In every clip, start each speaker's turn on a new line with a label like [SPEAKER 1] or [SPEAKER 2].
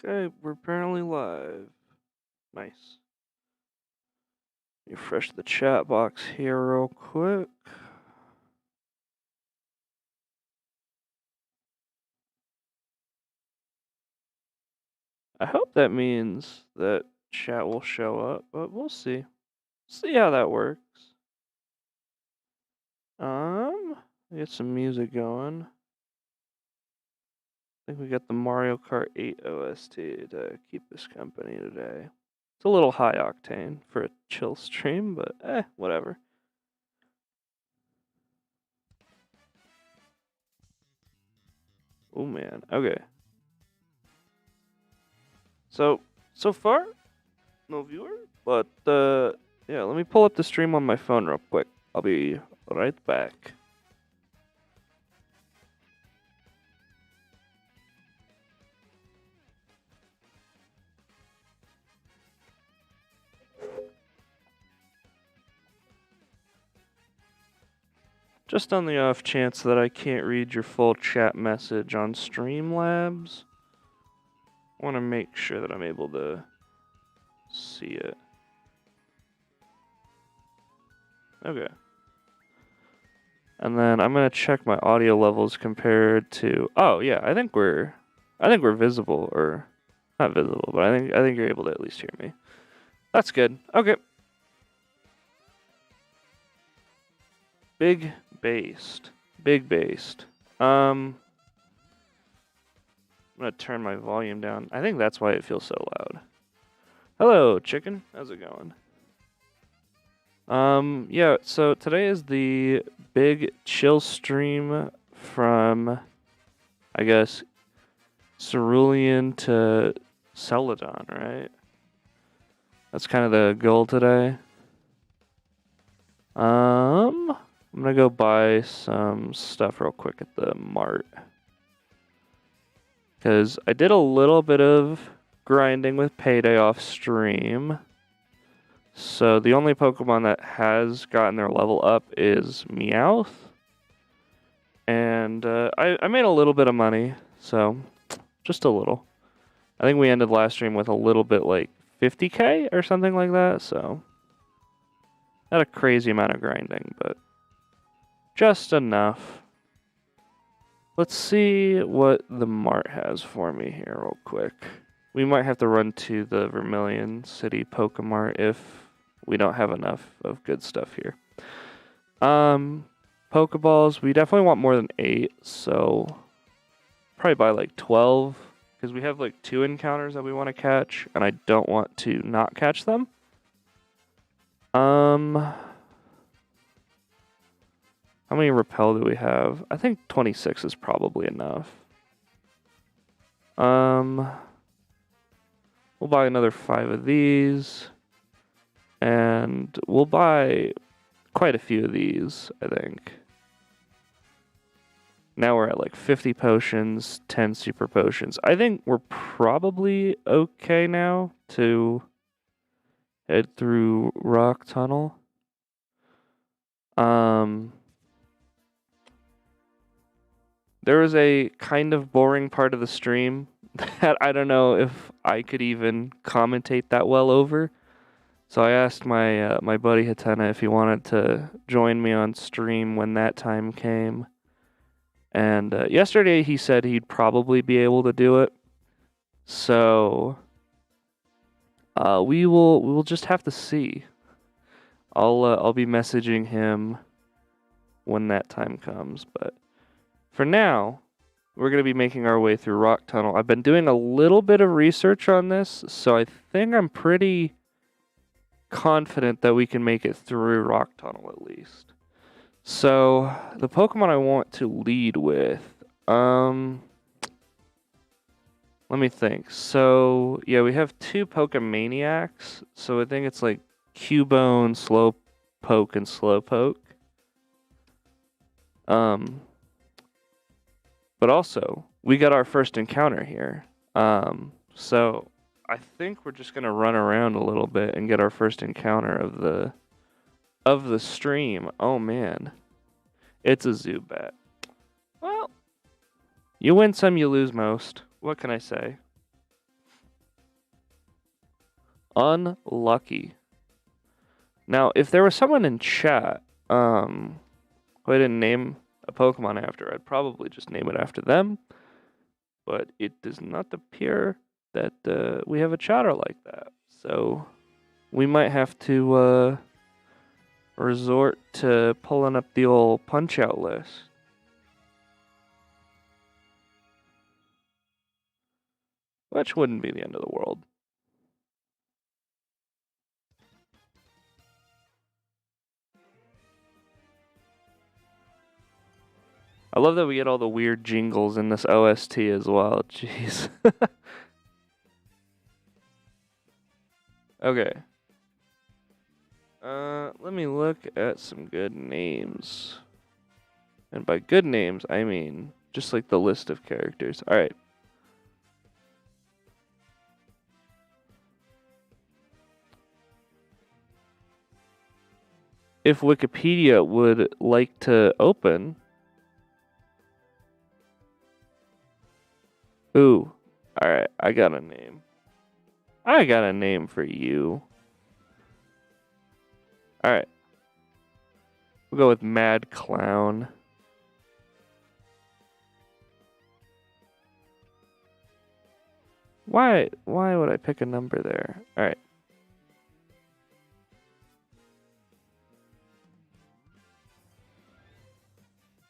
[SPEAKER 1] Okay, we're apparently live. Nice. Refresh the chat box here real quick. I hope that means that chat will show up, but we'll see. See how that works. Get some music going. I think we got the Mario Kart 8 OST to keep us company today. It's a little high octane for a chill stream, but whatever. Oh man, okay. So far, no viewer, but yeah, let me pull up the stream on my phone real quick. I'll be right back. Just on the off chance that I can't read your full chat message on Streamlabs, I want to make sure that I'm able to see it. Okay. And then I'm gonna check my audio levels compared to. Oh yeah, I think we're visible, or not visible, but I think you're able to at least hear me. That's good. Okay. Big based. I'm gonna turn my volume down. I think that's why it feels so loud. Hello, chicken. How's it going? Yeah, so today is the big chill stream from, I guess, Cerulean to Celadon, right? That's kind of the goal today. I'm gonna go buy some stuff real quick at the mart. Because I did a little bit of grinding with Payday off stream. So the only Pokemon that has gotten their level up is Meowth. And I made a little bit of money, so just a little. I think we ended last stream with a little bit like 50k or something like that, so not a crazy amount of grinding, but just enough. Let's see what the mart has for me here real quick. We might have to run to the Vermilion City Pokemart if we don't have enough of good stuff here. Pokeballs, we definitely want more than 8, so probably buy like 12, because we have like 2 encounters that we want to catch, and I don't want to not catch them. How many repel do we have? I think 26 is probably enough. We'll buy another 5 of these, and we'll buy quite a few of these, I think. Now we're at like 50 potions, 10 super potions. I think we're probably okay now to head through Rock Tunnel. There was a kind of boring part of the stream that I don't know if I could even commentate that well over. So I asked my my buddy Hatena if he wanted to join me on stream when that time came. And yesterday he said he'd probably be able to do it. So we will just have to see. I'll be messaging him when that time comes, but for now, we're going to be making our way through Rock Tunnel. I've been doing a little bit of research on this, so I think I'm pretty confident that we can make it through Rock Tunnel at least. So, the Pokemon I want to lead with, let me think. So, yeah, we have 2 Pokemaniacs, so I think it's like Cubone, Slowpoke, and Slowpoke. But also, we got our first encounter here. So I think we're just gonna run around a little bit and get our first encounter of the stream. Oh man, it's a Zubat. Well, you win some, you lose most. What can I say? Unlucky. Now, if there was someone in chat, who I didn't name a Pokemon after, I'd probably just name it after them. But it does not appear that we have a chatter like that. So we might have to resort to pulling up the old punch-out list. Which wouldn't be the end of the world. I love that we get all the weird jingles in this OST as well. Jeez. Okay. Let me look at some good names. And by good names, I mean just like the list of characters. Alright. If Wikipedia would like to open. Ooh. Alright, I got a name. I got a name for you. Alright. We'll go with Mad Clown. Why would I pick a number there? Alright.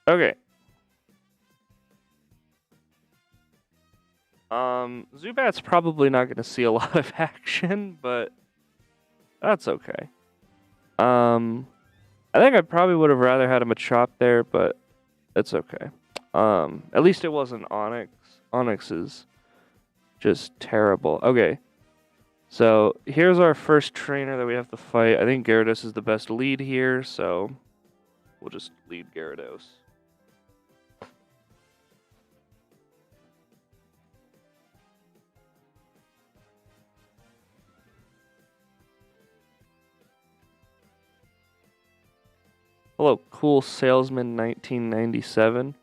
[SPEAKER 1] Okay. Zubat's probably not gonna see a lot of action, but that's okay. I think I probably would have rather had a Machop there, but it's okay. At least it wasn't Onyx. Onyx is just terrible. Okay. So here's our first trainer that we have to fight. I think Gyarados is the best lead here, so we'll just lead Gyarados. Hello, Cool Salesman 1997.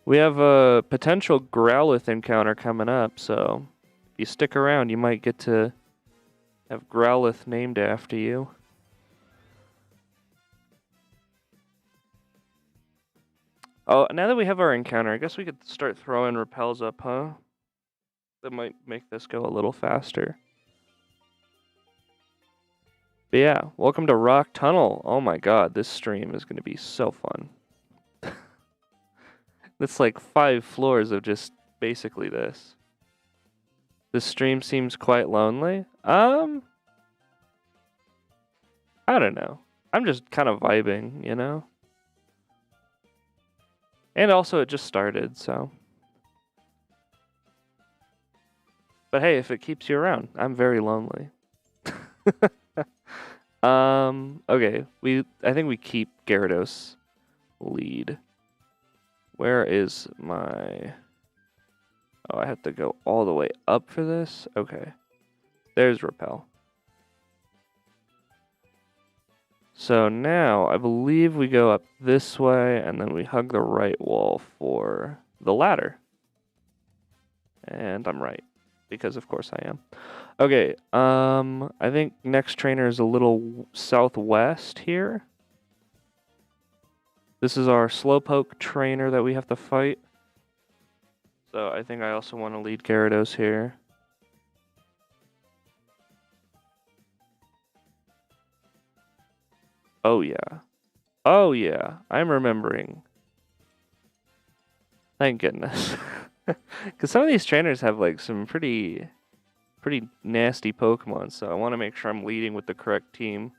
[SPEAKER 1] We have a potential Growlithe encounter coming up, so if you stick around, you might get to have Growlithe named after you. Oh, now that we have our encounter, I guess we could start throwing repels up, huh? That might make this go a little faster. But yeah, welcome to Rock Tunnel. Oh my god, this stream is going to be so fun. It's like 5 floors of just basically this. This stream seems quite lonely. I don't know. I'm just kind of vibing, you know? And also it just started, so. But hey, if it keeps you around, I'm very lonely. Okay, I think we keep Gyarados lead. Where is my... Oh, I have to go all the way up for this? Okay. There's Repel. So now, I believe we go up this way, and then we hug the right wall for the ladder. And I'm right, because of course I am. Okay, I think next trainer is a little southwest here. This is our Slowpoke trainer that we have to fight. So I think I also want to lead Gyarados here. Oh yeah. Oh yeah, I'm remembering. Thank goodness. Because some of these trainers have like some pretty nasty Pokemon, so I want to make sure I'm leading with the correct team.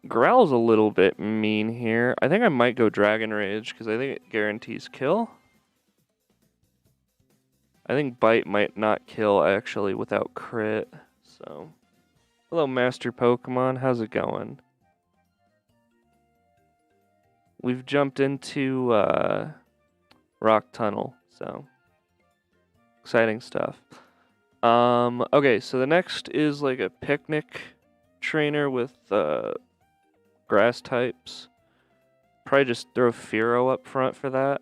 [SPEAKER 1] Growl's a little bit mean here. I think I might go Dragon Rage, because I think it guarantees kill. I think Bite might not kill, actually, without crit, so... Hello, Master Pokemon. How's it going? We've jumped into Rock Tunnel, so exciting stuff. Okay, so the next is like a picnic trainer with grass types. Probably just throw Fearow up front for that.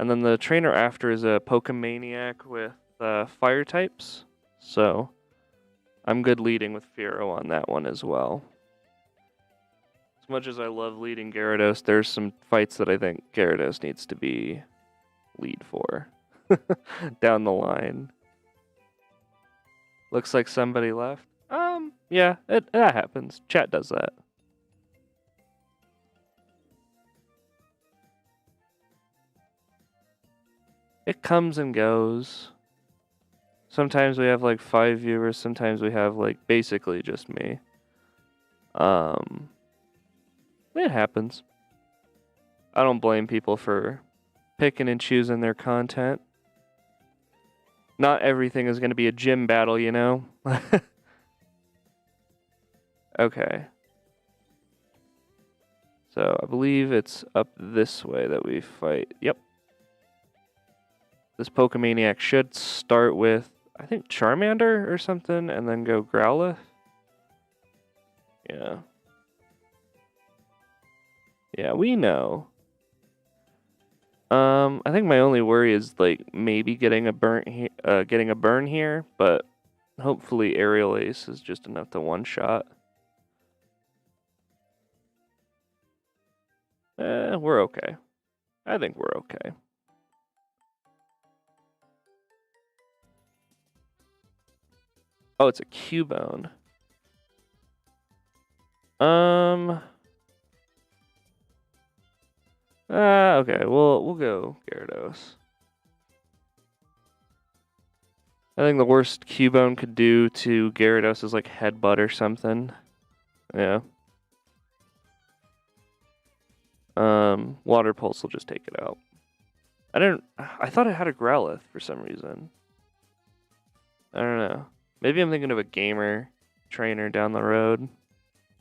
[SPEAKER 1] And then the trainer after is a Pokemaniac with fire types. So I'm good leading with Fearow on that one as well. As much as I love leading Gyarados, there's some fights that I think Gyarados needs to be lead for down the line. Looks like somebody left. Yeah, that happens. Chat does that. It comes and goes. Sometimes we have like 5 viewers, sometimes we have like basically just me. It happens. I don't blame people for picking and choosing their content. Not everything is going to be a gym battle, you know? Okay. So I believe it's up this way that we fight. Yep. This Pokemaniac should start with, I think, Charmander or something, and then go Growlithe. Yeah. Yeah, we know. I think my only worry is like maybe getting a burn here, but hopefully Aerial Ace is just enough to one-shot. We're okay. I think we're okay. Oh, it's a Cubone. Okay, we'll go Gyarados. I think the worst Cubone could do to Gyarados is like Headbutt or something. Yeah. Water Pulse will just take it out. I thought it had a Growlithe for some reason. I don't know. Maybe I'm thinking of a gamer trainer down the road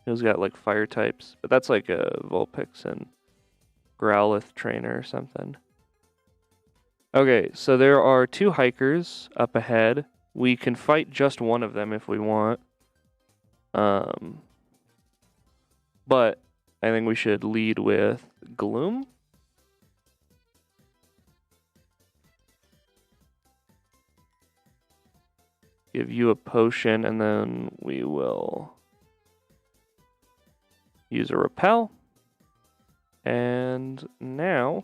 [SPEAKER 1] who's got like fire types, but that's like a Vulpix and Growlithe trainer or something. Okay, so there are 2 hikers up ahead. We can fight just one of them if we want. But I think we should lead with Gloom. Give you a potion, and then we will use a repel. And now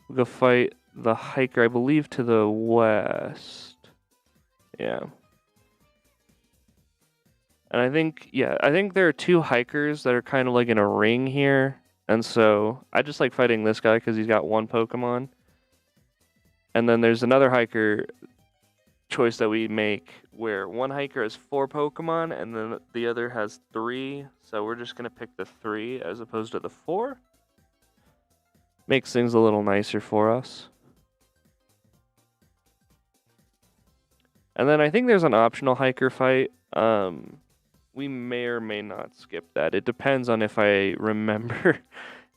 [SPEAKER 1] we'll go fight the hiker, I believe, to the west. Yeah. And I think there are 2 hikers that are kind of like in a ring here. And so I just like fighting this guy because he's got 1 Pokemon. And then there's another hiker choice that we make where one hiker has 4 Pokemon and then the other has 3. So we're just going to pick the 3 as opposed to the 4. Makes things a little nicer for us. And then I think there's an optional hiker fight. We may or may not skip that. It depends on if I remember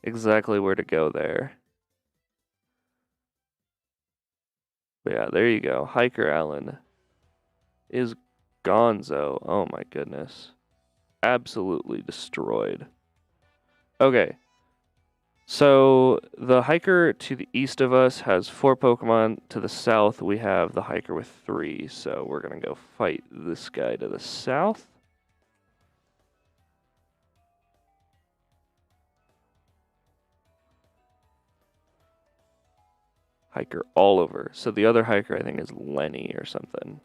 [SPEAKER 1] exactly where to go there. But yeah, there you go. Hiker Allen is gonzo. Oh my goodness. Absolutely destroyed. Okay. So the hiker to the east of us has 4 Pokemon. To the south, we have the hiker with 3. So we're going to go fight this guy to the south. Hiker all over. So the other hiker, I think, is Lenny or something.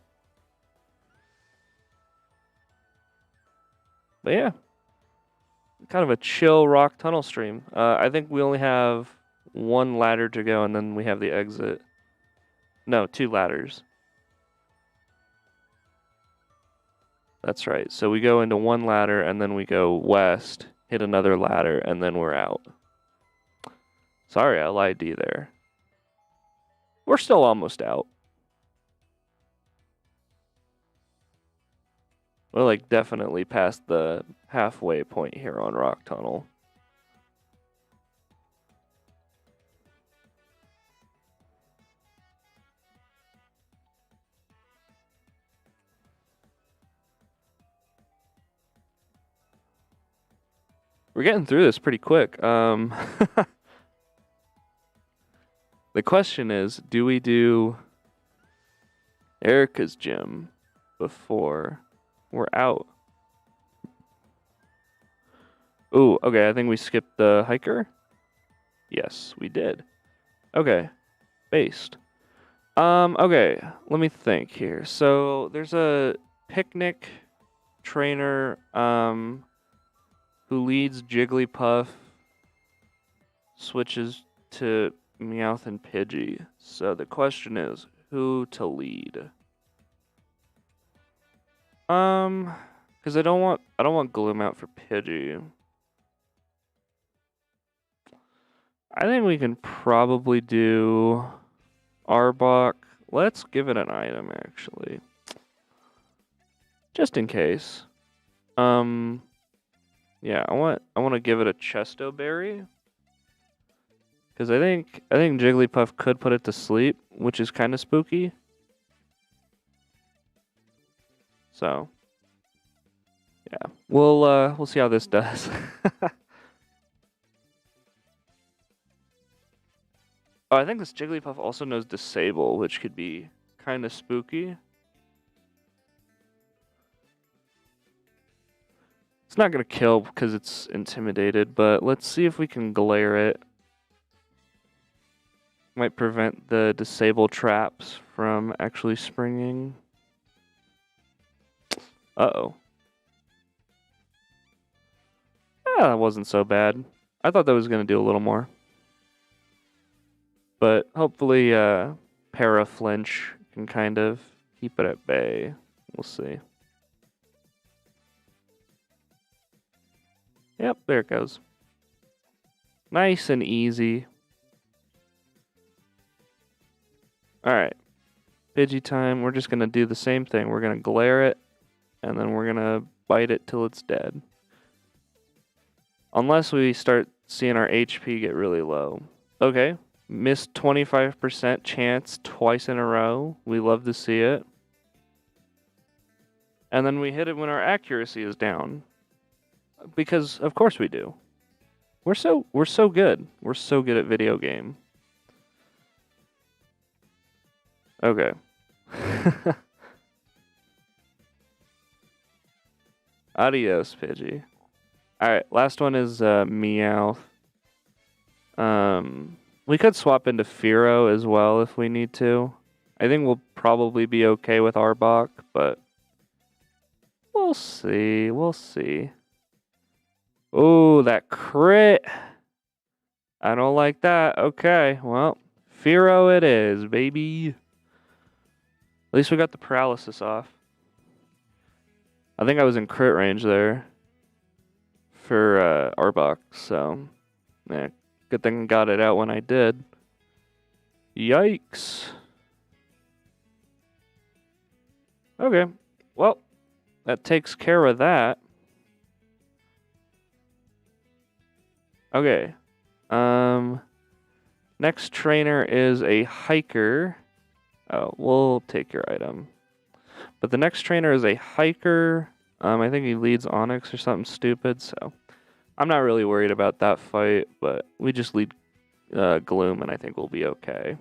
[SPEAKER 1] But yeah. Kind of a chill rock tunnel stream. I think we only have 1 ladder to go, and then we have the exit. No, 2 ladders. That's right. So we go into 1 ladder, and then we go west, hit another ladder, and then we're out. Sorry, I lied to you there. We're still almost out. We're like definitely past the halfway point here on Rock Tunnel. We're getting through this pretty quick. The The question is, do we do Erica's gym before we're out? Ooh, okay, I think we skipped the hiker. Yes, we did. Okay, based. Okay, let me think here. So there's a picnic trainer, who leads Jigglypuff, switches to Meowth and Pidgey. So the question is, who to lead? Because I don't want Gloom out for Pidgey. I think we can probably do Arbok. Let's give it an item, actually. Just in case. Yeah, I want to give it a Chesto Berry. Because I think Jigglypuff could put it to sleep, which is kind of spooky. So, yeah, we'll see how this does. Oh, I think this Jigglypuff also knows Disable, which could be kind of spooky. It's not going to kill because it's intimidated, but let's see if we can glare it. Might prevent the Disable traps from actually springing. Uh-oh. Ah, that wasn't so bad. I thought that was going to do a little more. But hopefully Para-Flinch can kind of keep it at bay. We'll see. Yep, there it goes. Nice and easy. Alright. Pidgey time. We're just going to do the same thing. We're going to glare it, and then we're going to bite it till it's dead. Unless we start seeing our HP get really low. Okay. Missed 25% chance twice in a row. We love to see it. And then we hit it when our accuracy is down. Because of course we do. We're so good. We're so good at video game. Okay. Adios, Pidgey. Alright, last one is Meowth. We could swap into Fearow as well if we need to. I think we'll probably be okay with Arbok, but we'll see. We'll see. Oh, that crit. I don't like that. Okay, well, Fearow it is, baby. At least we got the paralysis off. I think I was in crit range there for Arbok, so yeah, good thing I got it out when I did. Yikes. Okay, well, that takes care of that. Okay, next trainer is a hiker. Oh, we'll take your item. But the next trainer is a hiker. I think he leads Onyx or something stupid, so I'm not really worried about that fight, but we just lead Gloom, and I think we'll be okay.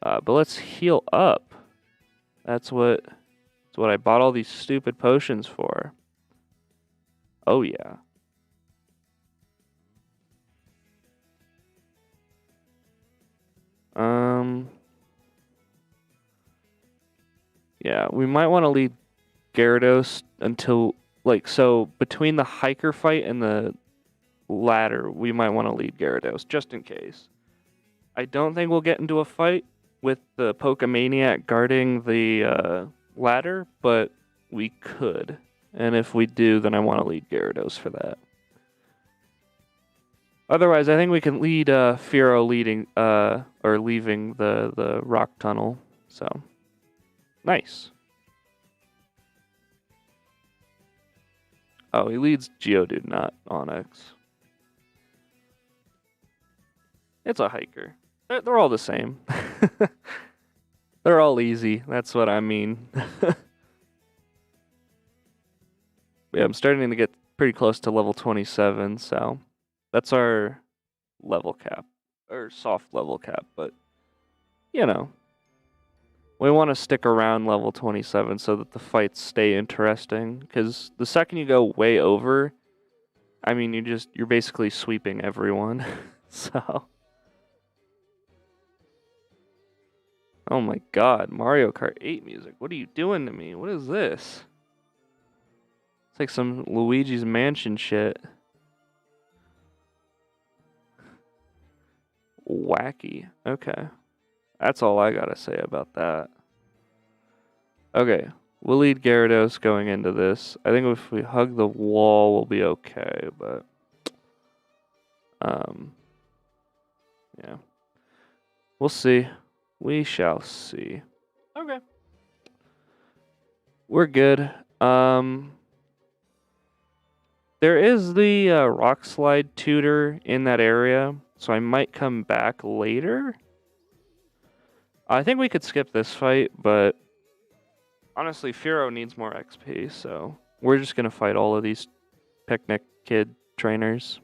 [SPEAKER 1] But let's heal up. That's what I bought all these stupid potions for. Oh, yeah. Yeah, we might want to lead Gyarados until, like, so between the hiker fight and the ladder, we might want to lead Gyarados, just in case. I don't think we'll get into a fight with the Pokemaniac guarding the ladder, but we could. And if we do, then I want to lead Gyarados for that. Otherwise, I think we can lead Fearow leading or leaving the rock tunnel. So nice. Oh, he leads Geodude, not Onyx. It's a hiker. They're all the same. They're all easy. That's what I mean. Yeah, I'm starting to get pretty close to level 27, so that's our level cap. or soft level cap, but you know, we want to stick around level 27 so that the fights stay interesting. Because the second you go way over, I mean, you're basically sweeping everyone. So, oh my God, Mario Kart 8 music. What are you doing to me? What is this? It's like some Luigi's Mansion shit. Wacky. Okay. That's all I gotta say about that. Okay. We'll lead Gyarados going into this. I think if we hug the wall, we'll be okay, but... yeah. We'll see. We shall see. Okay. We're good. There is the rock slide tutor in that area, so I might come back later. I think we could skip this fight, but honestly, Firo needs more XP, so we're just gonna fight all of these picnic kid trainers.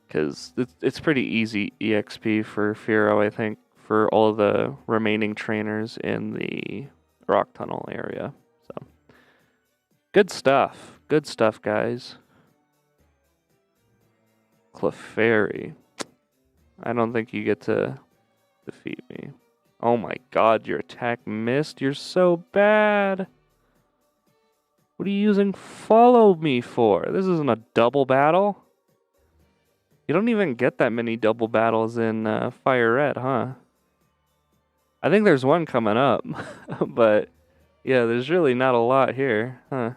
[SPEAKER 1] Because it's pretty easy EXP for Firo, I think, for all of the remaining trainers in the rock tunnel area. So, good stuff. Good stuff, guys. Clefairy. I don't think you get to defeat me. Oh my God, your attack missed. You're so bad. What are you using follow me for? This isn't a double battle. You don't even get that many double battles in FireRed, huh? I think there's one coming up, but yeah, there's really not a lot here, huh?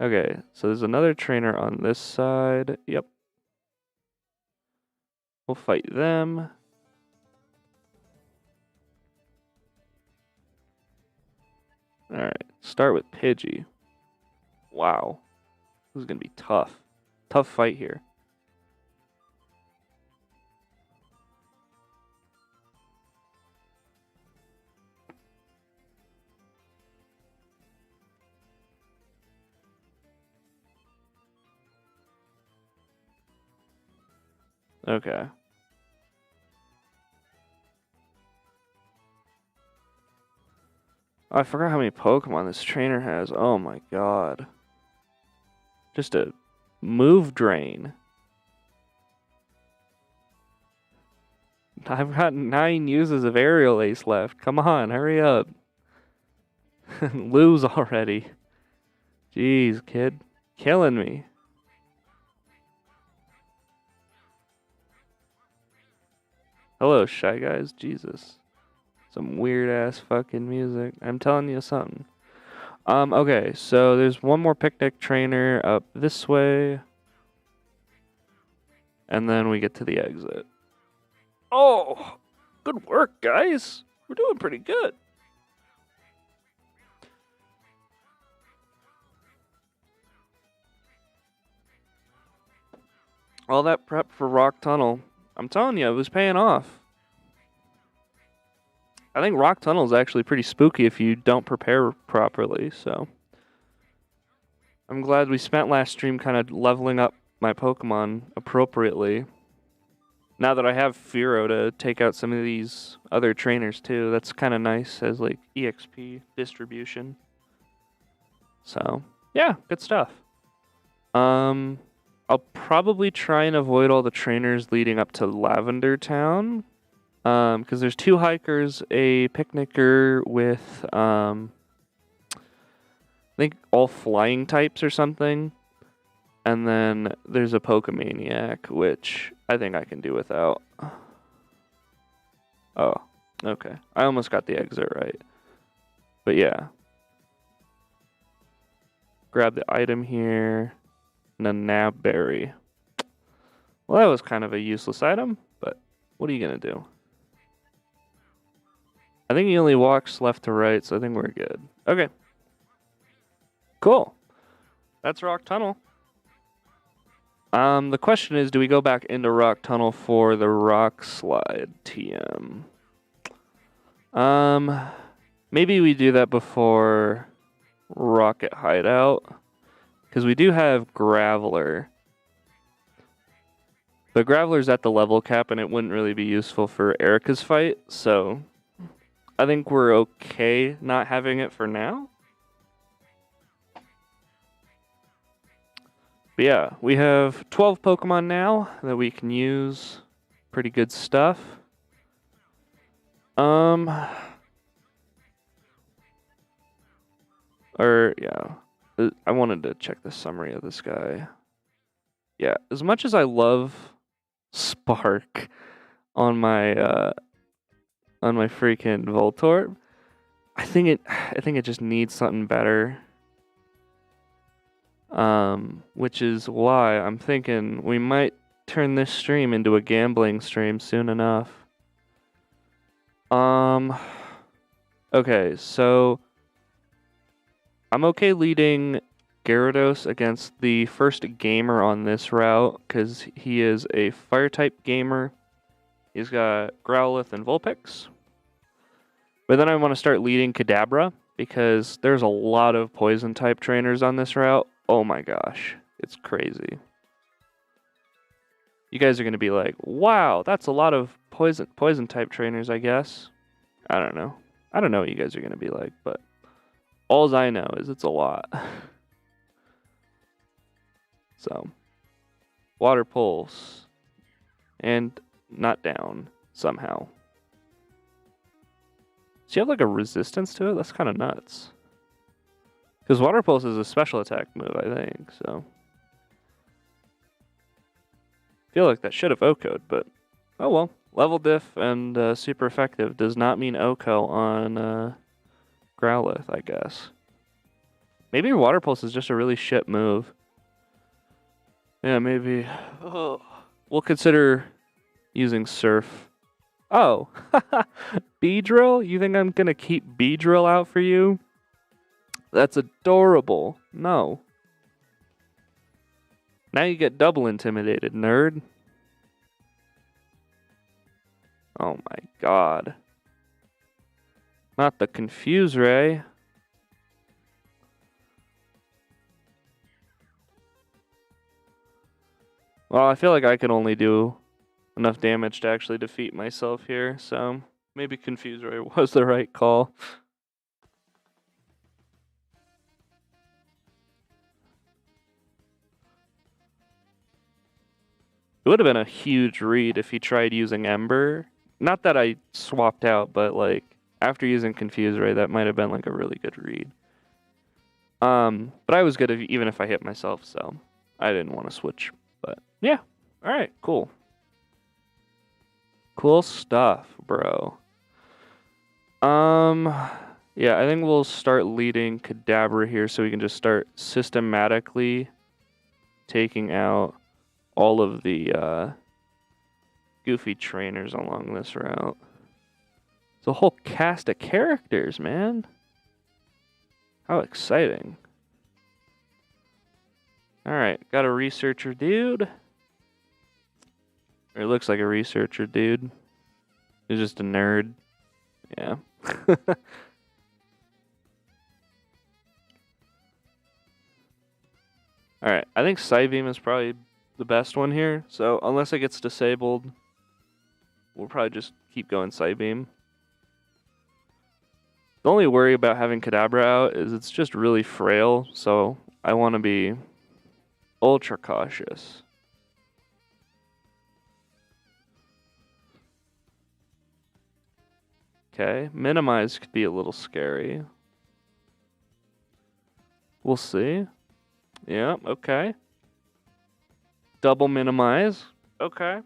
[SPEAKER 1] Okay, so there's another trainer on this side. Yep. We'll fight them. Alright, start with Pidgey. Wow. This is gonna be tough. Tough fight here. Okay. Oh, I forgot how many Pokemon this trainer has. Oh my God. Just a move drain. I've got 9 uses of Aerial Ace left. Come on, hurry up. Lose already. Jeez, kid. Killing me. Hello, Shy Guys. Jesus. Some weird ass fucking music. I'm telling you something. Okay, so there's one more picnic trainer up this way. And then we get to the exit. Oh! Good work, guys. We're doing pretty good. All that prep for Rock Tunnel. I'm telling you, it was paying off. I think Rock Tunnel is actually pretty spooky if you don't prepare properly, so... I'm glad we spent last stream kind of leveling up my Pokemon appropriately. Now that I have Firo to take out some of these other trainers too, that's kind of nice as like EXP distribution. So, yeah, good stuff. I'll probably try and avoid all the trainers leading up to Lavender Town. Because there's 2 hikers, a picnicker with, I think all flying types or something. And then there's a Pokemaniac, which I think I can do without. Oh, okay. I almost got the exit right. But yeah. Grab the item here. And a Nabberry. Well, that was kind of a useless item, but what are you going to do? I think he only walks left to right, so I think we're good. Okay. Cool. That's Rock Tunnel. The question is, do we go back into Rock Tunnel for the Rock Slide TM? Maybe we do that before Rocket Hideout. Because we do have Graveler. But Graveler's at the level cap, and it wouldn't really be useful for Erica's fight, so I think we're okay not having it for now. But yeah, we have 12 Pokemon now that we can use. Pretty good stuff. I wanted to check the summary of this guy. Yeah, as much as I love Spark on my freaking Voltorb, I think it just needs something better. Which is why I'm thinking we might turn this stream into a gambling stream soon enough. Okay, so I'm okay leading Gyarados against the first gamer on this route because he is a fire type gamer. He's got Growlithe and Vulpix. But then I want to start leading Kadabra because there's a lot of poison type trainers on this route. Oh my gosh, it's crazy. You guys are going to be like, wow, that's a lot of poison type trainers, I guess. I don't know. I don't know what you guys are going to be like, but all I know is it's a lot. So, Water Pulse. And not down, somehow. Does she have like a resistance to it? That's kind of nuts. Because Water Pulse is a special attack move, I think, so. Feel like that should have OHKO'd, but oh well. Level diff and super effective does not mean OHKO on Growlithe, I guess. Maybe Water Pulse is just a really shit move. Yeah, maybe. Oh. We'll consider using Surf. Oh, Beedrill? You think I'm gonna keep Beedrill out for you? That's adorable. No. Now you get double intimidated, nerd. Oh my god. Not the Confuse Ray. Well, I feel like I can only do enough damage to actually defeat myself here, so maybe Confuse Ray was the right call. It would have been a huge read if he tried using Ember. Not that I swapped out, but like after using Confuse Ray, that might have been like a really good read. But I was good even if I hit myself, so I didn't want to switch. But yeah, all right, cool. Cool stuff, bro. Yeah, I think we'll start leading Kadabra here so we can just start systematically taking out all of the goofy trainers along this route. It's a whole cast of characters, man. How exciting. Alright, got a researcher dude. Or it looks like a researcher dude. He's just a nerd. Yeah. Alright, I think Psybeam is probably the best one here. So unless it gets disabled, we'll probably just keep going Psybeam. The only worry about having Kadabra out is it's just really frail, so I want to be ultra cautious. Okay, minimize could be a little scary. We'll see. Yeah, okay. Double minimize. Okay.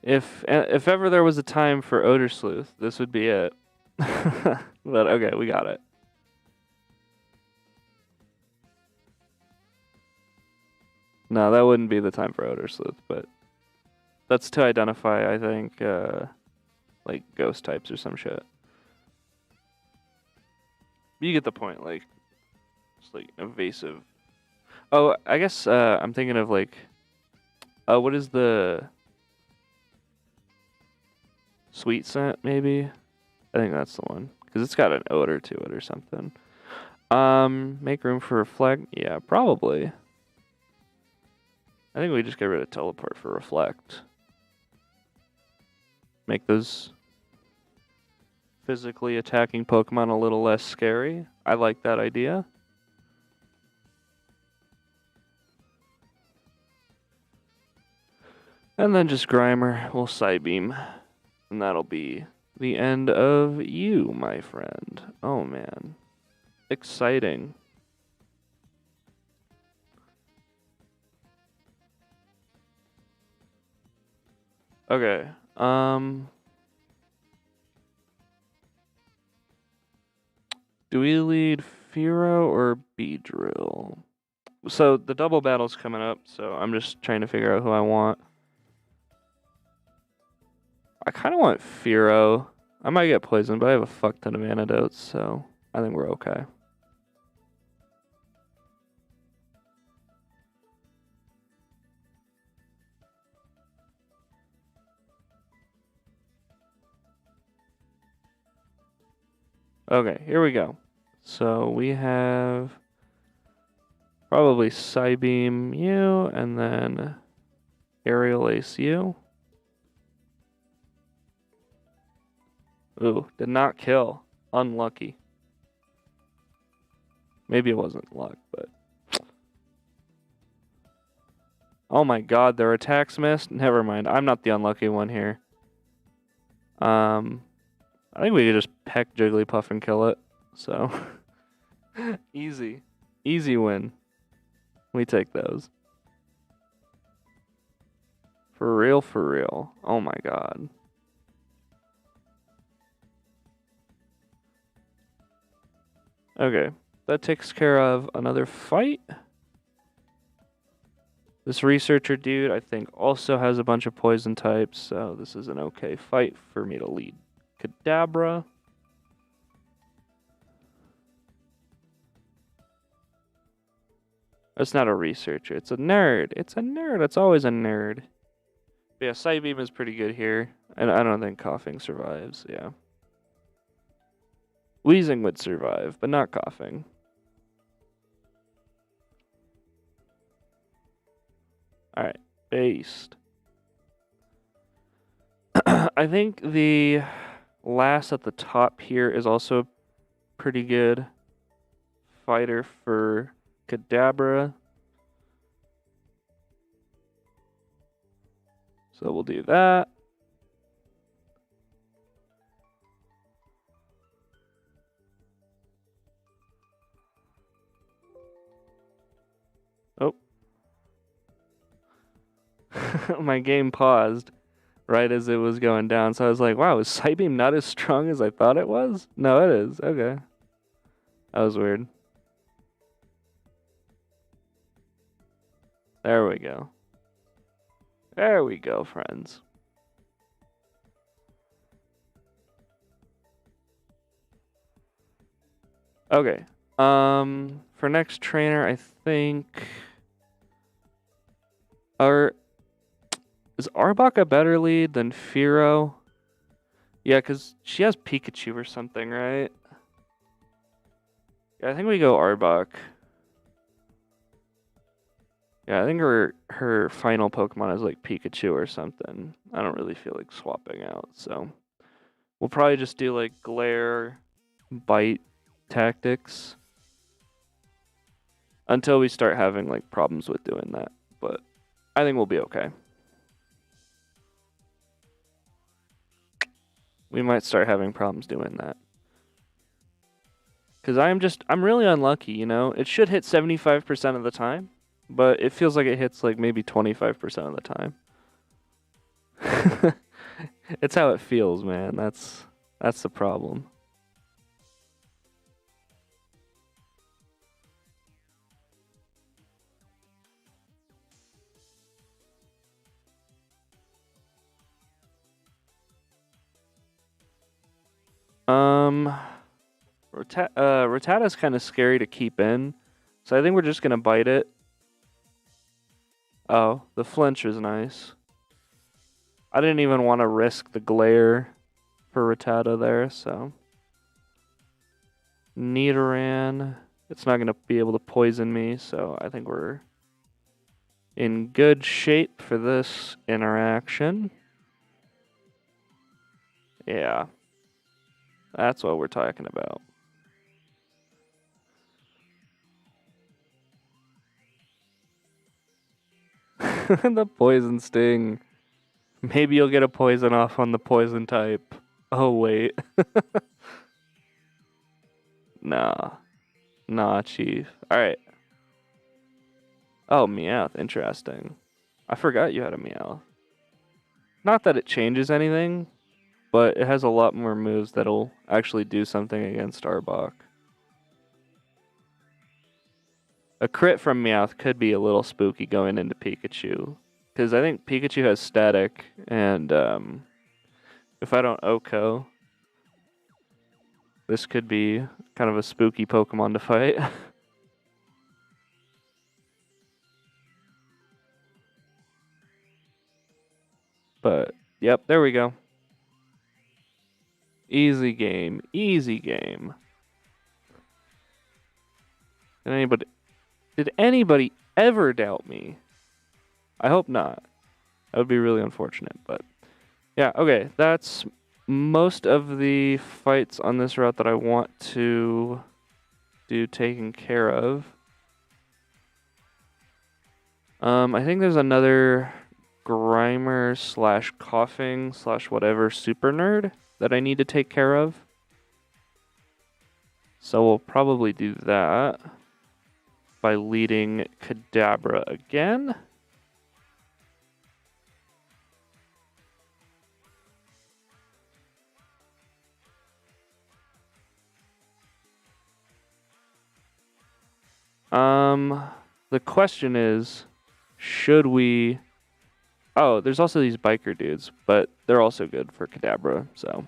[SPEAKER 1] If ever there was a time for Odor Sleuth, this would be it. But okay, we got it. No, that wouldn't be the time for Odor Sleuth, but that's to identify, I think, like ghost types or some shit. You get the point, like, it's like evasive. Oh, I guess I'm thinking of like, what is the sweet scent? Maybe. I think that's the one because it's got an odor to it or something. Make room for a flag. Yeah, probably. I think we just get rid of teleport for reflect. Make those physically attacking Pokemon a little less scary. I like that idea. And then just Grimer will Psybeam. And that'll be the end of you, my friend. Oh, man. Exciting. Okay. Do we lead Fearow or Beedrill? So the double battle's coming up, so I'm just trying to figure out who I want. I kind of want Fearow. I might get poisoned, but I have a fuck ton of antidotes, so I think we're okay. Okay, here we go. So we have probably Psybeam you, and then Aerial Ace you. Ooh, did not kill. Unlucky. Maybe it wasn't luck, but... Oh my god, their attacks missed? Never mind, I'm not the unlucky one here. I think we could just peck Jigglypuff and kill it, so... Easy. Easy win. We take those. For real, for real. Oh my god. Okay, that takes care of another fight. This researcher dude, I think, also has a bunch of poison types, so this is an okay fight for me to lead Kadabra. It's not a researcher, it's a nerd. It's a nerd, it's always a nerd. But yeah, Psybeam is pretty good here, and I don't think coughing survives, yeah. Wheezing would survive, but not coughing. Alright, based. I think the last at the top here is also a pretty good fighter for Kadabra. So we'll do that. Oh. My game paused right as it was going down, so I was like, wow, is Psybeam not as strong as I thought it was? No, it is. Okay. That was weird. There we go. There we go, friends. Okay. For next trainer, I think... Is Arbok a better lead than Fearow? Yeah, because she has Pikachu or something, right? Yeah, I think we go Arbok. Yeah, I think her final Pokemon is like Pikachu or something. I don't really feel like swapping out, so... We'll probably just do like Glare, Bite tactics. Until we start having like problems with doing that. But I think we'll be okay. We might start having problems doing that. Because I'm really unlucky, you know? It should hit 75% of the time. But it feels like it hits like maybe 25% of the time. It's how it feels, man. That's the problem. Rattata's kind of scary to keep in, so I think we're just gonna bite it. Oh, the flinch is nice. I didn't even want to risk the glare for Rattata there, so. Nidoran. It's not gonna be able to poison me, so I think we're in good shape for this interaction. Yeah. That's what we're talking about. The poison sting. Maybe you'll get a poison off on the poison type. Oh, wait. Nah. Nah, Chief. Alright. Oh, Meowth. Interesting. I forgot you had a Meowth. Not that it changes anything, but it has a lot more moves that'll actually do something against Arbok. A crit from Meowth could be a little spooky going into Pikachu. Because I think Pikachu has static, and if I don't OHKO, this could be kind of a spooky Pokemon to fight. But, yep, there we go. Easy game. Easy game. Did anybody ever doubt me? I hope not. That would be really unfortunate, but yeah, okay. That's most of the fights on this route that I want to do taken care of. I think there's another Grimer slash coughing slash whatever super nerd that I need to take care of. So we'll probably do that by leading Kadabra again. The question is, should we... Oh, there's also these biker dudes, but they're also good for Kadabra, so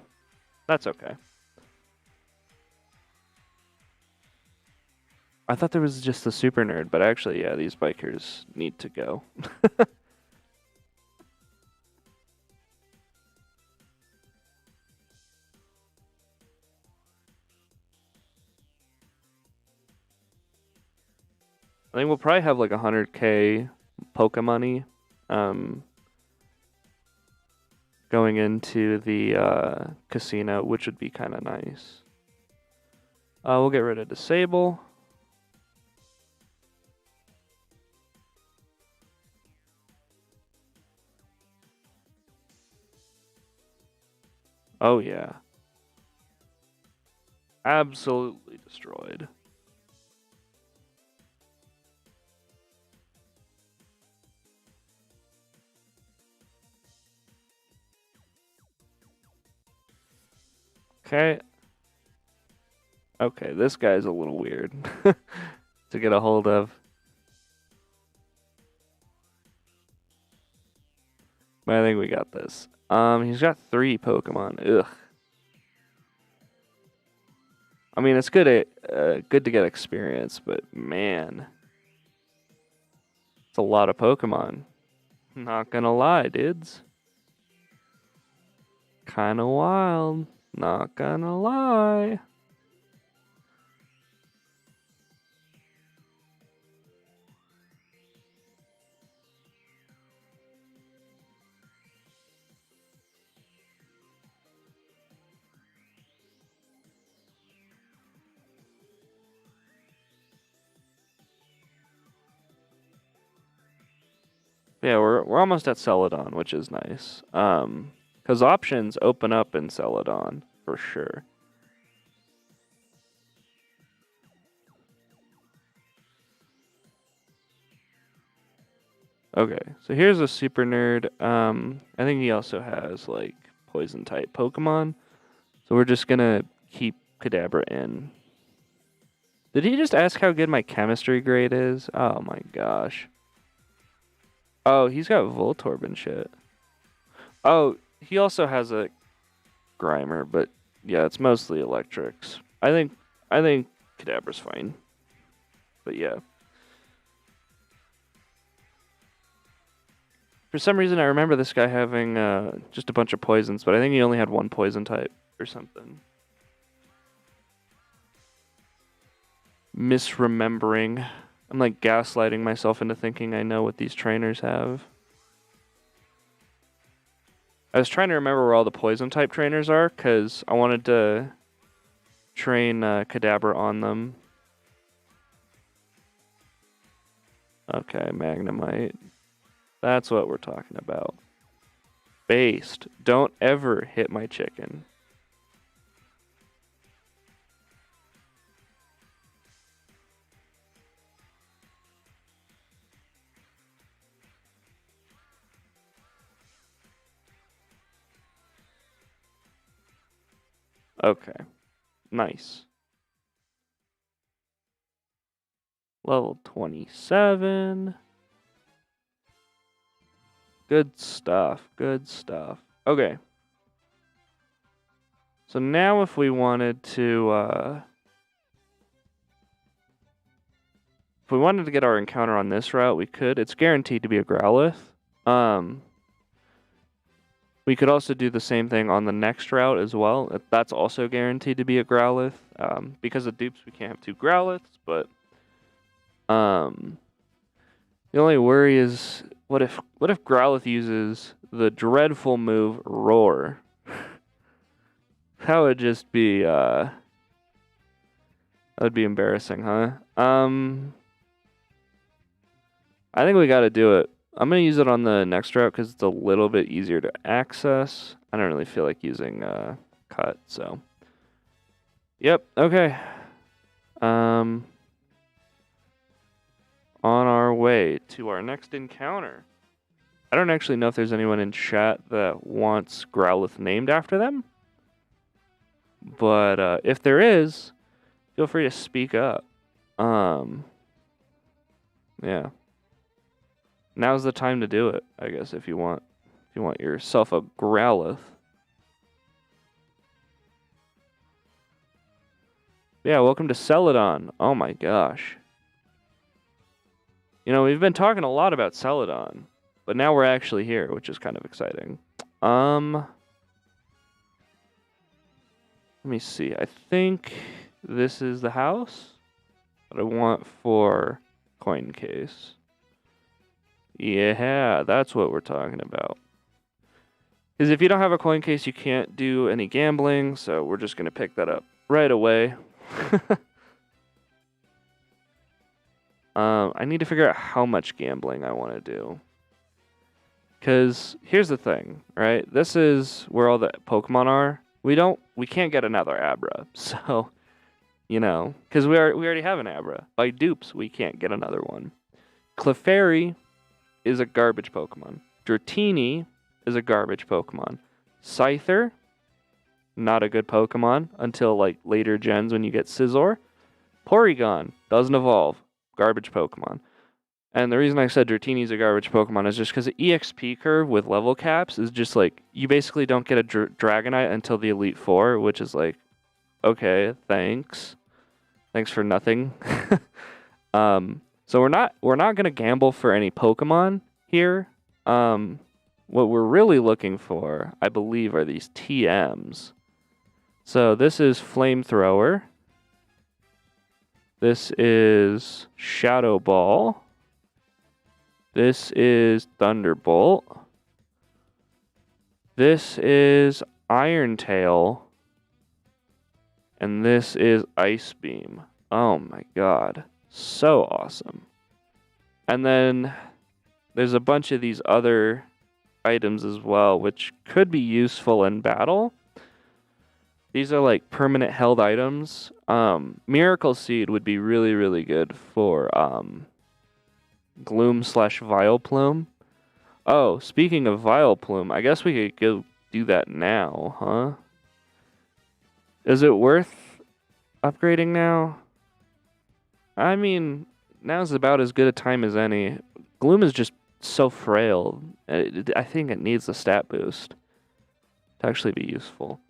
[SPEAKER 1] that's okay. I thought there was just the super nerd, but actually, yeah, these bikers need to go. I think we'll probably have like 100k Pokemon-y going into the casino, which would be kind of nice. We'll get rid of Disable. Oh, yeah. Absolutely destroyed. Okay. Okay, this guy's a little weird to get a hold of. But I think we got this. He's got 3 Pokemon. Ugh. I mean, it's good to get experience, but man, it's a lot of Pokemon. Not gonna lie, dudes. Kinda wild. Not gonna lie. Yeah, we're almost at Celadon, which is nice. Because options open up in Celadon for sure. Okay, so here's a super nerd. I think he also has like poison type Pokemon. So we're just gonna keep Kadabra in. Did he just ask how good my chemistry grade is? Oh my gosh. Oh, he's got Voltorb and shit. Oh, he also has a Grimer, but yeah, it's mostly electrics. I think Kadabra's fine. But yeah. For some reason, I remember this guy having just a bunch of poisons, but I think he only had 1 poison type or something. Misremembering. I'm like gaslighting myself into thinking I know what these trainers have. I was trying to remember where all the poison type trainers are, because I wanted to train Kadabra on them. Okay, Magnemite. That's what we're talking about. Based. Don't ever hit my chicken. Okay. Nice. Level 27. Good stuff. Good stuff. Okay. So now if we wanted to get our encounter on this route, we could. It's guaranteed to be a Growlithe. We could also do the same thing on the next route as well. That's also guaranteed to be a Growlithe. Because of dupes, we can't have two Growliths, but the only worry is what if Growlithe uses the dreadful move Roar? That would just be that would be embarrassing, huh? I think we got to do it. I'm going to use it on the next route because it's a little bit easier to access. I don't really feel like using Cut, so. Yep, okay. On our way to our next encounter. I don't actually know if there's anyone in chat that wants Growlithe named after them. But if there is, feel free to speak up. Yeah. Now's the time to do it, I guess, if you want yourself a Growlithe. Yeah, welcome to Celadon. Oh my gosh. You know, we've been talking a lot about Celadon, but now we're actually here, which is kind of exciting. Let me see. I think this is the house that I want for coin case. Yeah, that's what we're talking about. Because if you don't have a coin case, you can't do any gambling, so we're just going to pick that up right away. I need to figure out how much gambling I want to do. Because here's the thing, right? This is where all the Pokemon are. We can't get another Abra, so, you know, because we already have an Abra. By dupes, we can't get another one. Clefairy is a garbage Pokemon. Dratini is a garbage Pokemon. Scyther, not a good Pokemon until like later gens when you get Scizor. Porygon doesn't evolve, garbage Pokemon. And the reason I said Dratini is a garbage Pokemon is just because the EXP curve with level caps is just like, you basically don't get a Dragonite until the Elite Four, which is like, okay, thanks. Thanks for nothing. So we're not gonna gamble for any Pokemon here. What we're really looking for, I believe, are these TMs. So this is Flamethrower. This is Shadow Ball. This is Thunderbolt. This is Iron Tail. And this is Ice Beam. Oh my god. So awesome. And then there's a bunch of these other items as well, which could be useful in battle. These are like permanent held items. Miracle Seed would be really, really good for Gloom / Vileplume. Oh, speaking of Vileplume, I guess we could go do that now, huh? Is it worth upgrading now? I mean, now's about as good a time as any. Gloom is just so frail. I think it needs a stat boost to actually be useful.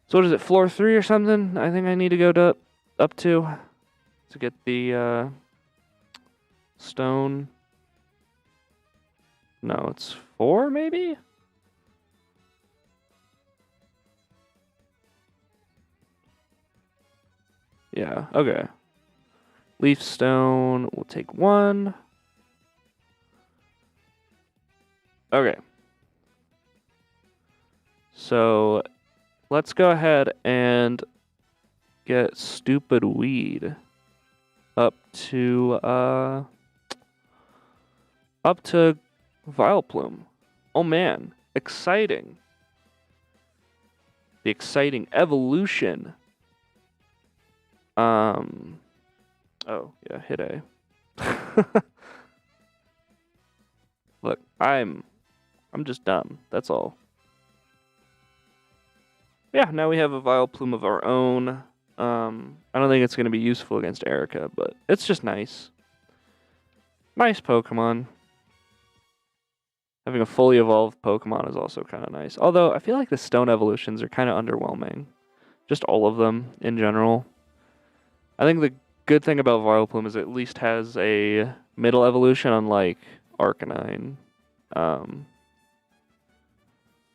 [SPEAKER 1] So what is it, floor 3 or something? I think I need to go up to get the stone. No, it's 4 maybe? Yeah, okay. Leaf stone, we'll take 1. Okay. So let's go ahead and get stupid weed up to Vile Plume. Oh man, exciting. The exciting evolution. Oh yeah, hit A. Look, I'm just dumb. That's all. Yeah, now we have a Vile Plume of our own. I don't think it's going to be useful against Erica, but it's just nice. Nice Pokemon. Having a fully evolved Pokemon is also kind of nice. Although, I feel like the Stone evolutions are kind of underwhelming. Just all of them, in general. I think the good thing about Vileplume is it at least has a middle evolution, unlike Arcanine.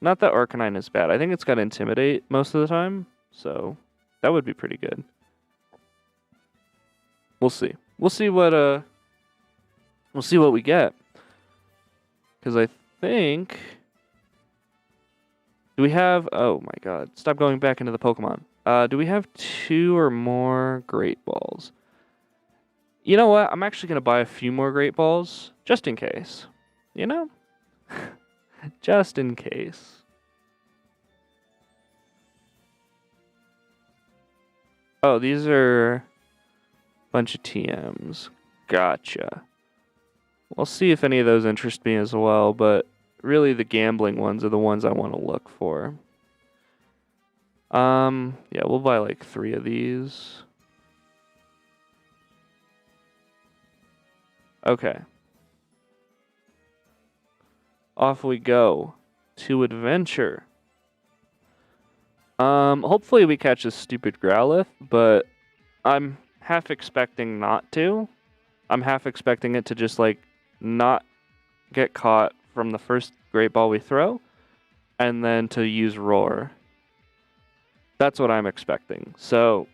[SPEAKER 1] Not that Arcanine is bad. I think it's got Intimidate most of the time, so that would be pretty good. We'll see. We'll see what we get. Because I think... Do we have... Oh my god. Stop going back into the Pokemon. Do we have 2 or more Great Balls? You know what? I'm actually going to buy a few more Great Balls. Just in case. You know? Just in case. Oh, these are a bunch of TMs. Gotcha. We'll see if any of those interest me as well, but really the gambling ones are the ones I want to look for. Yeah, we'll buy like 3 of these. Okay. Off we go to adventure. Hopefully we catch this stupid Growlithe, but I'm half expecting not to. I'm half expecting it to just like not get caught from the first Great Ball we throw, and then to use Roar. That's what I'm expecting. So,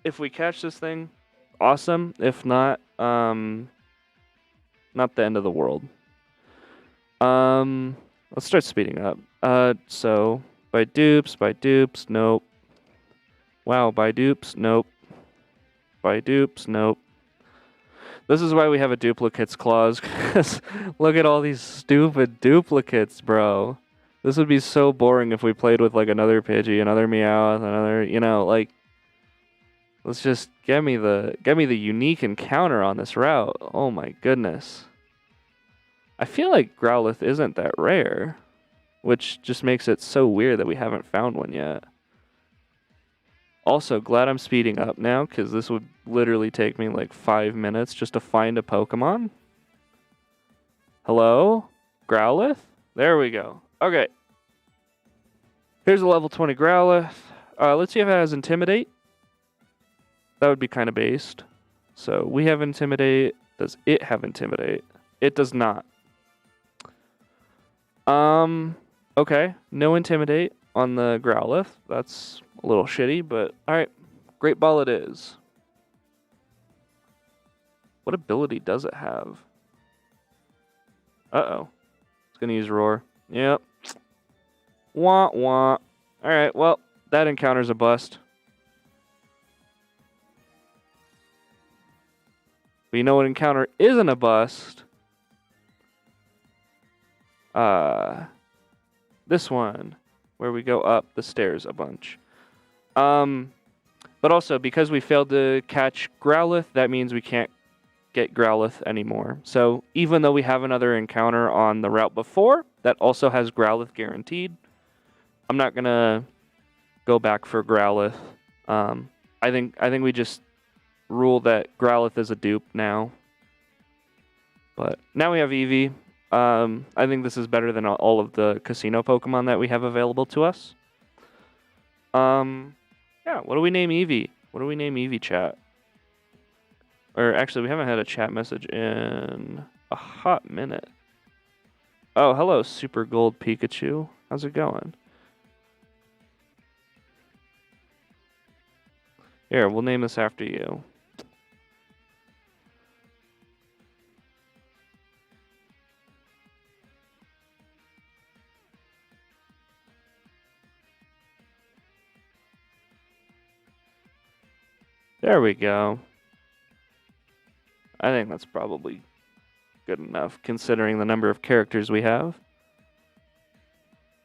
[SPEAKER 1] if we catch this thing, awesome. If not, not the end of the world. Let's start speeding up. So, by dupes, nope. Wow, by dupes, nope. By dupes, nope. This is why we have a duplicates clause, because look at all these stupid duplicates, bro. This would be so boring if we played with like another Pidgey, another Meowth, another, you know, like, let's just get me the unique encounter on this route. Oh my goodness. I feel like Growlithe isn't that rare, which just makes it so weird that we haven't found one yet. Also, glad I'm speeding up now, because this would literally take me like 5 minutes just to find a Pokemon. Hello? Growlithe? There we go. Okay. Here's a level 20 Growlithe. Let's see if it has Intimidate. That would be kind of based. So, we have Intimidate. Does it have Intimidate? It does not. Okay. No Intimidate on the Growlithe. That's a little shitty, but alright. Great Ball it is. What ability does it have? Uh-oh. It's gonna use Roar. Yep. Wah, wah. Alright, well, that encounter's a bust. But you know what encounter isn't a bust? This one, where we go up the stairs a bunch. But also, because we failed to catch Growlithe, that means we can't get Growlithe anymore. So, even though we have another encounter on the route before, that also has Growlithe guaranteed, I'm not gonna go back for Growlithe. I think we just rule that Growlithe is a dupe now. But now we have Eevee. I think this is better than all of the casino Pokemon that we have available to us. Yeah, what do we name Eevee? What do we name Eevee, chat? Or actually, we haven't had a chat message in a hot minute. Oh, hello, Super Gold Pikachu. How's it going? Here, we'll name this after you. There we go. I think that's probably good enough considering the number of characters we have.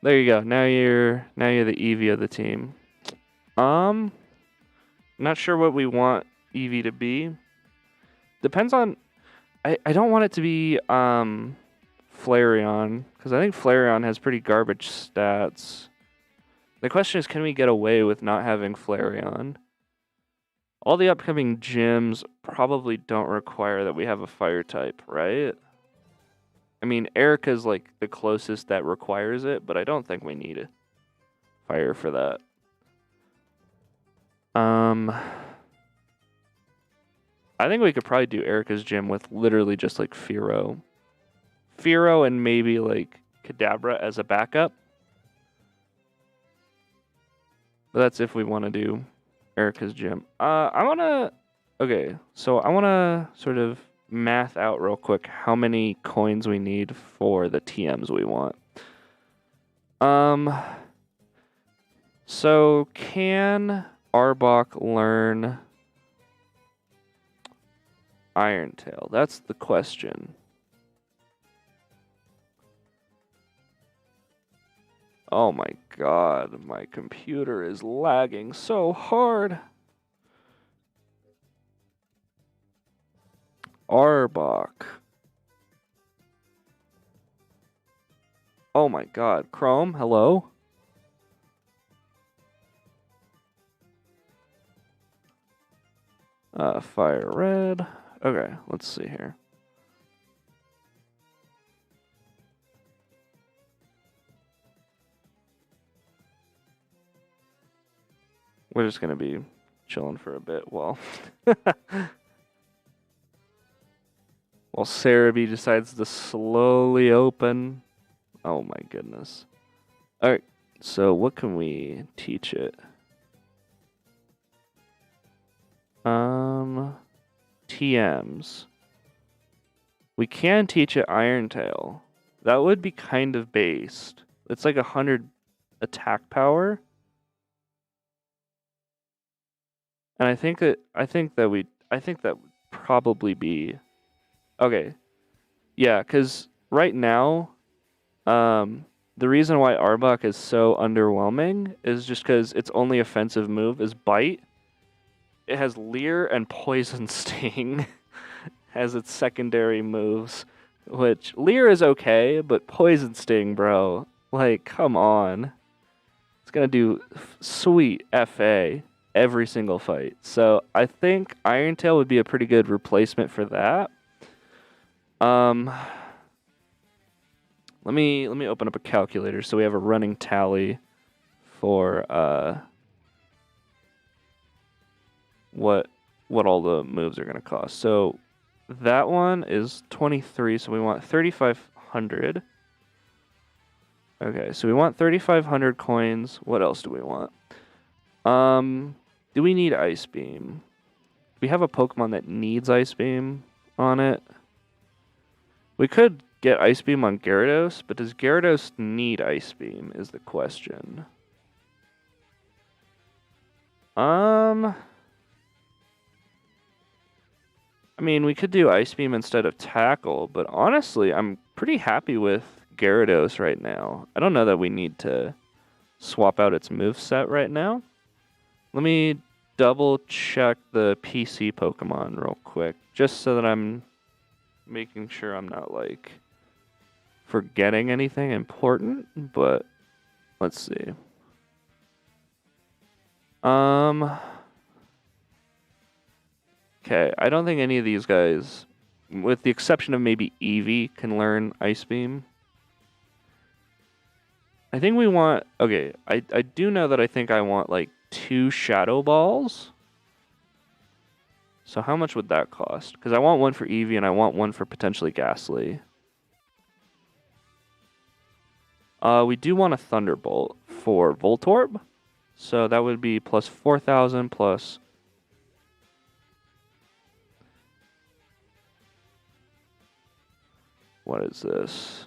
[SPEAKER 1] There you go. Now you're the Eevee of the team. Not sure what we want Eevee to be. Depends on. I don't want it to be Flareon because I think Flareon has pretty garbage stats. The question is, can we get away with not having Flareon? All the upcoming gyms probably don't require that we have a fire type, right? I mean, Erica's like the closest that requires it, but I don't think we need a fire for that. I think we could probably do Erica's gym with literally just like Fearow. Fearow and maybe like Kadabra as a backup. But that's if we want to do Erica's gym. Okay, so I want to sort of math out real quick how many coins we need for the TMs we want. So can Arbok learn Iron Tail? That's the question. Oh my god, my computer is lagging so hard. Arbok. Oh my god, Chrome, hello? FireRed. Okay, let's see here. We're just gonna be chilling for a bit while while Cerebi decides to slowly open. Oh my goodness. Alright, so what can we teach it? TMs. We can teach it Iron Tail. That would be kind of based. It's like 100 attack power. And I think that would probably be okay. Yeah, because right now, the reason why Arbok is so underwhelming is just because its only offensive move is Bite. It has Leer and Poison Sting as its secondary moves, which Leer is okay, but Poison Sting, bro, like, come on. It's gonna do sweet FA every single fight. So I think Iron Tail would be a pretty good replacement for that. Let me open up a calculator so we have a running tally for what all the moves are going to cost. So that one is 23, so we want 3,500. Okay, so we want 3,500 coins. What else do we want? Do we need Ice Beam? Do we have a Pokemon that needs Ice Beam on it? We could get Ice Beam on Gyarados, but does Gyarados need Ice Beam is the question. I mean, we could do Ice Beam instead of Tackle, but honestly, I'm pretty happy with Gyarados right now. I don't know that we need to swap out its moveset right now. Let me double check the PC Pokemon real quick, just so that I'm making sure I'm not, like, forgetting anything important, but let's see. Okay, I don't think any of these guys, with the exception of maybe Eevee, can learn Ice Beam. I think we want... Okay, I do know that I think I want, like, 2 Shadow Balls. So how much would that cost? Because I want one for Eevee and I want one for potentially Ghastly. We do want a Thunderbolt for Voltorb. So that would be plus 4,000 plus... What is this?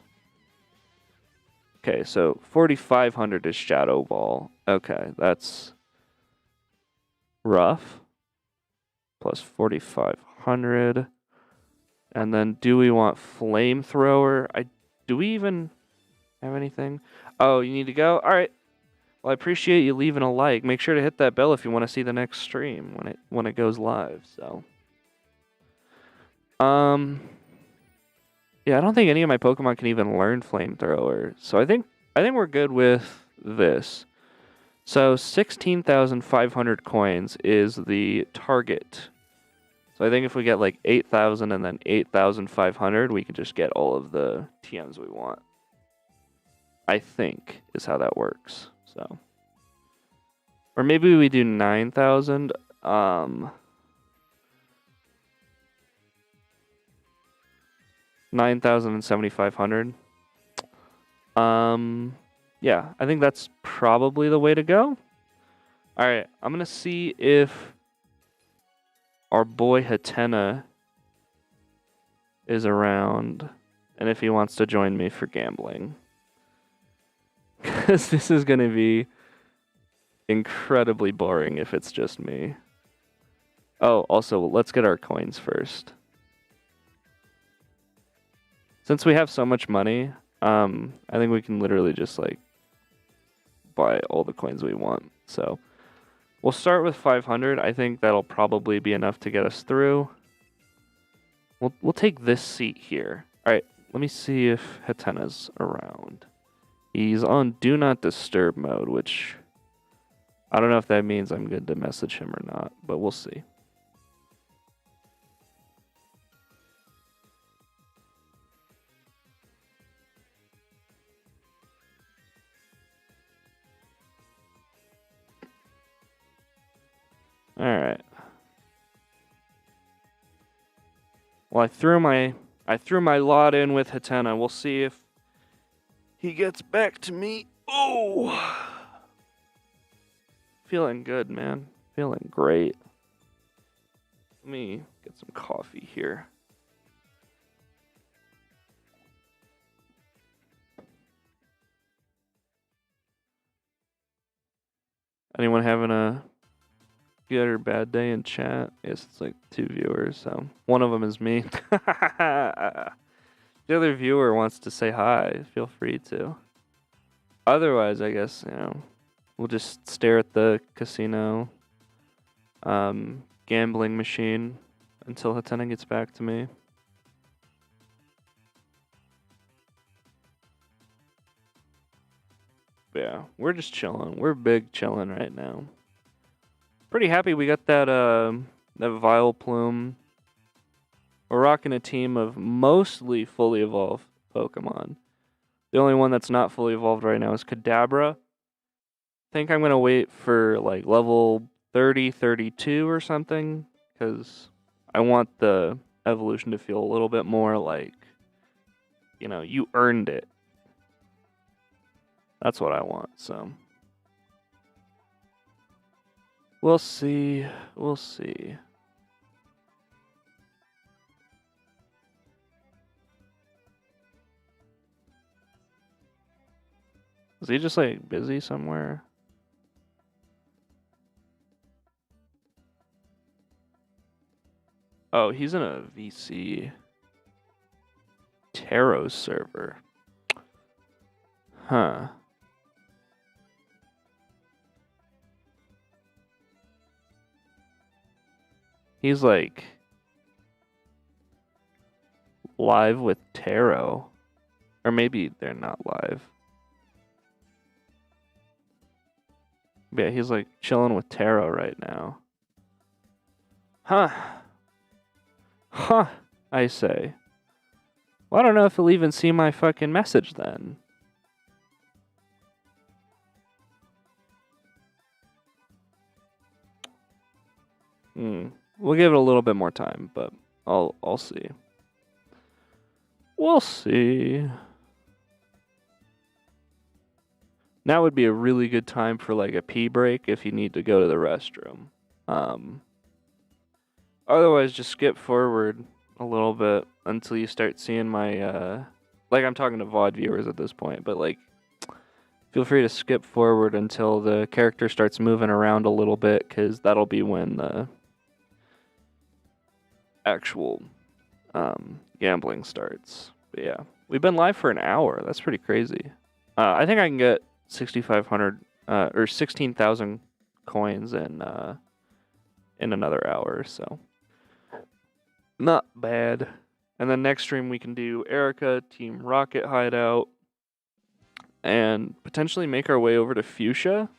[SPEAKER 1] Okay, so 4,500 is Shadow Ball. Okay, that's rough. plus 4,500. And then do we want flamethrower? Do we even have anything? Oh, you need to go? All right. Well, I appreciate you leaving a like. Make sure to hit that bell if you want to see the next stream when it goes live. So, yeah, I don't think any of my Pokemon can even learn flamethrower. So I think we're good with this. So 16,500 coins is the target. So I think if we get like 8,000 and then 8,500, we can just get all of the TMs we want. I think is how that works. So, or maybe we do 9,000. 9,000 and 7,500. Yeah, I think that's probably the way to go. All right, I'm gonna see if our boy Hatena is around and if he wants to join me for gambling. Because this is gonna be incredibly boring if it's just me. Oh, also, let's get our coins first. Since we have so much money, I think we can literally just like buy all the coins we want. So we'll start with 500. I think that'll probably be enough to get us through. We'll take this seat here. All right, let me see if Hatena's around. He's on Do Not Disturb mode, which I don't know if that means I'm good to message him or not, but we'll see. All right. Well, I threw my lot in with Hatena. We'll see if he gets back to me. Oh, feeling good, man. Feeling great. Let me get some coffee here. Anyone having a good or bad day in chat? Yes, it's like 2 viewers, so one of them is me. The other viewer wants to say hi, feel free to. Otherwise, I guess, we'll just stare at the casino gambling machine until Hatena gets back to me. Yeah, we're just chilling. We're big chilling right now. Pretty happy we got that Vileplume. We're rocking a team of mostly fully evolved Pokemon. The only one that's not fully evolved right now is Kadabra. I think I'm gonna wait for like level 30, 32 or something, because I want the evolution to feel a little bit more like, you earned it. That's what I want, so. We'll see. We'll see. Is he just like busy somewhere? Oh, he's in a VC Tarot server. Huh. He's like live with Tarot. Or maybe they're not live. Yeah, he's like chilling with Tarot right now. Huh. Huh, I say. Well, I don't know if he'll even see my fucking message then. We'll give it a little bit more time, but I'll see. We'll see. Now would be a really good time for like a pee break if you need to go to the restroom. Otherwise, just skip forward a little bit until you start seeing my like I'm talking to VOD viewers at this point, but like feel free to skip forward until the character starts moving around a little bit, because that'll be when actual gambling starts. But yeah, we've been live for an hour. That's pretty crazy. I think I can get 6,500 or 16,000 coins in another hour, so not bad. And then next stream we can do Erica, Team Rocket Hideout, and potentially make our way over to Fuchsia.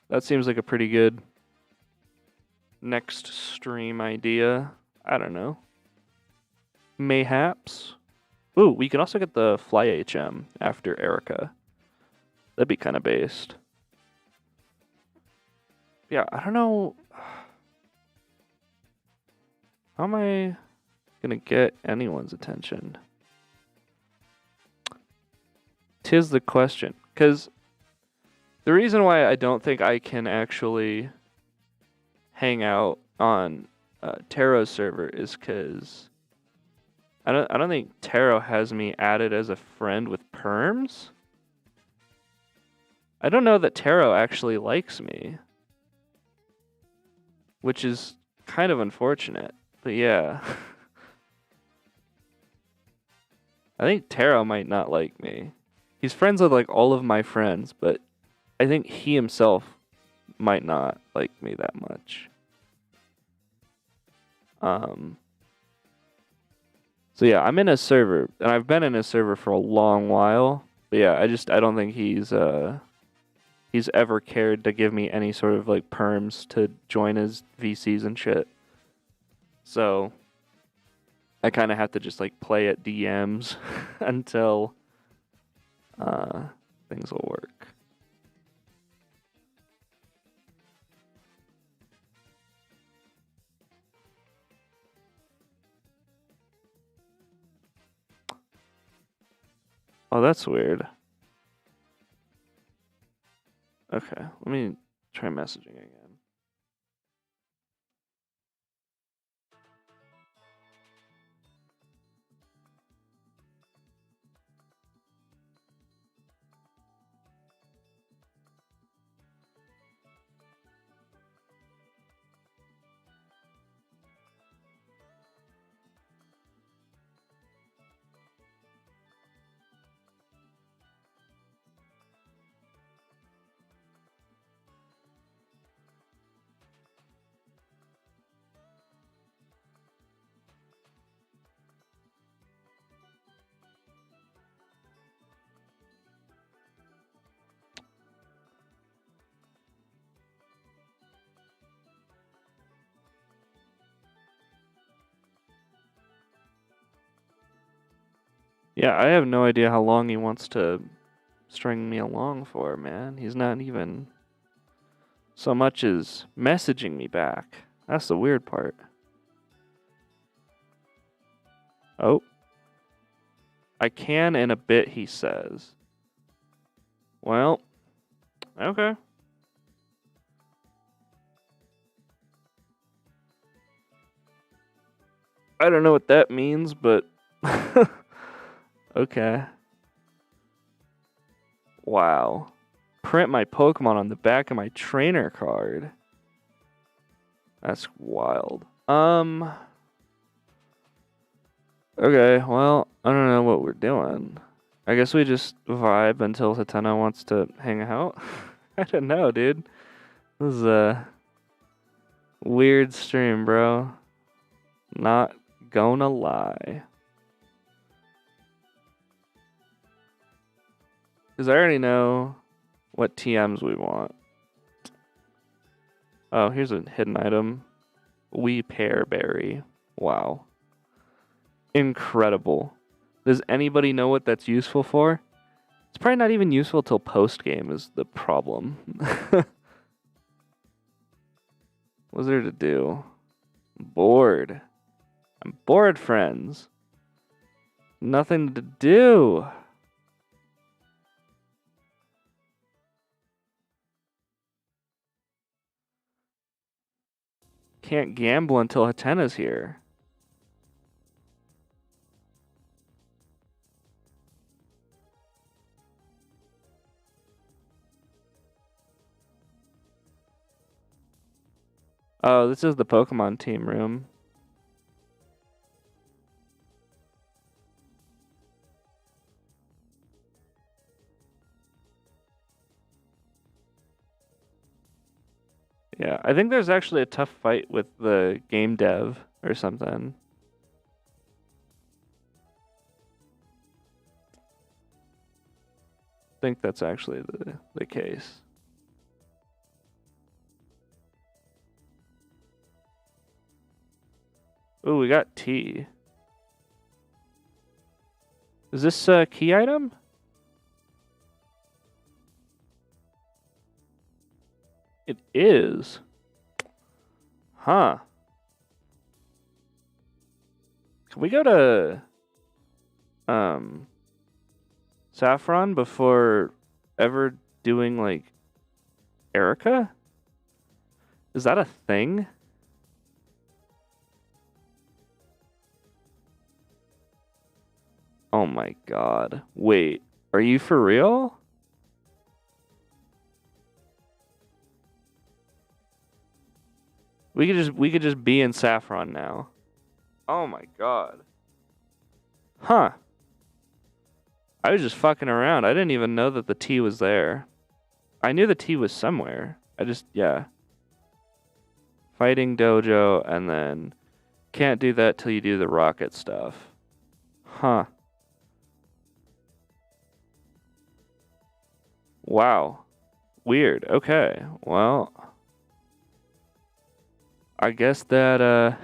[SPEAKER 1] That seems like a pretty good next stream idea. I don't know. Mayhaps. Ooh, we can also get the Fly HM after Erica. That'd be kind of based. Yeah, I don't know. How am I gonna get anyone's attention? 'Tis the question. Because the reason why I don't think I can actually hang out on Taro's server is because I don't think Taro has me added as a friend with perms. I don't know that Taro actually likes me, which is kind of unfortunate. But yeah, I think Taro might not like me. He's friends with like all of my friends, but I think he himself might not like me that much. So yeah, I'm in a server, and I've been in a server for a long while. But yeah, I don't think he's ever cared to give me any sort of like perms to join his VCs and shit. So I kind of have to just like play at DMs until things will work. Oh, that's weird. Okay, let me try messaging again. Yeah, I have no idea how long he wants to string me along for, man. He's not even so much as messaging me back. That's the weird part. Oh. I can in a bit, he says. Well, okay. I don't know what that means, but okay. Wow. Print my Pokemon on the back of my trainer card. That's wild. Okay, well, I don't know what we're doing. I guess we just vibe until Hatena wants to hang out. I don't know, dude. This is a weird stream, bro. Not gonna lie. Because I already know what TMs we want. Oh, here's a hidden item. Wee Pear Berry. Wow. Incredible. Does anybody know what that's useful for? It's probably not even useful till post-game is the problem. What's there to do? Bored. I'm bored, friends. Nothing to do. Can't gamble until Hatena's here. Oh, this is the Pokemon team room. Yeah, I think there's actually a tough fight with the game dev or something. I think that's actually the case. Ooh, we got tea. Is this a key item? It is. Huh. Can we go to Saffron before ever doing like Erica? Is that a thing? Oh my god. Wait, are you for real? We could just be in Saffron now. Oh my god. Huh. I was just fucking around. I didn't even know that the tea was there. I knew the tea was somewhere. Yeah. Fighting dojo and then can't do that till you do the rocket stuff. Huh. Wow. Weird. Okay. Well, I guess that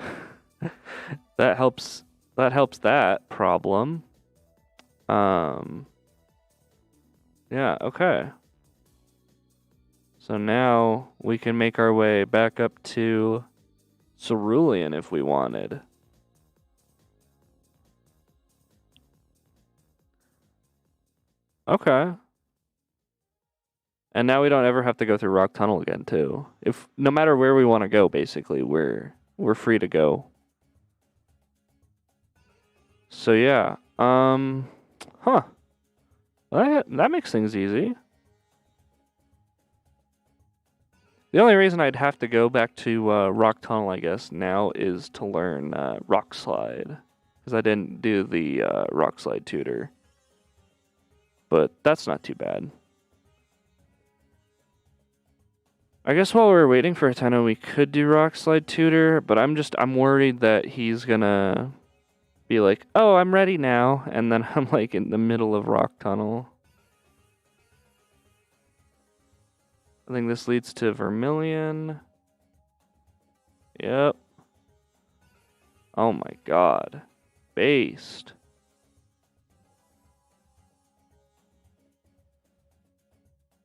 [SPEAKER 1] that helps that problem. Um yeah, okay. So now we can make our way back up to Cerulean if we wanted. Okay. And now we don't ever have to go through Rock Tunnel again, too. If no matter where we want to go, basically, we're free to go. So yeah, huh? That makes things easy. The only reason I'd have to go back to Rock Tunnel, I guess, now is to learn Rock Slide, because I didn't do the Rock Slide tutor. But that's not too bad. I guess while we're waiting for Hatena, we could do Rock Slide tutor, but I'm worried that he's gonna be like, oh, I'm ready now, and then I'm like in the middle of Rock Tunnel. I think this leads to Vermilion. Yep. Oh my god. Based.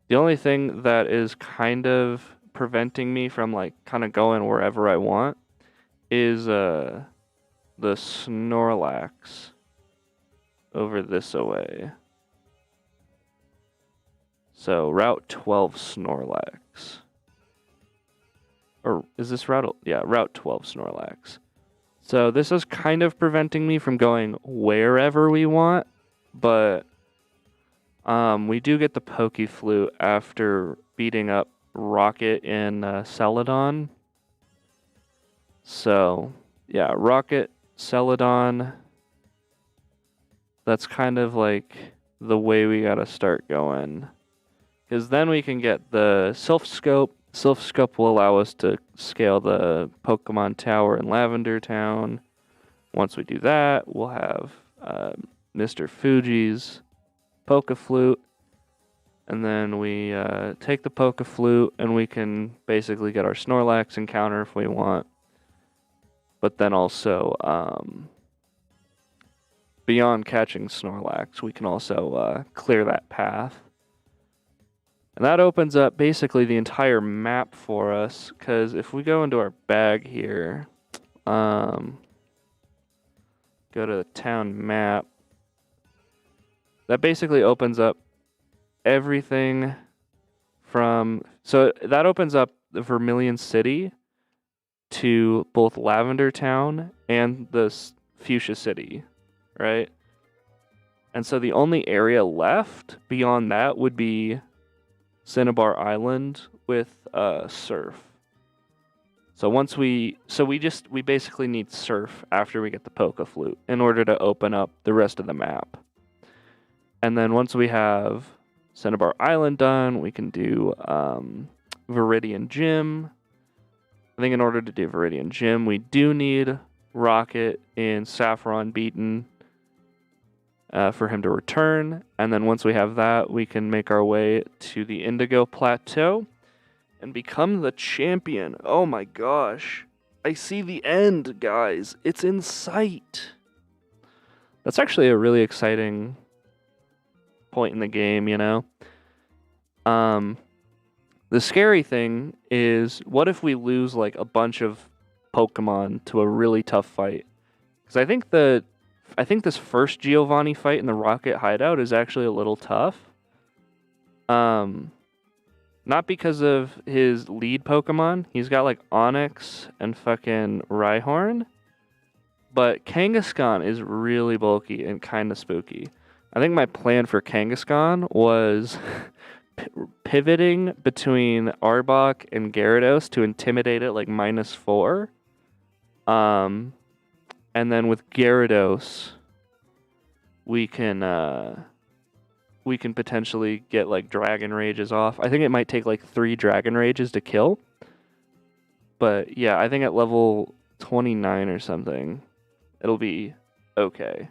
[SPEAKER 1] The only thing that is kind of preventing me from like kind of going wherever I want is the Snorlax over this away. So Route 12 Snorlax. Or is this Route? Yeah, Route 12 Snorlax. So this is kind of preventing me from going wherever we want, but we do get the Poke Flute after beating up Rocket in Celadon. So yeah, Rocket, Celadon. That's kind of like the way we gotta start going. Because then we can get the Sylph Scope. Sylph Scope will allow us to scale the Pokemon Tower in Lavender Town. Once we do that, we'll have Mr. Fuji's Poke Flute. And then we take the Poke Flute and we can basically get our Snorlax encounter if we want. But then also, beyond catching Snorlax, we can also clear that path. And that opens up basically the entire map for us, because if we go into our bag here, go to the town map, that basically opens up everything from, so that opens up the Vermilion City to both Lavender Town and the Fuchsia City, right? And so the only area left beyond that would be Cinnabar Island with Surf. So we basically need Surf after we get the Poke Flute in order to open up the rest of the map. And then once we have Cinnabar Island done, we can do Viridian Gym, I think in order to do Viridian Gym, we do need Rocket in Saffron Beaten for him to return. And then once we have that, we can make our way to the Indigo Plateau and become the champion. Oh my gosh. I see the end, guys. It's in sight. That's actually a really exciting point in the game, you know? The scary thing is, what if we lose like a bunch of Pokemon to a really tough fight? Because I think this first Giovanni fight in the Rocket Hideout is actually a little tough. Not because of his lead Pokemon. He's got like Onix and fucking Rhyhorn. But Kangaskhan is really bulky and kind of spooky. I think my plan for Kangaskhan was pivoting between Arbok and Gyarados to intimidate it like -4. And then with Gyarados, we can potentially get like Dragon Rages off. I think it might take like 3 Dragon Rages to kill. But yeah, I think at level 29 or something, it'll be okay.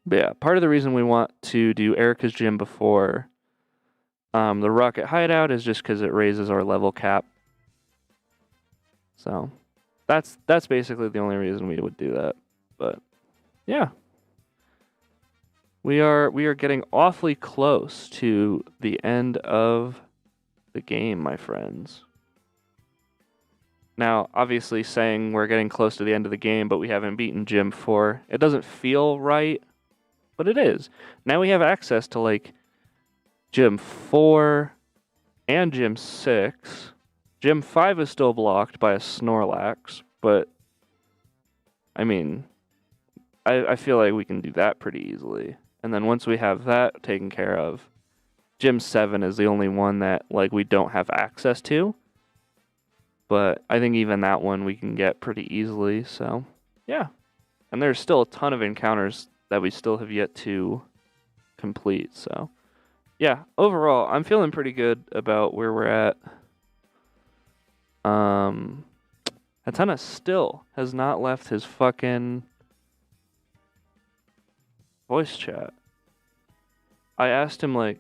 [SPEAKER 1] But yeah, part of the reason we want to do Erica's Gym before the Rocket Hideout is just because it raises our level cap. So that's basically the only reason we would do that. But yeah. We are getting awfully close to the end of the game, my friends. Now, obviously saying we're getting close to the end of the game, but we haven't beaten Gym 4, it doesn't feel right, but it is. Now we have access to like Gym 4 and Gym 6. Gym 5 is still blocked by a Snorlax, but I mean, I feel like we can do that pretty easily. And then once we have that taken care of, Gym 7 is the only one that like we don't have access to. But I think even that one we can get pretty easily, so yeah. And there's still a ton of encounters that we still have yet to complete, so yeah, overall, I'm feeling pretty good about where we're at. Hatena still has not left his fucking voice chat. I asked him like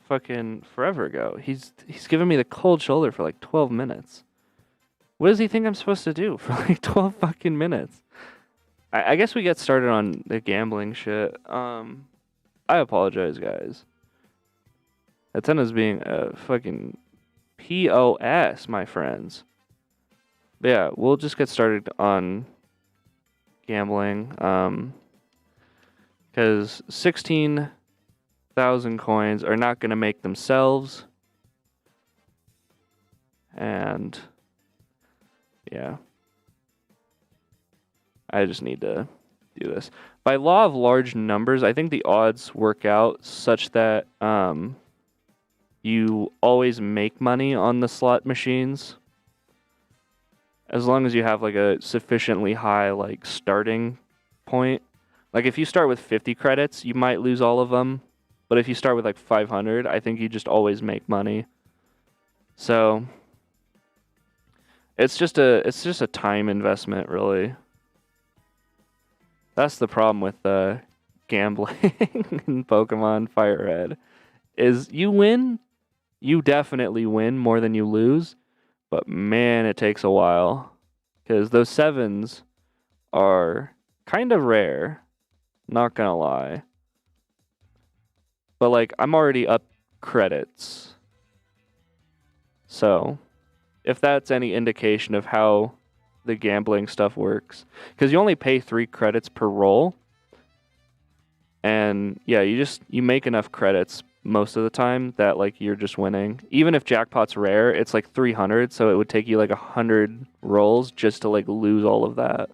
[SPEAKER 1] fucking forever ago. He's given me the cold shoulder for like 12 minutes. What does he think I'm supposed to do for like 12 fucking minutes? I guess we get started on the gambling shit. I apologize, guys. Hatena's being a fucking POS, my friends. But yeah, we'll just get started on gambling. Because 16,000 coins are not going to make themselves. And yeah. I just need to do this. By law of large numbers, I think the odds work out such that you always make money on the slot machines. As long as you have like a sufficiently high like starting point. Like if you start with 50 credits, you might lose all of them. But if you start with like 500, I think you just always make money. So it's just a time investment, really. That's the problem with gambling in Pokemon FireRed. Is you win, you definitely win more than you lose. But man, it takes a while. Because those 7s are kind of rare. Not gonna lie. But like, I'm already up credits. So, if that's any indication of how the gambling stuff works. Because you only pay 3 credits per roll. And yeah, you make enough credits most of the time that like you're just winning. Even if jackpot's rare, it's like 300, so it would take you like 100 rolls just to like lose all of that.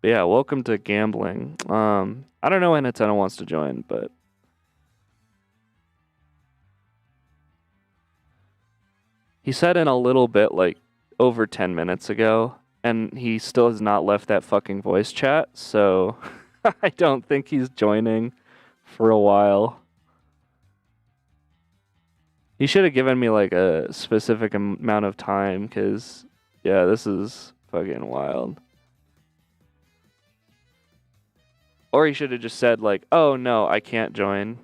[SPEAKER 1] But yeah, welcome to gambling. I don't know when Hatena wants to join, but he said in a little bit like over 10 minutes ago, and he still has not left that fucking voice chat, so I don't think he's joining for a while. He should have given me like a specific amount of time, because, yeah, this is fucking wild. Or he should have just said like, oh no, I can't join.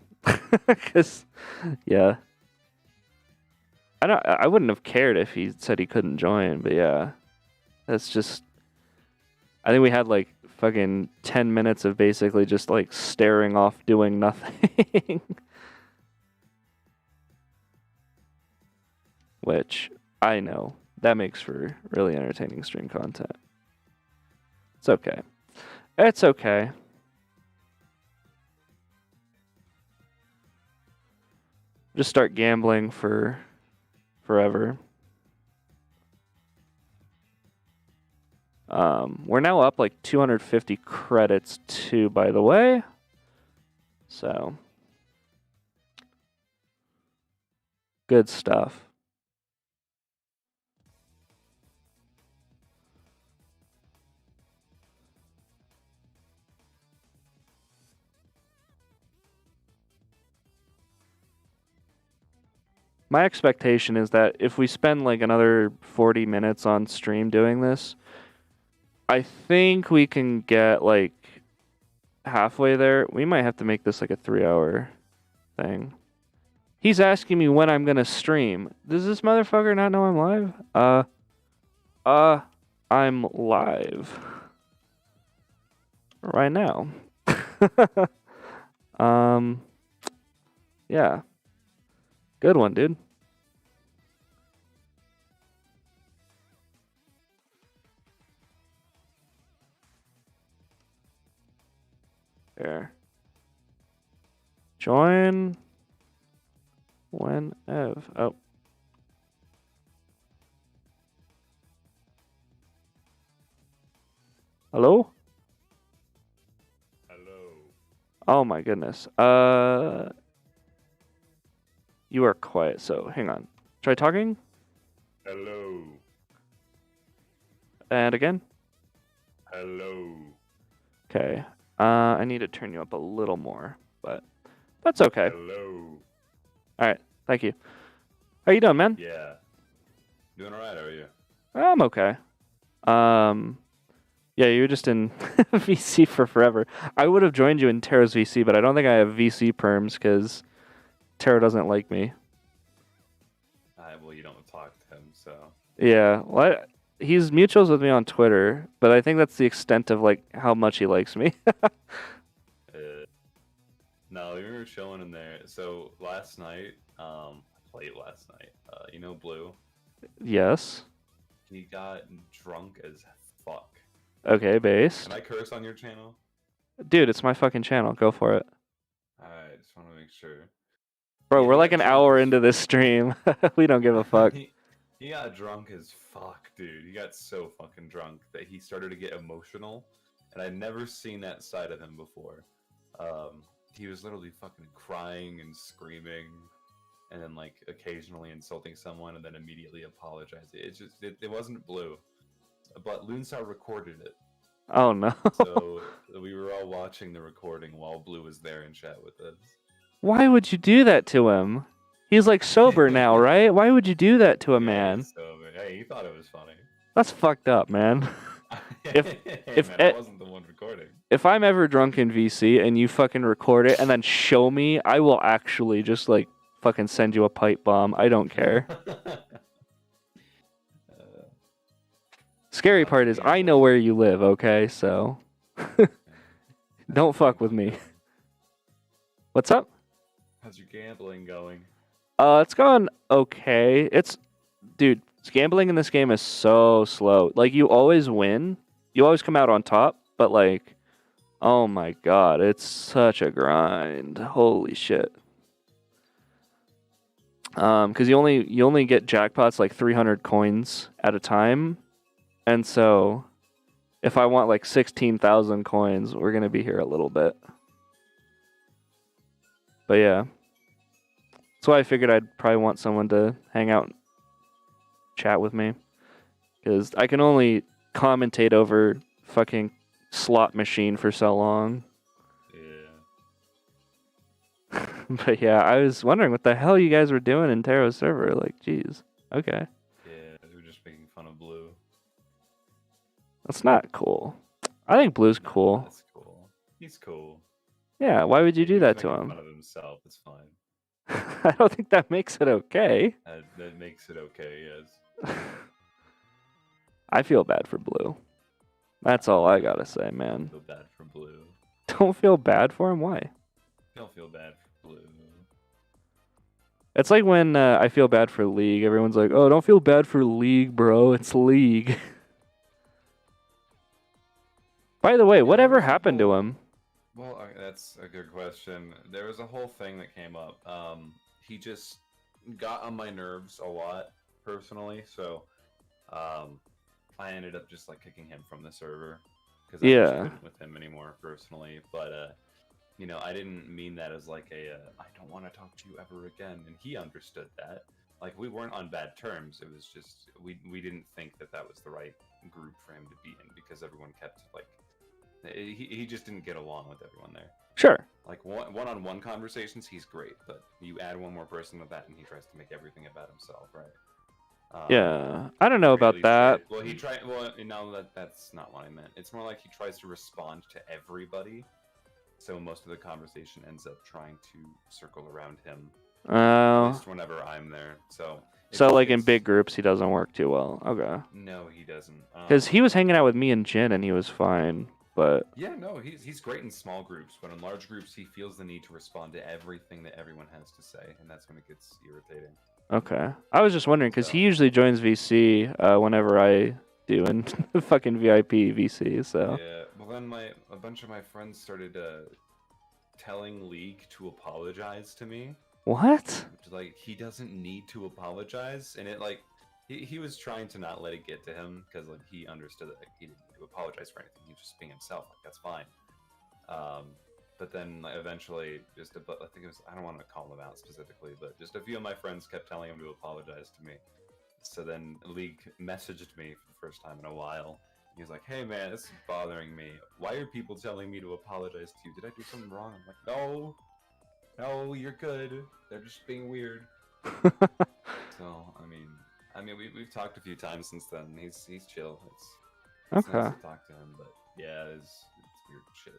[SPEAKER 1] Because, yeah. I wouldn't have cared if he said he couldn't join, but yeah. That's just, I think we had like fucking 10 minutes of basically just like staring off doing nothing. Which, I know, that makes for really entertaining stream content. It's okay. It's okay. Just start gambling for forever. We're now up like 250 credits too, by the way. So, good stuff. My expectation is that if we spend like another 40 minutes on stream doing this, I think we can get like halfway there. We might have to make this like a 3-hour thing. He's asking me when I'm gonna stream. Does this motherfucker not know I'm live? I'm live right now. Yeah. Good one, dude. There. Join whenever. Oh. Hello?
[SPEAKER 2] Hello.
[SPEAKER 1] Oh my goodness. You are quiet, so hang on. Try talking.
[SPEAKER 2] Hello.
[SPEAKER 1] And again.
[SPEAKER 2] Hello.
[SPEAKER 1] Okay. I need to turn you up a little more, but that's okay.
[SPEAKER 2] Hello.
[SPEAKER 1] All right. Thank you. How you doing, man?
[SPEAKER 2] Yeah. Doing all right, are you?
[SPEAKER 1] I'm okay. Yeah, you were just in VC for forever. I would have joined you in Terra's VC, but I don't think I have VC perms because Terra doesn't like me.
[SPEAKER 2] Well, you don't talk to him, so.
[SPEAKER 1] Yeah, well, he's mutuals with me on Twitter, but I think that's the extent of like how much he likes me.
[SPEAKER 2] No, we were chilling in there. So last night, I played last night. You know Blue?
[SPEAKER 1] Yes.
[SPEAKER 2] He got drunk as fuck.
[SPEAKER 1] Okay, based.
[SPEAKER 2] Can I curse on your channel?
[SPEAKER 1] Dude, it's my fucking channel. Go for it.
[SPEAKER 2] Alright, just want to make sure.
[SPEAKER 1] Bro,
[SPEAKER 2] Yeah,
[SPEAKER 1] we're
[SPEAKER 2] he
[SPEAKER 1] like
[SPEAKER 2] got
[SPEAKER 1] an
[SPEAKER 2] drunk
[SPEAKER 1] hour
[SPEAKER 2] as
[SPEAKER 1] into this stream. We don't give a fuck.
[SPEAKER 2] He got drunk as fuck, dude. He got so fucking drunk that he started to get emotional, and I'd never seen that side of him before. He was literally fucking crying and screaming, and then like occasionally insulting someone, and then immediately apologizing. It wasn't Blue, but Loonstar recorded it.
[SPEAKER 1] Oh no.
[SPEAKER 2] So we were all watching the recording while Blue was there in chat with us.
[SPEAKER 1] Why would you do that to him? He's like sober now, right? Why would you do that to a man?
[SPEAKER 2] Hey, he thought it was funny.
[SPEAKER 1] That's fucked up, man. If
[SPEAKER 2] I wasn't the one recording.
[SPEAKER 1] If I'm ever drunk in VC and you fucking record it and then show me, I will actually just like fucking send you a pipe bomb. I don't care. Scary part is I know where you live, okay? So don't fuck with me. What's up?
[SPEAKER 2] How's your gambling going?
[SPEAKER 1] It's going okay. Dude, gambling in this game is so slow. Like, you always win. You always come out on top, but like, oh my god, it's such a grind. Holy shit. Because you only get jackpots like 300 coins at a time, and so if I want like 16,000 coins, we're gonna be here a little bit. But yeah, that's why I figured I'd probably want someone to hang out and chat with me, because I can only commentate over fucking slot machine for so long.
[SPEAKER 2] Yeah.
[SPEAKER 1] But yeah, I was wondering what the hell you guys were doing in Taro's server. Like, jeez. Okay.
[SPEAKER 2] Yeah, we were just making fun of Blue.
[SPEAKER 1] That's not cool. I think Blue's
[SPEAKER 2] No,
[SPEAKER 1] cool.
[SPEAKER 2] that's cool. He's cool.
[SPEAKER 1] Yeah, why would you
[SPEAKER 2] He
[SPEAKER 1] do
[SPEAKER 2] was
[SPEAKER 1] that to
[SPEAKER 2] making
[SPEAKER 1] him?
[SPEAKER 2] fun of himself. It's fine.
[SPEAKER 1] I don't think that makes it okay.
[SPEAKER 2] That makes it okay. Yes.
[SPEAKER 1] I feel bad for Blue. That's all I gotta say, man.
[SPEAKER 2] I feel bad for Blue.
[SPEAKER 1] Don't feel bad for him? Why?
[SPEAKER 2] Don't feel bad for Blue.
[SPEAKER 1] It's like when I feel bad for League. Everyone's like, oh, don't feel bad for League, bro. It's League. By the way,
[SPEAKER 2] Yeah,
[SPEAKER 1] whatever happened to him?
[SPEAKER 2] Well, that's a good question. There was a whole thing that came up. He just got on my nerves a lot, personally. So, I ended up just like kicking him from the server because I just
[SPEAKER 1] Yeah.
[SPEAKER 2] couldn't with him anymore, personally. But you know, I didn't mean that as like I don't want to talk to you ever again, and he understood that. Like we weren't on bad terms. It was just we didn't think that that was the right group for him to be in because everyone kept like he just didn't get along with everyone there.
[SPEAKER 1] Sure.
[SPEAKER 2] Like one-on-one conversations, he's great, but you add one more person to that, and he tries to make everything about himself, right?
[SPEAKER 1] Yeah. I don't know about
[SPEAKER 2] Really
[SPEAKER 1] that.
[SPEAKER 2] well, he tried. Well, no, that's not what I meant. It's more like he tries to respond to everybody, so most of the conversation ends up trying to circle around him. At least whenever I'm there. So
[SPEAKER 1] like in big groups, he doesn't work too well. Okay.
[SPEAKER 2] No, he doesn't.
[SPEAKER 1] Because he was hanging out with me and Jin, and he was fine. But
[SPEAKER 2] yeah, no, he's great in small groups, but in large groups, he feels the need to respond to everything that everyone has to say, and that's when it gets irritating.
[SPEAKER 1] okay. I was just wondering because he usually joins VC whenever I do in fucking VIP VC. So
[SPEAKER 2] yeah. Well, then a bunch of my friends started telling League to apologize to me.
[SPEAKER 1] what?
[SPEAKER 2] Like he doesn't need to apologize, and it like he was trying to not let it get to him because like he understood that like, he didn't need to apologize for anything. He's just being himself. Like that's fine. But then like, eventually, I think it was I don't want to call him out specifically, but just a few of my friends kept telling him to apologize to me. So then League messaged me for the first time in a while. He's like, "Hey man, this is bothering me. Why are people telling me to apologize to you? Did I do something wrong?" I'm like, "No, you're good. They're just being weird." So I mean, we've talked a few times since then. He's chill. It's
[SPEAKER 1] Okay.
[SPEAKER 2] nice to talk to him, but yeah, it's weird shit.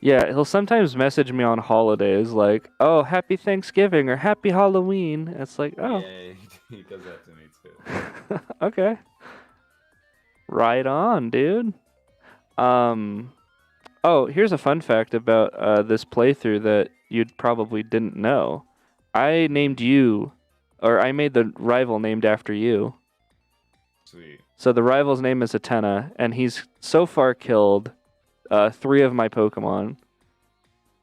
[SPEAKER 1] Yeah, he'll sometimes message me on holidays like, "Oh, happy Thanksgiving" or "Happy Halloween." It's like, oh,
[SPEAKER 2] Yeah, he does that to me too.
[SPEAKER 1] okay, right on, dude. Oh, here's a fun fact about this playthrough that you probably didn't know. I named you, or I made the rival named after you.
[SPEAKER 2] Sweet.
[SPEAKER 1] So the rival's name is Hatena, and he's so far killed 3 of my Pokemon.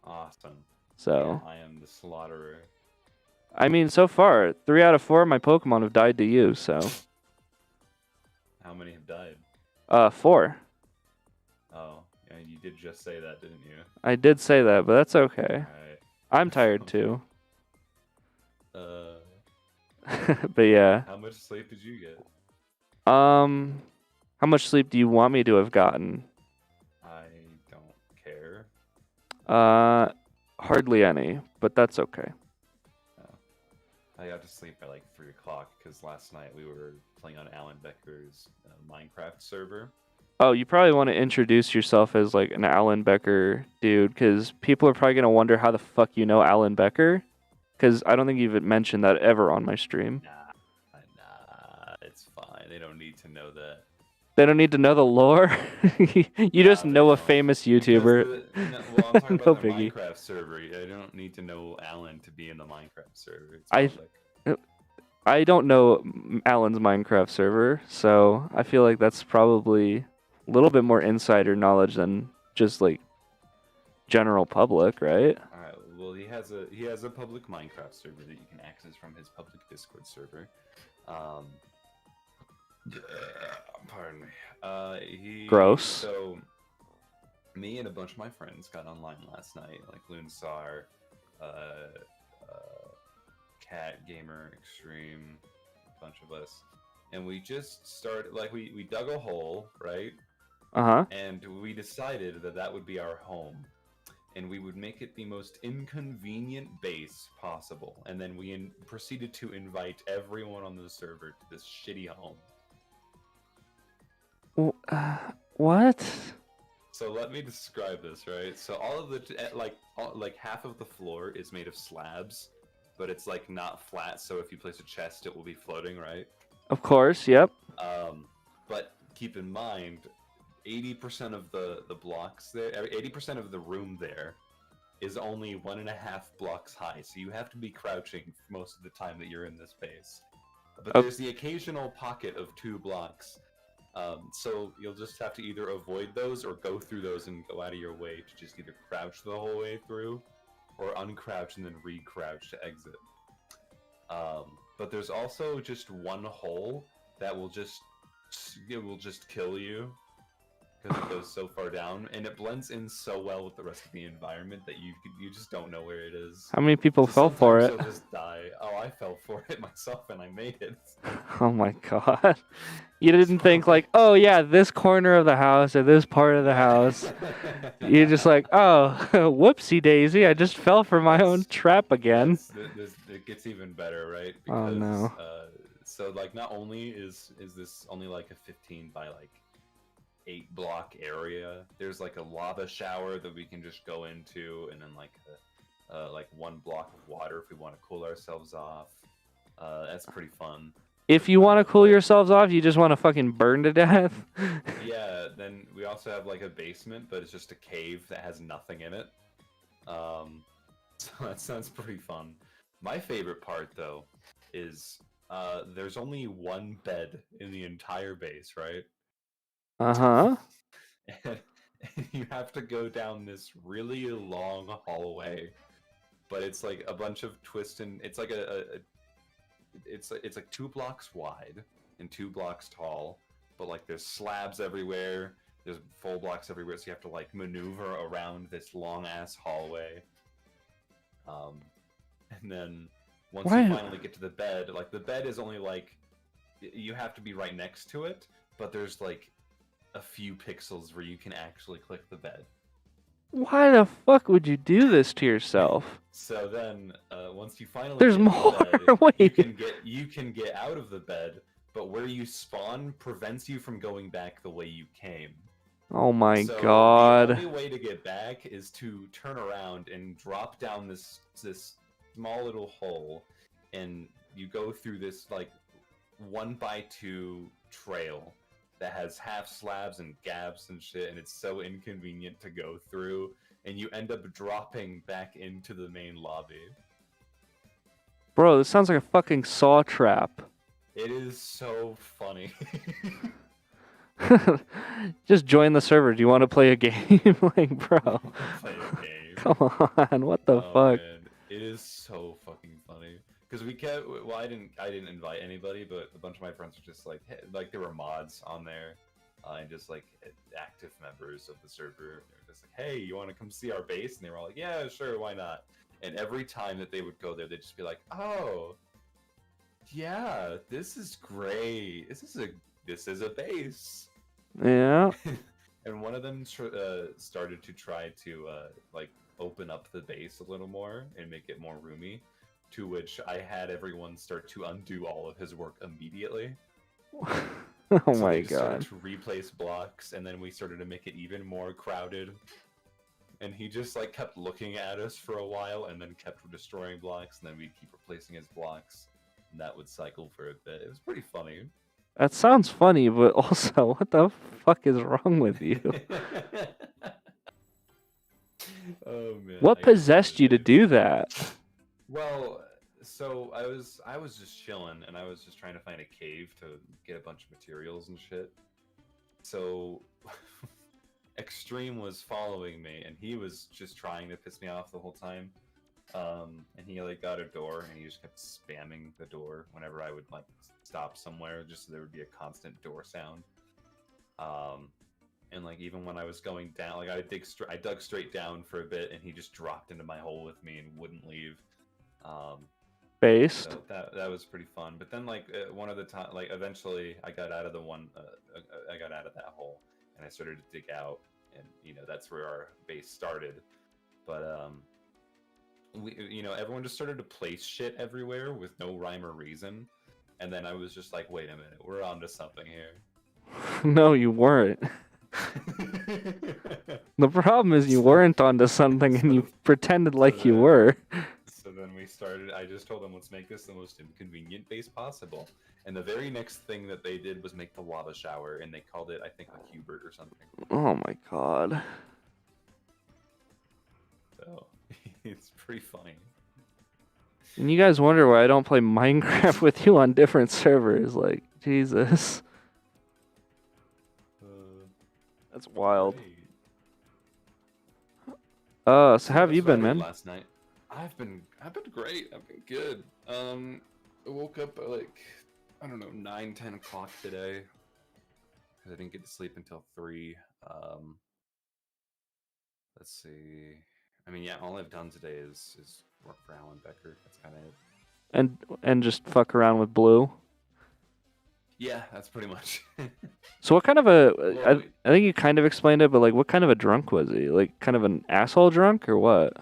[SPEAKER 2] Awesome.
[SPEAKER 1] So
[SPEAKER 2] yeah, I am the slaughterer.
[SPEAKER 1] I mean, so far 3 out of 4 of my Pokemon have died to you. So
[SPEAKER 2] how many have died?
[SPEAKER 1] 4.
[SPEAKER 2] Oh, yeah, you did just say that, didn't you?
[SPEAKER 1] I did say that, but that's okay.
[SPEAKER 2] Alright.
[SPEAKER 1] I'm tired too.
[SPEAKER 2] Uh.
[SPEAKER 1] But yeah.
[SPEAKER 2] How much sleep did you get?
[SPEAKER 1] How much sleep do you want me to have gotten?
[SPEAKER 2] I don't care.
[SPEAKER 1] Hardly any, but that's okay.
[SPEAKER 2] I got to sleep at like 3 o'clock because last night we were playing on Alan Becker's Minecraft server.
[SPEAKER 1] Oh, you probably want to introduce yourself as like an Alan Becker dude, because people are probably gonna wonder how the fuck you know Alan Becker, because I don't think you've mentioned that ever on my stream.
[SPEAKER 2] Nah, it's fine. They don't need to know that.
[SPEAKER 1] They don't need to know the lore. You just know a famous YouTuber.
[SPEAKER 2] Well, I'm talking
[SPEAKER 1] No
[SPEAKER 2] about the
[SPEAKER 1] biggie.
[SPEAKER 2] Minecraft server. I don't need to know Alan to be in the Minecraft server. It's
[SPEAKER 1] I-
[SPEAKER 2] public.
[SPEAKER 1] I don't know Alan's Minecraft server, so I feel like that's probably a little bit more insider knowledge than just like general public, right?
[SPEAKER 2] All right. Well, he has a public Minecraft server that you can access from his public Discord server. Pardon me.
[SPEAKER 1] Gross.
[SPEAKER 2] So, me and a bunch of my friends got online last night, like Loonsar, Cat Gamer Extreme, a bunch of us, and we just started like we dug a hole, right?
[SPEAKER 1] Uh-huh.
[SPEAKER 2] And we decided that would be our home. and we would make it the most inconvenient base possible, and then we proceeded to invite everyone on the server to this shitty home.
[SPEAKER 1] What?
[SPEAKER 2] So let me describe this, right? So all of the like half of the floor is made of slabs, but it's like not flat. So if you place a chest, it will be floating, right?
[SPEAKER 1] Of course, yep.
[SPEAKER 2] But keep in mind, 80% of the blocks there, 80% of the room there, is only 1.5 blocks high. So you have to be crouching most of the time that you're in this base. But there's the occasional pocket of 2 blocks. So you'll just have to either avoid those or go through those and go out of your way to just either crouch the whole way through or uncrouch and then re-crouch to exit. But there's also just one hole that will just kill you because it goes so far down, and it blends in so well with the rest of the environment that you just don't know where it is.
[SPEAKER 1] How many people fell for it?
[SPEAKER 2] You'll just die. Oh, I fell for it myself, and I made it.
[SPEAKER 1] Oh my god. You didn't think like, oh yeah, this corner of the house or this part of the house. You're just like, oh, whoopsie daisy, I just fell for my own trap again.
[SPEAKER 2] It gets even better, right?
[SPEAKER 1] Because, oh no.
[SPEAKER 2] So like, not only is this only like a 15 by like 8 block area, there's like a lava shower that we can just go into, and then like 1 block of water if we want to cool ourselves off. That's pretty fun.
[SPEAKER 1] If you want to cool yourselves off, you just want to fucking burn to death.
[SPEAKER 2] Yeah, then we also have like a basement, but it's just a cave that has nothing in it. So that sounds pretty fun. My favorite part though is there's only 1 bed in the entire base, right?
[SPEAKER 1] Uh-huh.
[SPEAKER 2] And you have to go down this really long hallway, but it's like a bunch of twists, and it's like it's like 2 blocks wide and 2 blocks tall, but like there's slabs everywhere, there's full blocks everywhere, so you have to like maneuver around this long ass hallway. And then once you finally get to the bed, like the bed is only like, you have to be right next to it, but there's like a few pixels where you can actually click the bed.
[SPEAKER 1] Why the fuck would you do this to yourself?
[SPEAKER 2] So then, once you finally
[SPEAKER 1] there's
[SPEAKER 2] get
[SPEAKER 1] more.
[SPEAKER 2] To the bed,
[SPEAKER 1] Wait.
[SPEAKER 2] you can get out of the bed, but where you spawn prevents you from going back the way you came.
[SPEAKER 1] Oh my god.
[SPEAKER 2] The only way to get back is to turn around and drop down this small little hole, and you go through this like 1x2 trail that has half slabs and gaps and shit, and it's so inconvenient to go through, and you end up dropping back into the main lobby.
[SPEAKER 1] Bro, this sounds like a fucking saw trap.
[SPEAKER 2] It is so funny.
[SPEAKER 1] Just join the server. Do you want to play a game? Like, bro.
[SPEAKER 2] Play a game.
[SPEAKER 1] Come on, what the fuck?
[SPEAKER 2] Man. It is so fucking funny. Because we kept, well, I didn't invite anybody, but a bunch of my friends were just like, hey, like there were mods on there, and just like active members of the server. They were just like, hey, you want to come see our base? And they were all like, yeah, sure, why not? And every time that they would go there, they'd just be like, oh, yeah, this is great. This is a base.
[SPEAKER 1] Yeah.
[SPEAKER 2] And one of them started to try to like open up the base a little more and make it more roomy. To which I had everyone start to undo all of his work immediately.
[SPEAKER 1] Oh my god.
[SPEAKER 2] Started to replace blocks, and then we started to make it even more crowded. And he just like kept looking at us for a while, and then kept destroying blocks, and then we'd keep replacing his blocks, and that would cycle for a bit. It was pretty funny.
[SPEAKER 1] That sounds funny, but also, what the fuck is wrong with you?
[SPEAKER 2] Oh man.
[SPEAKER 1] What possessed you to do that?
[SPEAKER 2] Well, so I was just chilling, and I was just trying to find a cave to get a bunch of materials and shit. So Extreme was following me, and he was just trying to piss me off the whole time. And he like got a door, and he just kept spamming the door whenever I would like stop somewhere, just so there would be a constant door sound. And like even when I was going down, like I dug straight down for a bit, and he just dropped into my hole with me and wouldn't leave.
[SPEAKER 1] Based.
[SPEAKER 2] So that was pretty fun. But then like one of the time, like eventually I got out of I got out of that hole, and I started to dig out, and you know that's where our base started. But everyone just started to place shit everywhere with no rhyme or reason, and then I was just like, wait a minute, we're onto something here.
[SPEAKER 1] No, you weren't. The problem is you weren't onto something and you pretended like you were.
[SPEAKER 2] So then I just told them, let's make this the most inconvenient base possible. And the very next thing that they did was make the lava shower, and they called it, I think, like Hubert or something.
[SPEAKER 1] Oh my god.
[SPEAKER 2] So, it's pretty funny.
[SPEAKER 1] And you guys wonder why I don't play Minecraft with you on different servers. Like, Jesus. That's wild. So how have you been, man?
[SPEAKER 2] Last night. I've been great. I've been good. I woke up at like, I don't know, 9, 10 o'clock today. Because I didn't get to sleep until 3. Let's see. I mean, yeah, all I've done today is work for Alan Becker. That's kind of it.
[SPEAKER 1] And just fuck around with Blue?
[SPEAKER 2] Yeah, that's pretty much.
[SPEAKER 1] So what kind of I think you kind of explained it, but like what kind of a drunk was he? Like kind of an asshole drunk or what?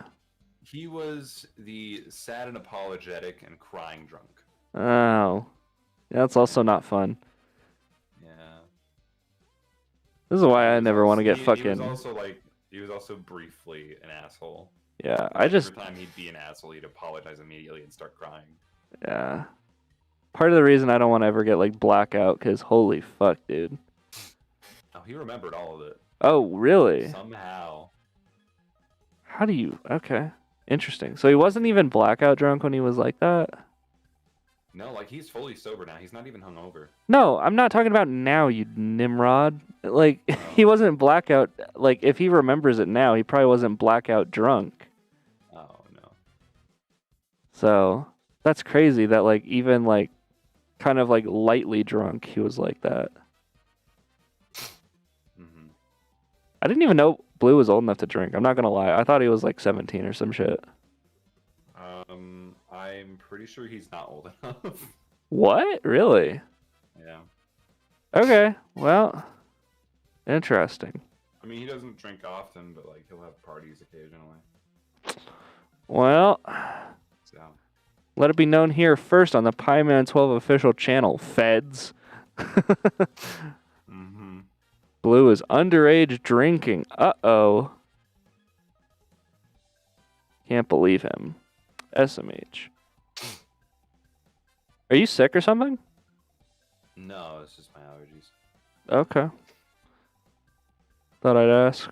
[SPEAKER 2] He was the sad and apologetic and crying drunk.
[SPEAKER 1] Oh. That's also not fun.
[SPEAKER 2] Yeah.
[SPEAKER 1] This is why I never want to get fucking...
[SPEAKER 2] He was also briefly an asshole.
[SPEAKER 1] Yeah,
[SPEAKER 2] like every time he'd be an asshole, he'd apologize immediately and start crying.
[SPEAKER 1] Yeah. Part of the reason I don't want to ever get like blackout, because holy fuck, dude.
[SPEAKER 2] Oh, he remembered all of it.
[SPEAKER 1] Oh, really?
[SPEAKER 2] Somehow.
[SPEAKER 1] How do you... Okay. Interesting. So he wasn't even blackout drunk when he was like that?
[SPEAKER 2] No, like he's fully sober now. He's not even hungover.
[SPEAKER 1] No, I'm not talking about now, you Nimrod. Like, he wasn't blackout... Like, if he remembers it now, he probably wasn't blackout drunk.
[SPEAKER 2] Oh, no.
[SPEAKER 1] So, that's crazy that, like, even, like, kind of, like, lightly drunk, he was like that.
[SPEAKER 2] Mm-hmm.
[SPEAKER 1] I didn't even know Blue was old enough to drink. I'm not gonna lie. I thought he was, like, 17 or some shit.
[SPEAKER 2] I'm pretty sure he's not old enough.
[SPEAKER 1] What? Really?
[SPEAKER 2] Yeah.
[SPEAKER 1] Okay, well, interesting.
[SPEAKER 2] I mean, he doesn't drink often, but, like, he'll have parties occasionally.
[SPEAKER 1] Well,
[SPEAKER 2] so.
[SPEAKER 1] Let it be known here first on the Pieman 12 official channel, Feds.
[SPEAKER 2] Mm-hmm.
[SPEAKER 1] Blue is underage drinking. Uh-oh. Can't believe him. SMH. Are you sick or something?
[SPEAKER 2] No, it's just my allergies.
[SPEAKER 1] Okay. Thought I'd ask.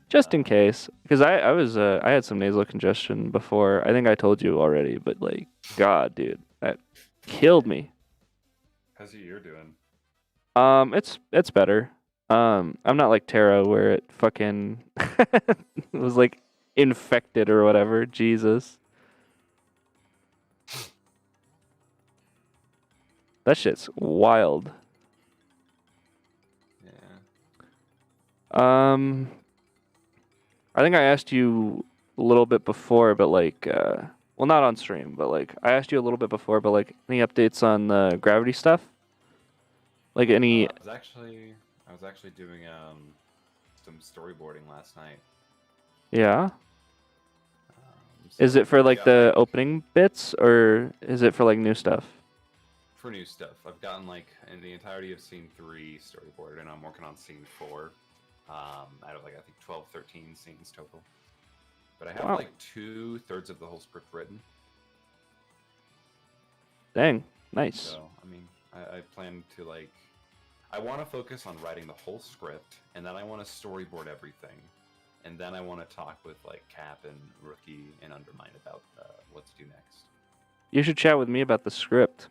[SPEAKER 1] Just in case. Because I had some nasal congestion before. I think I told you already, but like, God, dude. That killed me.
[SPEAKER 2] How's your ear doing?
[SPEAKER 1] It's better. I'm not like Tara where it fucking was like infected or whatever. Jesus. That shit's wild.
[SPEAKER 2] Yeah.
[SPEAKER 1] I think I asked you a little bit before, but like, well, not on stream, but like, I asked you a little bit before, but like, any updates on the gravity stuff? Like any?
[SPEAKER 2] I was actually doing some storyboarding last night.
[SPEAKER 1] Yeah.
[SPEAKER 2] So
[SPEAKER 1] is it for like the opening bits, or is it for like new stuff?
[SPEAKER 2] For new stuff. I've gotten like in the entirety of scene 3 storyboard, and I'm working on scene 4. Out of like I think 12, 13 scenes total. But I have like 2/3 of the whole script written.
[SPEAKER 1] Dang, nice.
[SPEAKER 2] So I mean, I plan to like, I want to focus on writing the whole script, and then I want to storyboard everything, and then I want to talk with like Cap and Rookie and Undermine about what to do next.
[SPEAKER 1] You should chat with me about the script.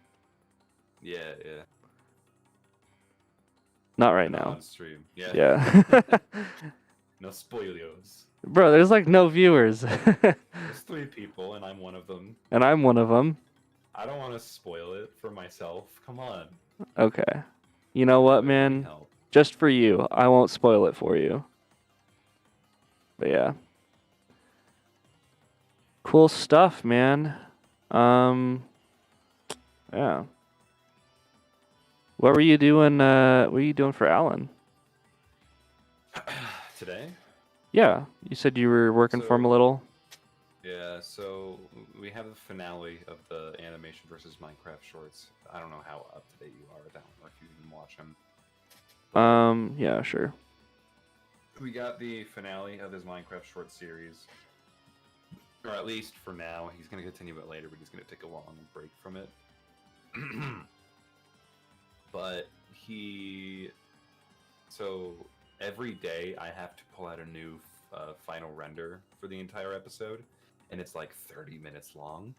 [SPEAKER 2] Yeah.
[SPEAKER 1] Not right now.
[SPEAKER 2] On stream. Yeah.
[SPEAKER 1] Yeah.
[SPEAKER 2] No spoilers.
[SPEAKER 1] Bro, there's like no viewers.
[SPEAKER 2] There's 3 people, and I'm one of them.
[SPEAKER 1] And I'm one of them.
[SPEAKER 2] I don't want to spoil it for myself. Come on.
[SPEAKER 1] Okay. You know what, man? Just for you, I won't spoil it for you. But yeah. Cool stuff, man. Yeah. What were you doing? What were you doing for Alan?
[SPEAKER 2] Today?
[SPEAKER 1] Yeah, you said you were working for him a
[SPEAKER 2] So
[SPEAKER 1] little.
[SPEAKER 2] yeah, so we have the finale of the animation versus Minecraft shorts. I don't know how up to date you are with that one, or if you even watch them, but
[SPEAKER 1] Yeah, sure.
[SPEAKER 2] we got the finale of his Minecraft short series, or at least for now. He's going to continue it later, but he's going to take a long break from it. But so every day I have to pull out a new final render for the entire episode, and it's like 30 minutes long.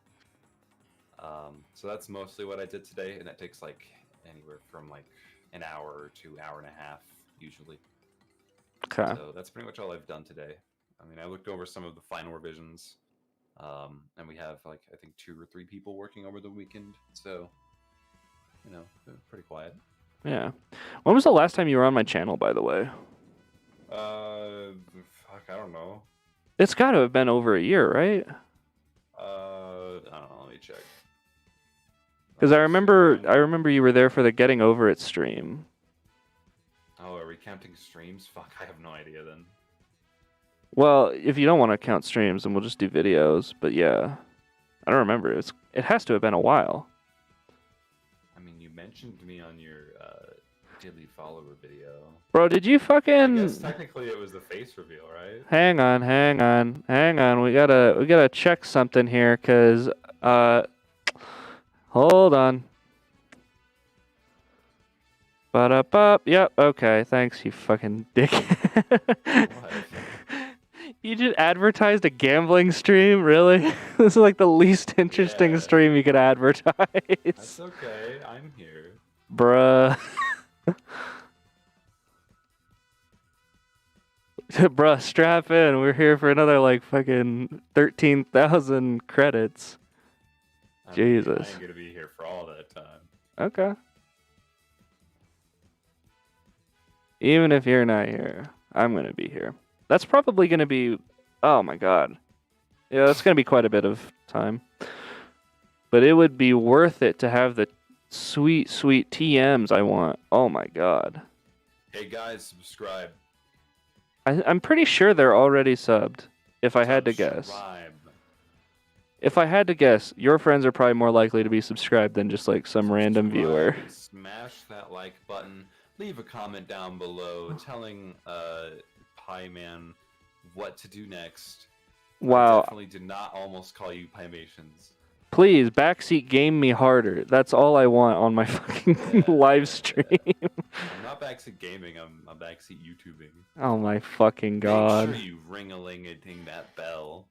[SPEAKER 2] So that's mostly what I did today, and that takes like anywhere from like an hour to hour and a half usually.
[SPEAKER 1] Okay.
[SPEAKER 2] So that's pretty much all I've done today. I mean, I looked over some of the final revisions, and we have like I think 2 or 3 people working over the weekend. So pretty quiet.
[SPEAKER 1] Yeah. When was the last time you were on my channel, by the way?
[SPEAKER 2] Fuck, I don't know.
[SPEAKER 1] It's got to have been over a year, right?
[SPEAKER 2] I don't know. Let me check.
[SPEAKER 1] Because I remember you were there for the Getting Over It stream.
[SPEAKER 2] Oh, are we counting streams? Fuck, I have no idea then.
[SPEAKER 1] Well, if you don't want to count streams, then we'll just do videos. But yeah, I don't remember. It has to have been a while.
[SPEAKER 2] I mean, you mentioned me on your daily follower video.
[SPEAKER 1] Bro, did you fucking?
[SPEAKER 2] I guess technically it was the face reveal, right?
[SPEAKER 1] Hang on. We gotta check something here, cause hold on. Ba-da-bop. Yep. Okay. Thanks, you fucking dick.
[SPEAKER 2] What?
[SPEAKER 1] You just advertised a gambling stream, really? This is like the least interesting stream you could advertise.
[SPEAKER 2] That's okay. I'm here.
[SPEAKER 1] Bruh. Bruh, strap in. We're here for another like fucking 13,000 credits.
[SPEAKER 2] I
[SPEAKER 1] Jesus.
[SPEAKER 2] mean, I ain't gonna be here for all that time.
[SPEAKER 1] Okay. Even if you're not here, I'm gonna be here. That's probably gonna be. Oh my god. Yeah, that's gonna be quite a bit of time. But it would be worth it to have the sweet, sweet TMs I want. Oh my god.
[SPEAKER 2] Hey guys, subscribe.
[SPEAKER 1] I'm pretty sure they're already subbed. If I had to guess.
[SPEAKER 2] Subscribe.
[SPEAKER 1] If I had to guess, your friends are probably more likely to be subscribed than just like some random viewer.
[SPEAKER 2] Smash that like button. Leave a comment down below telling Pie Man what to do next.
[SPEAKER 1] Wow.
[SPEAKER 2] I definitely did not almost call you Pimations.
[SPEAKER 1] Please, backseat game me harder. That's all I want on my fucking live stream.
[SPEAKER 2] I'm not backseat gaming, I'm backseat YouTubing.
[SPEAKER 1] Oh my fucking god.
[SPEAKER 2] Make sure you ring-a-ling-a-ding that bell.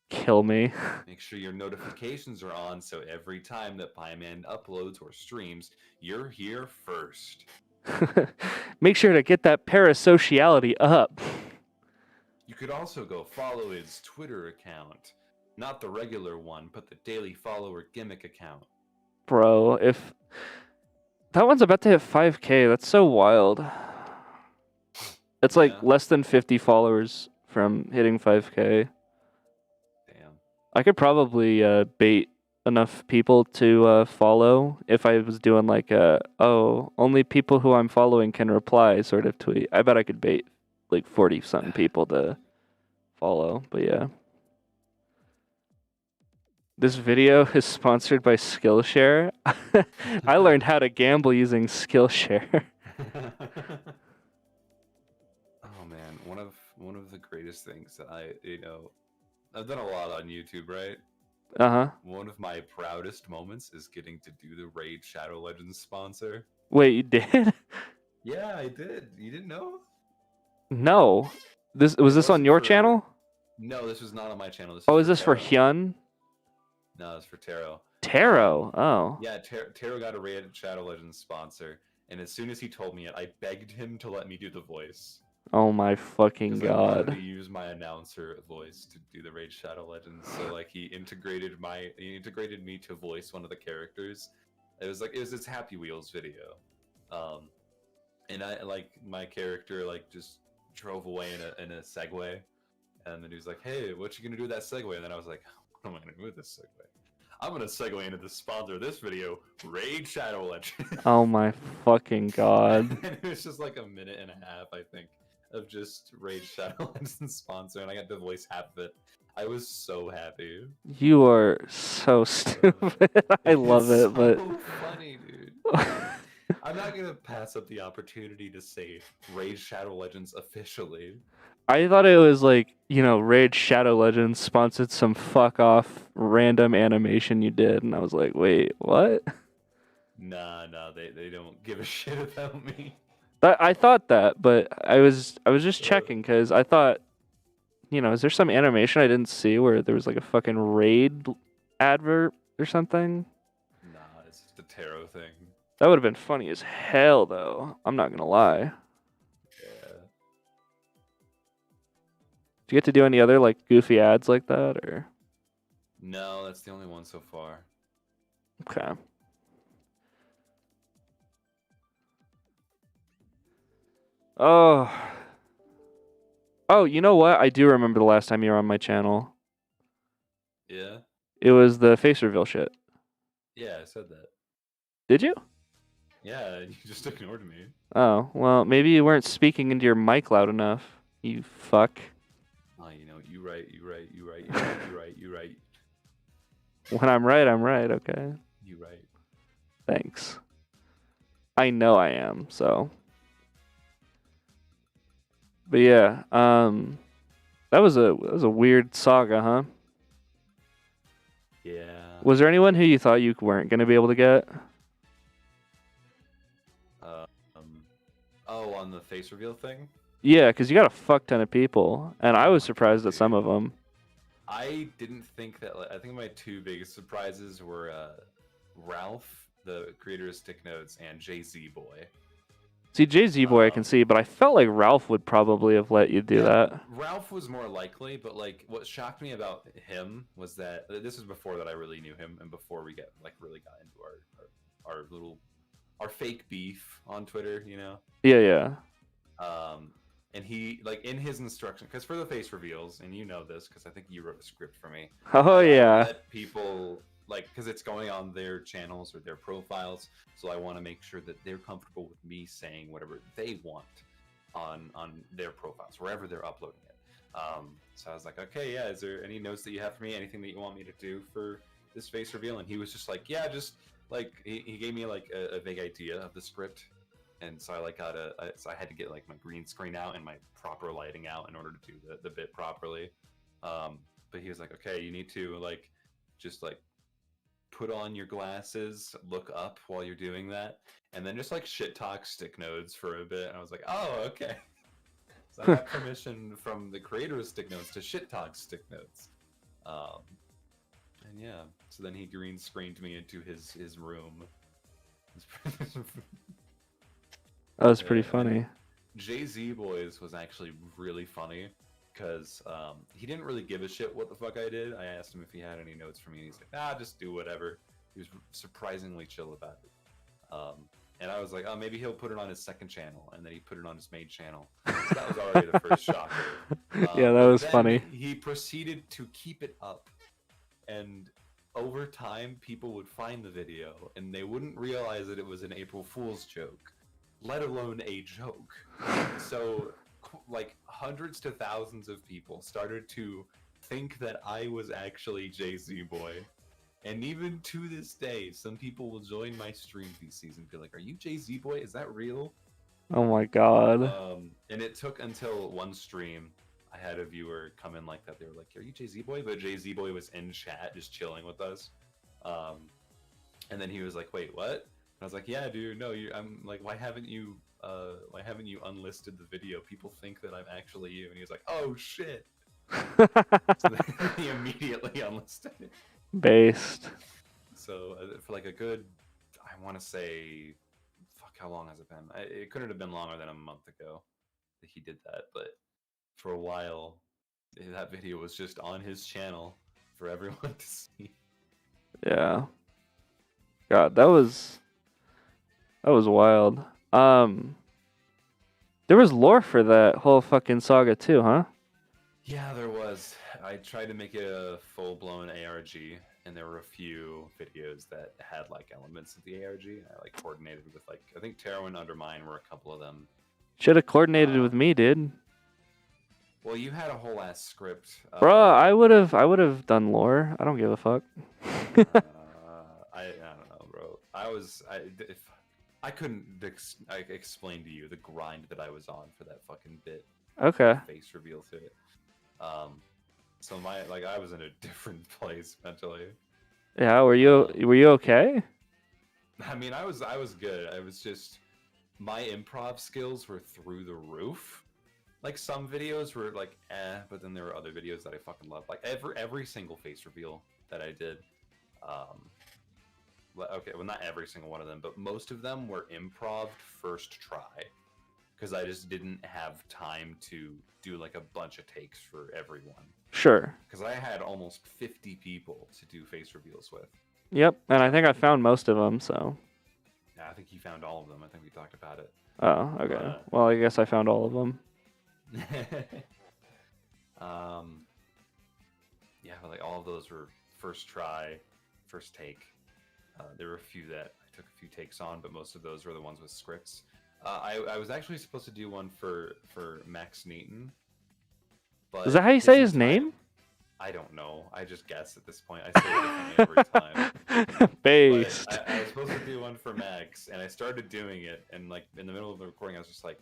[SPEAKER 1] Kill me.
[SPEAKER 2] Make sure your notifications are on so every time that Pie Man uploads or streams, you're here first.
[SPEAKER 1] Make sure to get that parasociality up.
[SPEAKER 2] You could also go follow his Twitter account. Not the regular one, but the daily follower gimmick account.
[SPEAKER 1] Bro, if that one's about to hit 5K, that's so wild. It's like less than 50 followers from hitting 5K.
[SPEAKER 2] Damn.
[SPEAKER 1] I could probably bait enough people to follow if I was doing like only people who I'm following can reply sort of tweet. I bet I could bait like 40-something people to follow, but yeah. This video is sponsored by Skillshare. I learned how to gamble using Skillshare.
[SPEAKER 2] Oh man, one of the greatest things that I've done a lot on YouTube, right?
[SPEAKER 1] Uh-huh.
[SPEAKER 2] One of my proudest moments is getting to do the Raid Shadow Legends sponsor.
[SPEAKER 1] Wait, you did?
[SPEAKER 2] Yeah, I did. You didn't know?
[SPEAKER 1] No. Was this on your channel?
[SPEAKER 2] No, this was not on my channel.
[SPEAKER 1] Is this for Hyun?
[SPEAKER 2] No, it's for Taro.
[SPEAKER 1] Taro, oh.
[SPEAKER 2] Yeah, Taro got a Raid Shadow Legends sponsor, and as soon as he told me it, I begged him to let me do the voice.
[SPEAKER 1] Oh my fucking god.
[SPEAKER 2] I wanted to use my announcer voice to do the Raid Shadow Legends, so like he integrated me to voice one of the characters. It was his Happy Wheels video. And I like my character like just drove away in a Segway, and then he was like, "Hey, what you gonna do with that Segway?" And then I was like, "What am I gonna do with this Segway? I'm gonna segue into the sponsor of this video, Raid Shadow Legends."
[SPEAKER 1] Oh my fucking god.
[SPEAKER 2] And it was just like a minute and a half, I think, of just Raid Shadow Legends sponsor, and I got to voice half of it. I was so happy.
[SPEAKER 1] You are so stupid. I love
[SPEAKER 2] It's
[SPEAKER 1] it, but
[SPEAKER 2] so funny, dude. I'm not gonna pass up the opportunity to say Raid Shadow Legends officially.
[SPEAKER 1] I thought it was like, Raid Shadow Legends sponsored some fuck off random animation you did, and I was like, wait, what?
[SPEAKER 2] Nah, they don't give a shit about me.
[SPEAKER 1] I thought that, but I was just checking because I thought, is there some animation I didn't see where there was like a fucking raid advert or something?
[SPEAKER 2] Nah, it's just a tarot thing.
[SPEAKER 1] That would have been funny as hell, though. I'm not gonna lie.
[SPEAKER 2] Yeah.
[SPEAKER 1] Do you get to do any other like goofy ads like that, or?
[SPEAKER 2] No, that's the only one so far.
[SPEAKER 1] Okay. Oh. Oh, you know what? I do remember the last time you were on my channel.
[SPEAKER 2] Yeah?
[SPEAKER 1] It was the face reveal shit.
[SPEAKER 2] Yeah, I said that.
[SPEAKER 1] Did you?
[SPEAKER 2] Yeah, you just ignored me.
[SPEAKER 1] Oh, well, maybe you weren't speaking into your mic loud enough. You fuck.
[SPEAKER 2] Oh, you right.
[SPEAKER 1] When I'm right, I'm right, okay?
[SPEAKER 2] You right.
[SPEAKER 1] Thanks. I know I am, so. But yeah, that was a weird saga, huh?
[SPEAKER 2] Yeah.
[SPEAKER 1] Was there anyone who you thought you weren't gonna be able to get?
[SPEAKER 2] Oh, on the face reveal thing?
[SPEAKER 1] Yeah, because you got a fuck ton of people, and I
[SPEAKER 2] Oh
[SPEAKER 1] was
[SPEAKER 2] my
[SPEAKER 1] surprised
[SPEAKER 2] God,
[SPEAKER 1] at some of
[SPEAKER 2] dude.
[SPEAKER 1] them.
[SPEAKER 2] I didn't think that. I think my two biggest surprises were Ralph, the creator of Stick Notes, and Jay-Z Boy.
[SPEAKER 1] See, Jay-Z Boy I can see, but I felt like Ralph would probably have let you do that.
[SPEAKER 2] Ralph was more likely, but like what shocked me about him was that this was before that I really knew him, and before we really got into our fake beef on Twitter,
[SPEAKER 1] Yeah, yeah.
[SPEAKER 2] And he in his instruction, because for the face reveals, and you know this because I think you wrote a script for me.
[SPEAKER 1] Oh yeah.
[SPEAKER 2] I let people because it's going on their channels or their profiles, so I want to make sure that they're comfortable with me saying whatever they want on their profiles wherever they're uploading it. So I was like, okay, yeah, is there any notes that you have for me? Anything that you want me to do for this face reveal? And he was just like, yeah, just he gave me a vague idea of the script. And so I had to get my green screen out and my proper lighting out in order to do the bit properly. But he was like, okay, you need to just put on your glasses, look up while you're doing that, and then just shit talk Stick Notes for a bit. And I was like, oh, okay. So I got permission from the creator of Stick Notes to shit talk Stick Notes. And yeah, so then he green screened me into his room.
[SPEAKER 1] That was pretty funny.
[SPEAKER 2] Jay-Z Boys was actually really funny because he didn't really give a shit what the fuck I did. I asked him if he had any notes for me, and he's like, nah, just do whatever. He was surprisingly chill about it. And I was like, oh, maybe he'll put it on his second channel, and then he put it on his main channel. So that was already the first shocker.
[SPEAKER 1] Yeah, that was funny.
[SPEAKER 2] He proceeded to keep it up, and over time, people would find the video, and they wouldn't realize that it was an April Fool's joke, let alone a joke. So hundreds to thousands of people started to think that I was actually Jay-Z Boy. And even to this day, some people will join my stream PCs and be like, are you Jay-Z Boy? Is that real?
[SPEAKER 1] Oh my god.
[SPEAKER 2] And it took until one stream I had a viewer come in like that. They were like, are you Jay-Z Boy? But Jay-Z Boy was in chat just chilling with us. And then he was like, wait, what? And I was like, yeah, dude, no, I'm like, why haven't you unlisted the video? People think that I'm actually you. And he was like, oh shit. So then he immediately unlisted it.
[SPEAKER 1] Based.
[SPEAKER 2] So for a good, I want to say, fuck, how long has it been? It couldn't have been longer than a month ago that he did that. But for a while, that video was just on his channel for everyone to see.
[SPEAKER 1] Yeah. God, that was wild. There was lore for that whole fucking saga too, huh?
[SPEAKER 2] Yeah, there was. I tried to make it a full-blown ARG, and there were a few videos that had elements of the ARG. I coordinated with I think Tarot and Undermine were a couple of them.
[SPEAKER 1] Should have coordinated with me, dude.
[SPEAKER 2] Well, you had a whole ass script.
[SPEAKER 1] Bruh, I would have done lore. I don't give a fuck.
[SPEAKER 2] I don't know, bro. If I couldn't explain to you the grind that I was on for that fucking bit.
[SPEAKER 1] Okay.
[SPEAKER 2] Face reveal to it. So I was in a different place mentally.
[SPEAKER 1] Yeah, were you okay?
[SPEAKER 2] I mean, I was good. I was just my improv skills were through the roof. Like some videos were like but then there were other videos that I fucking loved. Like every single face reveal that I did. Okay, well not every single one of them, but most of them were improv first try. Because I just didn't have time to do like a bunch of takes for everyone.
[SPEAKER 1] Sure.
[SPEAKER 2] Because I had almost 50 people to do face reveals with.
[SPEAKER 1] Yep, and I think I found most of them, so.
[SPEAKER 2] Yeah, I think you found all of them. I think we talked about it.
[SPEAKER 1] Oh, okay. Well, I guess I found all of them.
[SPEAKER 2] Yeah, but like all of those were first try, first take. There were a few that I took a few takes on, but most of those were the ones with scripts. I was actually supposed to do one for Max Neaton. But
[SPEAKER 1] is that how you say his name?
[SPEAKER 2] I don't know. I just guess at this point. I say it differently every time.
[SPEAKER 1] Based.
[SPEAKER 2] I was supposed to do one for Max, and I started doing it, and like in the middle of the recording, I was just like,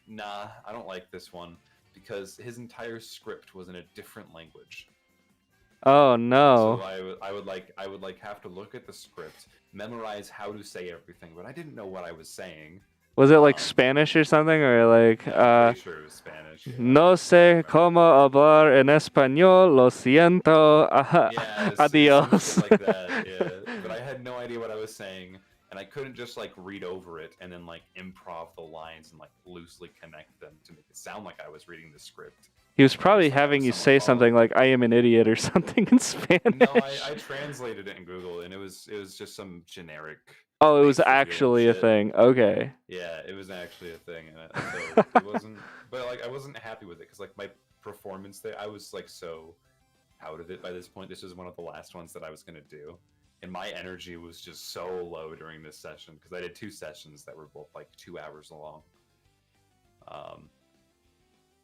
[SPEAKER 2] "Nah, I don't like this one," because his entire script was in a different language.
[SPEAKER 1] Oh no.
[SPEAKER 2] So I would have to look at the script, memorize how to say everything, but I didn't know what I was saying.
[SPEAKER 1] Was it like Spanish or something, or like
[SPEAKER 2] I'm pretty sure it was Spanish.
[SPEAKER 1] No sé cómo hablar en español, lo siento.
[SPEAKER 2] Yeah,
[SPEAKER 1] adios.
[SPEAKER 2] Like that, yeah. But I had no idea what I was saying, and I couldn't just like read over it and then like improv the lines and like loosely connect them to make it sound like I was reading the script.
[SPEAKER 1] He was probably having you say something like "I am an idiot" or something in Spanish.
[SPEAKER 2] No, I translated it in Google, and it was just some generic.
[SPEAKER 1] Oh, it was actually a thing. Okay.
[SPEAKER 2] Yeah, it was actually a thing, and so it wasn't. But like, I wasn't happy with it because like my performance there, I was like so out of it by this point. This was one of the last ones that I was gonna do, and my energy was just so low during this session because I did 2 sessions that were both like 2 hours long.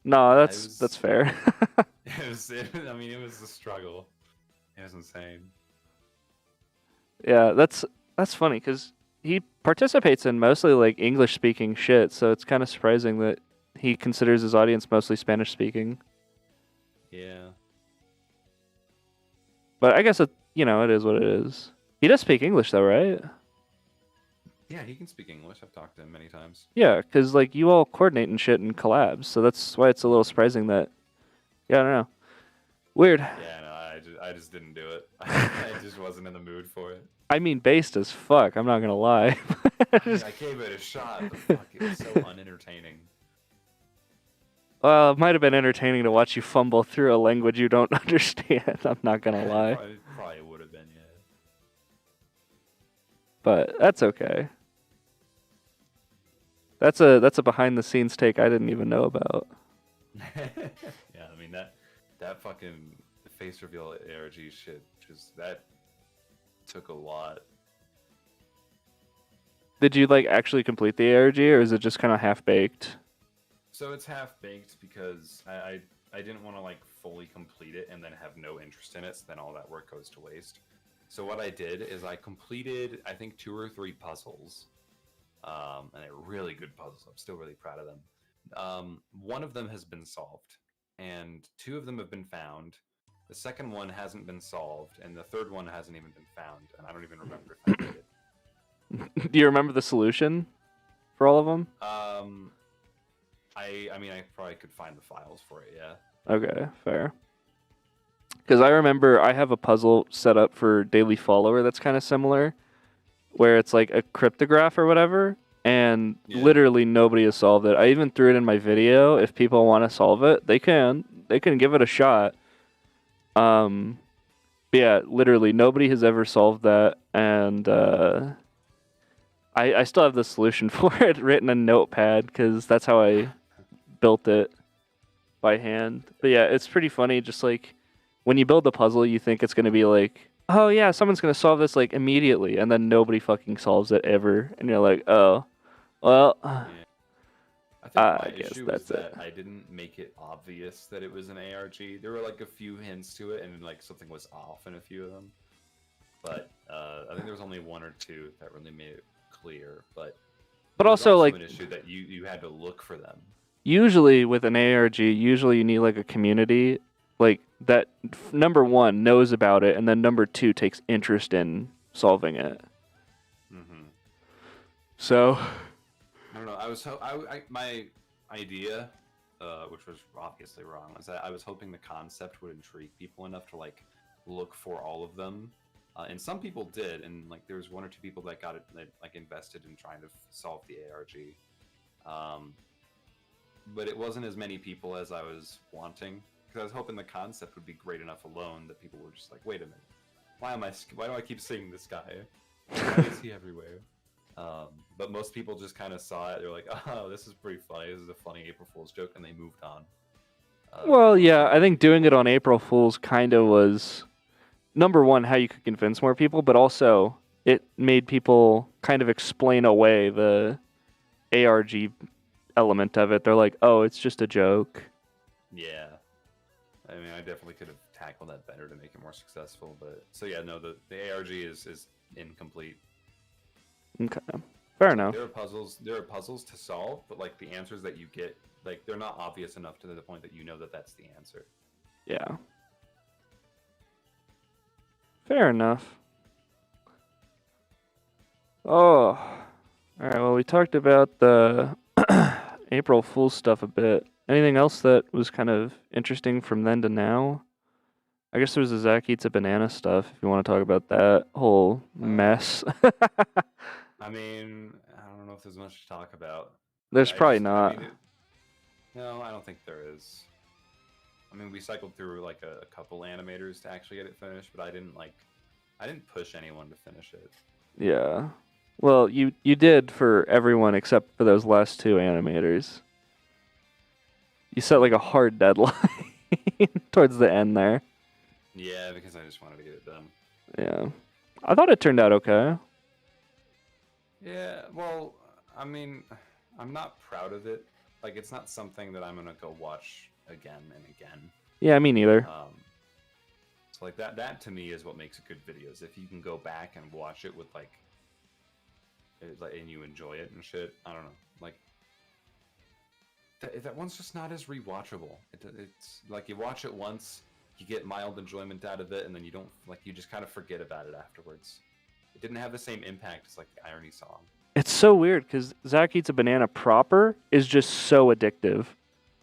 [SPEAKER 1] No, that's fair.
[SPEAKER 2] It was a struggle. It was insane.
[SPEAKER 1] Yeah, that's funny because he participates in mostly like English speaking shit, so it's kind of surprising that he considers his audience mostly Spanish speaking.
[SPEAKER 2] Yeah.
[SPEAKER 1] But I guess it is what it is. He does speak English though, right?
[SPEAKER 2] Yeah, he can speak English. I've talked to him many times.
[SPEAKER 1] Yeah, because like you all coordinate and shit and collabs, so that's why it's a little surprising that. Yeah, I don't know. Weird.
[SPEAKER 2] Yeah, no, I just didn't do it. I just wasn't in the mood for it.
[SPEAKER 1] I mean, based as fuck. I'm not gonna lie.
[SPEAKER 2] I gave it a shot, but fuck, it was so unentertaining.
[SPEAKER 1] Well, it might have been entertaining to watch you fumble through a language you don't understand. I'm not gonna lie.
[SPEAKER 2] It probably would have been, yeah.
[SPEAKER 1] But that's okay. That's a behind the scenes take I didn't even know about.
[SPEAKER 2] Yeah, I mean that fucking face reveal ARG shit, that took a lot.
[SPEAKER 1] Did you like actually complete the ARG, or is it just kind of half baked?
[SPEAKER 2] So it's half baked because I didn't want to like fully complete it and then have no interest in it, so then all that work goes to waste. So what I did is I completed I think 2 or 3 puzzles, and they're really good puzzles. I'm still really proud of them. One of them has been solved, and 2 of them have been found. The second one hasn't been solved, and the third one hasn't even been found, and I don't even remember if I did it.
[SPEAKER 1] Do you remember the solution for all of them?
[SPEAKER 2] I mean, I probably could find the files for it, yeah.
[SPEAKER 1] Okay, fair. Because I remember I have a puzzle set up for Daily Follower that's kind of similar, where it's like a cryptograph or whatever, and literally nobody has solved it. I even threw it in my video. If people want to solve it, they can give it a shot. But yeah, literally nobody has ever solved that, and I still have the solution for it written in Notepad because that's how I built it by hand. But yeah, it's pretty funny. Just like when you build a puzzle, you think it's gonna be like, oh yeah, someone's gonna solve this like immediately, and then nobody fucking solves it ever, and you're like, oh, well.
[SPEAKER 2] Yeah. I think my
[SPEAKER 1] I guess
[SPEAKER 2] issue was
[SPEAKER 1] that's it.
[SPEAKER 2] that I didn't make it obvious that it was an ARG. There were like a few hints to it, and like something was off in a few of them. But I think there was only one or two that really made it clear. But
[SPEAKER 1] But
[SPEAKER 2] there was
[SPEAKER 1] also,
[SPEAKER 2] also
[SPEAKER 1] like,
[SPEAKER 2] an issue that you had to look for them.
[SPEAKER 1] usually with an ARG, usually you need like a community, like that. Number one knows about it, and then number two takes interest in solving it.
[SPEAKER 2] Mm-hmm.
[SPEAKER 1] So,
[SPEAKER 2] I don't know. My idea, which was obviously wrong, was that I was hoping the concept would intrigue people enough to like look for all of them, and some people did, and like there was one or two people that got it, that like invested in trying to solve the ARG, but it wasn't as many people as I was wanting, because I was hoping the concept would be great enough alone that people were just like, wait a minute, why do I keep seeing this guy? Why is he everywhere? But most people just kind of saw it. They're like, "Oh, this is pretty funny. This is a funny April Fool's joke," and they moved on.
[SPEAKER 1] well, yeah, I think doing it on April Fool's kind of was number one how you could convince more people, but also it made people kind of explain away the ARG element of it. They're like, "Oh, it's just a joke."
[SPEAKER 2] Yeah, I mean, I definitely could have tackled that better to make it more successful. But so yeah, no, the ARG is incomplete.
[SPEAKER 1] Okay, fair enough.
[SPEAKER 2] There are puzzles to solve, but like the answers that you get, like they're not obvious enough to the point that you know that that's the answer.
[SPEAKER 1] Yeah. Fair enough. Oh, all right. Well, we talked about the April Fool's stuff a bit. Anything else that was kind of interesting from then to now? I guess there was the Zach Eats a Banana stuff, if you want to talk about that whole mess.
[SPEAKER 2] I mean, I don't know if there's much to talk about.
[SPEAKER 1] There's probably
[SPEAKER 2] I
[SPEAKER 1] not.
[SPEAKER 2] mean, no, I don't think there is. I mean, we cycled through like a couple animators to actually get it finished, but I didn't push anyone to finish it.
[SPEAKER 1] Yeah. Well, you did for everyone except for those last two animators. You set like a hard deadline towards the end there.
[SPEAKER 2] Yeah, because I just wanted to get it done.
[SPEAKER 1] Yeah. I thought it turned out okay.
[SPEAKER 2] Yeah, well, I mean, I'm not proud of it. Like, it's not something that I'm gonna go watch again and again.
[SPEAKER 1] Yeah, me neither.
[SPEAKER 2] So like that to me is what makes a good video. Is if you can go back and watch it with like, and you enjoy it and shit. I don't know, like that one's just not as rewatchable. It's like you watch it once, you get mild enjoyment out of it, and then you don't like you just kind of forget about it afterwards. It didn't have the same impact as like the Irony song.
[SPEAKER 1] It's so weird because Zach Eats a Banana proper is just so addictive.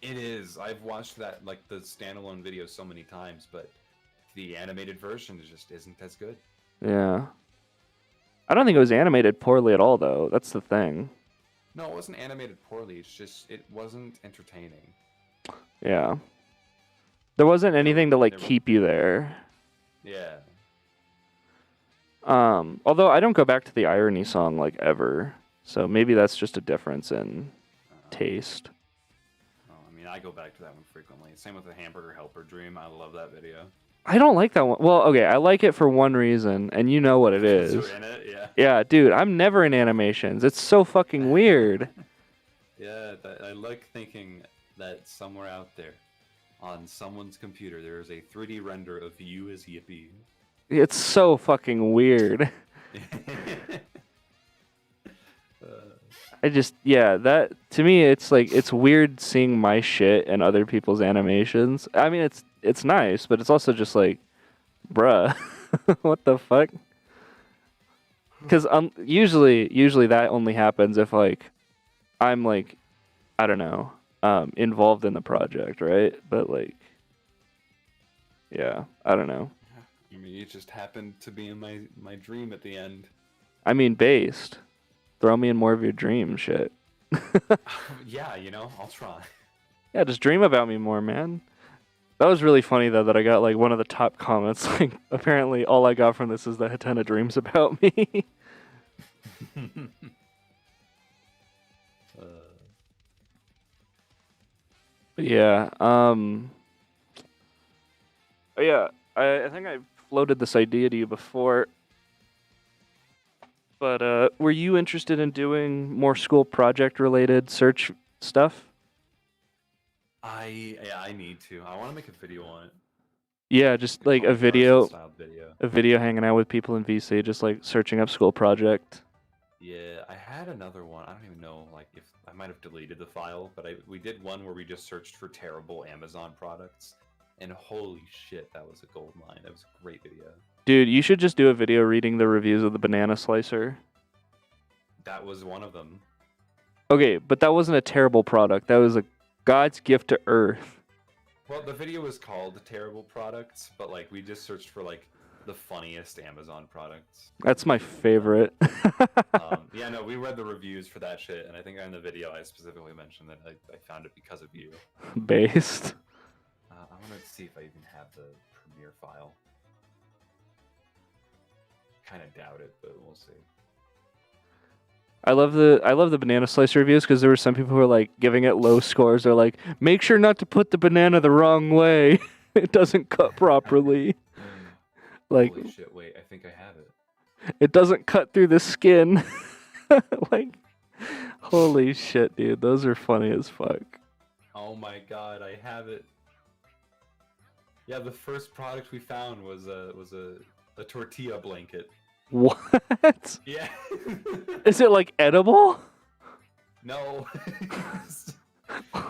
[SPEAKER 2] It is. I've watched that like the standalone video so many times, but the animated version just isn't as good.
[SPEAKER 1] Yeah. I don't think it was animated poorly at all, though. That's the thing.
[SPEAKER 2] No, it wasn't animated poorly. It's just it wasn't entertaining.
[SPEAKER 1] Yeah. There wasn't anything to like keep you there.
[SPEAKER 2] Yeah.
[SPEAKER 1] Although I don't go back to the Irony song like ever, so maybe that's just a difference in taste.
[SPEAKER 2] Well, I mean, I go back to that one frequently. Same with the Hamburger Helper Dream. I love that video.
[SPEAKER 1] I don't like that one. Well, okay, I like it for one reason, and you know what it is.
[SPEAKER 2] You're in it, yeah.
[SPEAKER 1] Yeah, dude, I'm never in animations. It's so fucking weird.
[SPEAKER 2] Yeah, I like thinking that somewhere out there, on someone's computer, there is a 3D render of you as Yippee.
[SPEAKER 1] It's so fucking weird. That to me, it's like it's weird seeing my shit in other people's animations. I mean, it's nice, but it's also just like, bruh, what the fuck? Because usually that only happens if like I'm like, I don't know, involved in the project, right? But like, yeah, I don't know.
[SPEAKER 2] I mean, you just happened to be in my dream at the end.
[SPEAKER 1] I mean, based. Throw me in more of your dream shit.
[SPEAKER 2] Yeah, I'll try.
[SPEAKER 1] Yeah, just dream about me more, man. That was really funny, though, that I got, like, one of the top comments. Like, apparently all I got from this is that Hatena dreams about me. Yeah, oh, yeah, I think I floated this idea to you before. But were you interested in doing more school project-related search stuff?
[SPEAKER 2] I need to. I want to make a video on it.
[SPEAKER 1] Yeah, just like a
[SPEAKER 2] Styled video.
[SPEAKER 1] hanging out with people in VC, just like searching up school project.
[SPEAKER 2] Yeah, I had another one. I don't even know, like, if I might have deleted the file, but we did one where we just searched for terrible Amazon products, and holy shit, that was a gold mine. That was a great video.
[SPEAKER 1] Dude, you should just do a video reading the reviews of the banana slicer.
[SPEAKER 2] That was one of them.
[SPEAKER 1] Okay, but that wasn't a terrible product. That was a God's gift to Earth.
[SPEAKER 2] Well, the video was called Terrible Products, but like we just searched for like the funniest Amazon products.
[SPEAKER 1] That's my favorite.
[SPEAKER 2] Yeah, no, we read the reviews for that shit, and I think in the video I specifically mentioned that I found it because of you.
[SPEAKER 1] Based.
[SPEAKER 2] I wanted to see if I even have the Premiere file. Kind of doubt it, but we'll see.
[SPEAKER 1] I love the banana slice reviews because there were some people who were like giving it low scores. They're like, make sure not to put the banana the wrong way. It doesn't cut properly. Like,
[SPEAKER 2] holy shit! Wait, I think I have it.
[SPEAKER 1] It doesn't cut through the skin. Like, holy shit, dude, those are funny as fuck.
[SPEAKER 2] Oh my god, I have it. Yeah, the first product we found was a tortilla blanket.
[SPEAKER 1] What?
[SPEAKER 2] Yeah.
[SPEAKER 1] Is it like edible?
[SPEAKER 2] No.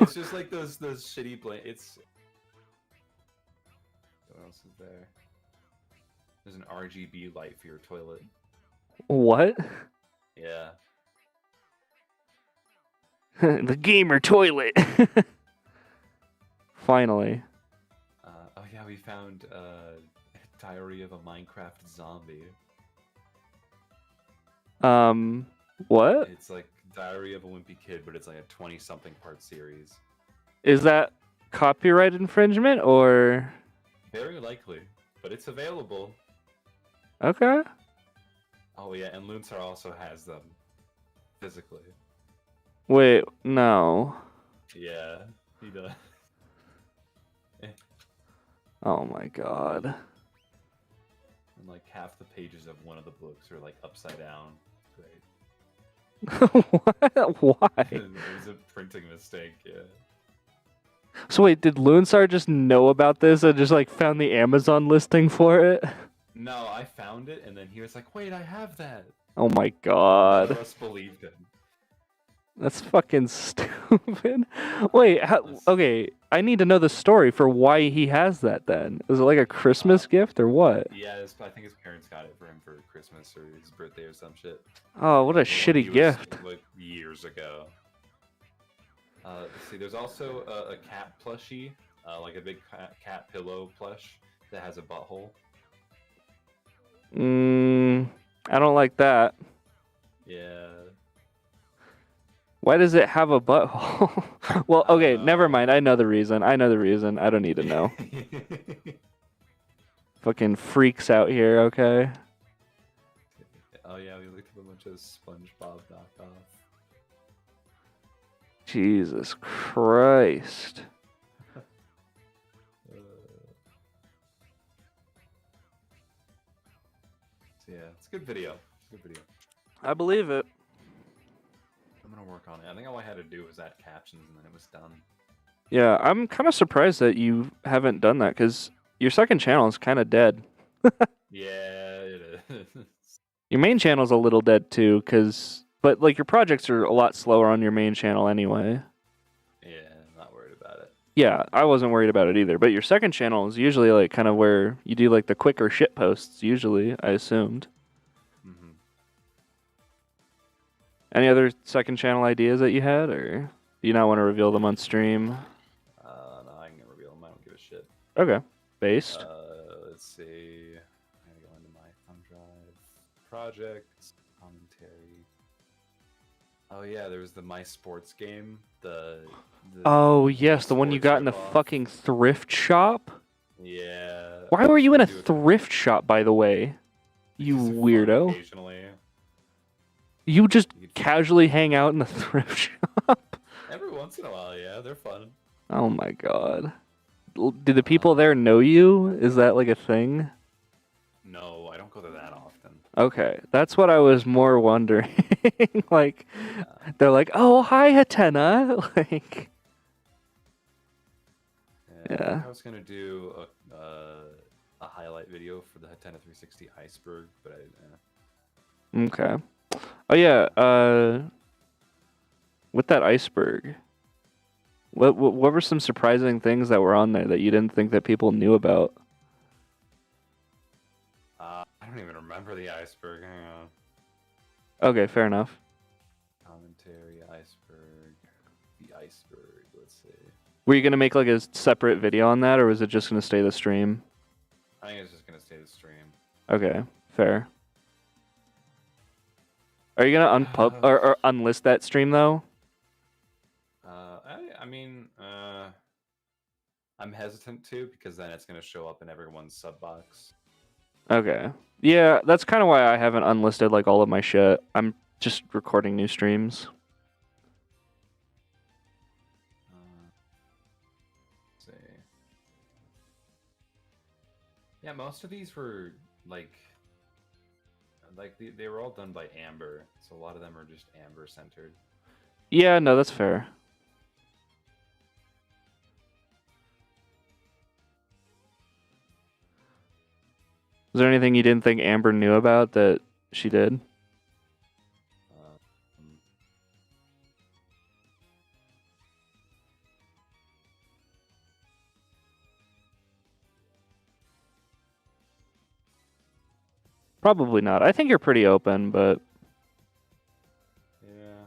[SPEAKER 2] It's just like those shitty blankets. What else is there? There's an RGB light for your toilet.
[SPEAKER 1] What?
[SPEAKER 2] Yeah.
[SPEAKER 1] The gamer toilet. Finally.
[SPEAKER 2] Oh yeah, we found Diary of a Minecraft Zombie.
[SPEAKER 1] What?
[SPEAKER 2] It's like Diary of a Wimpy Kid, but it's like a 20-something part series.
[SPEAKER 1] Is that copyright infringement or?
[SPEAKER 2] Very likely, but it's available.
[SPEAKER 1] Okay.
[SPEAKER 2] Oh yeah, and Loonsar also has them physically.
[SPEAKER 1] Wait, no.
[SPEAKER 2] Yeah, he does.
[SPEAKER 1] Oh my god.
[SPEAKER 2] And like half the pages of one of the books are like upside down. Great.
[SPEAKER 1] What? Why?
[SPEAKER 2] It was a printing mistake, yeah.
[SPEAKER 1] So wait, did Loonsar just know about this and just like found the Amazon listing for it?
[SPEAKER 2] No, I found it, and then he was like, "Wait, I have that."
[SPEAKER 1] Oh my
[SPEAKER 2] None
[SPEAKER 1] god.
[SPEAKER 2] of us believed him.
[SPEAKER 1] That's fucking stupid. Wait, okay, I need to know the story for why he has that then. Was it like a Christmas gift or what?
[SPEAKER 2] Yeah, I think his parents got it for him for Christmas or his birthday or some shit.
[SPEAKER 1] Oh, what a
[SPEAKER 2] He
[SPEAKER 1] shitty
[SPEAKER 2] was,
[SPEAKER 1] gift.
[SPEAKER 2] like years ago. Let's see, there's also a cat plushie, like a big cat pillow plush that has a butthole.
[SPEAKER 1] I don't like that.
[SPEAKER 2] Yeah.
[SPEAKER 1] Why does it have a butthole? Well, okay, never mind. I know the reason. I don't need to know. Fucking freaks out here, okay?
[SPEAKER 2] Oh yeah, we looked up a bunch of SpongeBob knockoff.
[SPEAKER 1] Jesus Christ.
[SPEAKER 2] So yeah, it's a good video.
[SPEAKER 1] I believe it.
[SPEAKER 2] I'm gonna work on it. I think all I had to do was add captions and then it was done.
[SPEAKER 1] Yeah, I'm kind of surprised that you haven't done that because your second channel is kind of dead.
[SPEAKER 2] Yeah, it is.
[SPEAKER 1] Your main channel's a little dead too, but like your projects are a lot slower on your main channel anyway.
[SPEAKER 2] Yeah, I'm not worried about it.
[SPEAKER 1] Yeah, I wasn't worried about it either. But your second channel is usually like kind of where you do like the quicker shit posts. Usually, I assumed.
[SPEAKER 2] Mm-hmm.
[SPEAKER 1] Any other second channel ideas that you had, or do you not want to reveal them on stream?
[SPEAKER 2] No, I can reveal them. I don't give a shit.
[SPEAKER 1] Okay, based.
[SPEAKER 2] Let's see. I'm gonna go into my thumb drive. Projects, commentary. Oh yeah, there was the My Sports game.
[SPEAKER 1] Oh yes, the one you
[SPEAKER 2] sports
[SPEAKER 1] got in the
[SPEAKER 2] ripoff.
[SPEAKER 1] fucking thrift shop.
[SPEAKER 2] Yeah.
[SPEAKER 1] Why were you in a
[SPEAKER 2] Do it
[SPEAKER 1] thrift shop, by the way? You
[SPEAKER 2] because they're fun
[SPEAKER 1] weirdo.
[SPEAKER 2] Occasionally.
[SPEAKER 1] You just
[SPEAKER 2] You could-
[SPEAKER 1] casually hang out in the thrift shop.
[SPEAKER 2] Every once in a while, yeah, they're fun.
[SPEAKER 1] Oh my god. Do the people there know you? Is that like a thing?
[SPEAKER 2] No, I don't go there that often.
[SPEAKER 1] Okay, that's what I was more wondering. Like,
[SPEAKER 2] Yeah.
[SPEAKER 1] they're like, "Oh, hi, Hatena." Like,
[SPEAKER 2] Yeah, I think
[SPEAKER 1] yeah.
[SPEAKER 2] I was gonna do a highlight video for the Hatena 360 iceberg, but
[SPEAKER 1] Okay. Oh yeah. With that iceberg, what were some surprising things that were on there that you didn't think that people knew about?
[SPEAKER 2] I don't even remember the iceberg. Hang on.
[SPEAKER 1] Okay, fair enough.
[SPEAKER 2] Commentary iceberg, the iceberg. Let's see.
[SPEAKER 1] Were you gonna make like a separate video on that, or was it just gonna stay the stream?
[SPEAKER 2] I think it's just gonna stay the stream.
[SPEAKER 1] Okay, fair. Are you gonna or unlist that stream though?
[SPEAKER 2] I mean, I'm hesitant to because then it's gonna show up in everyone's sub box.
[SPEAKER 1] Okay. Yeah, that's kind of why I haven't unlisted like all of my shit. I'm just recording new streams.
[SPEAKER 2] Let's see. Yeah, most of these were like they were all done by Amber, so a lot of them are just Amber centered.
[SPEAKER 1] Yeah, no, that's fair. Is there anything you didn't think Amber knew about that she did? Probably not. I think you're pretty open, but
[SPEAKER 2] Yeah.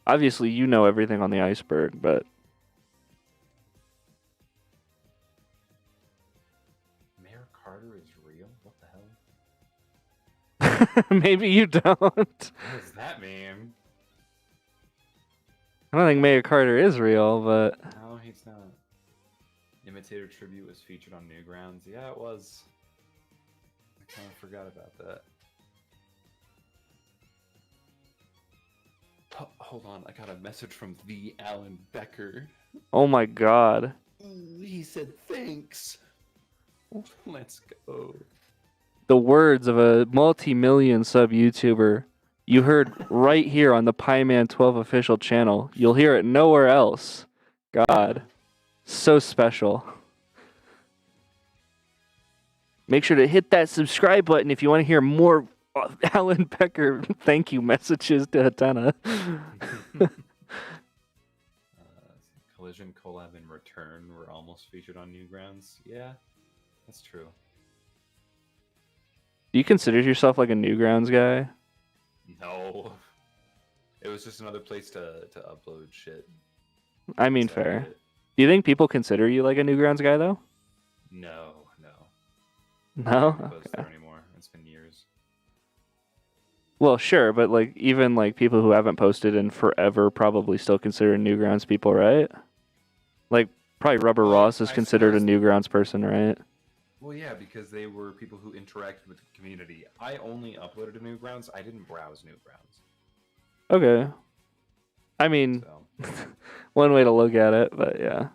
[SPEAKER 1] obviously you know everything on the iceberg, but
[SPEAKER 2] Mayor Carter is real? What the hell?
[SPEAKER 1] maybe you don't.
[SPEAKER 2] What does that mean?
[SPEAKER 1] I don't think Mayor Carter is real, but
[SPEAKER 2] No, he's not. Imitator Tribute was featured on Newgrounds. Yeah, it was. I kind of forgot about that. Hold on, I got a message from the Alan Becker.
[SPEAKER 1] oh my god.
[SPEAKER 2] He said thanks. Let's go.
[SPEAKER 1] The words of a multi-million sub YouTuber you heard right here on the Pieman 12 official channel. You'll hear it nowhere else. God. So special. Make sure to hit that subscribe button if you want to hear more Alan Becker thank you messages to Hatena.
[SPEAKER 2] Collision collab and Return were almost featured on Newgrounds. Yeah, that's true.
[SPEAKER 1] Do you consider yourself like a Newgrounds guy?
[SPEAKER 2] No. It was just another place to upload shit.
[SPEAKER 1] I mean,
[SPEAKER 2] So
[SPEAKER 1] fair. Do you think people consider you like a Newgrounds guy, though?
[SPEAKER 2] No.
[SPEAKER 1] No?
[SPEAKER 2] I don't post
[SPEAKER 1] Okay.
[SPEAKER 2] there anymore. It's been years.
[SPEAKER 1] Well, sure, but like even like people who haven't posted in forever probably still consider Newgrounds people, right? Like probably Rubber
[SPEAKER 2] Well,
[SPEAKER 1] Ross is
[SPEAKER 2] I
[SPEAKER 1] considered a
[SPEAKER 2] suppose-
[SPEAKER 1] Newgrounds person, right?
[SPEAKER 2] Well, yeah, because they were people who interacted with the community. I only uploaded to Newgrounds. I didn't browse Newgrounds.
[SPEAKER 1] Okay. I mean,
[SPEAKER 2] So.
[SPEAKER 1] one way to look at it, but yeah.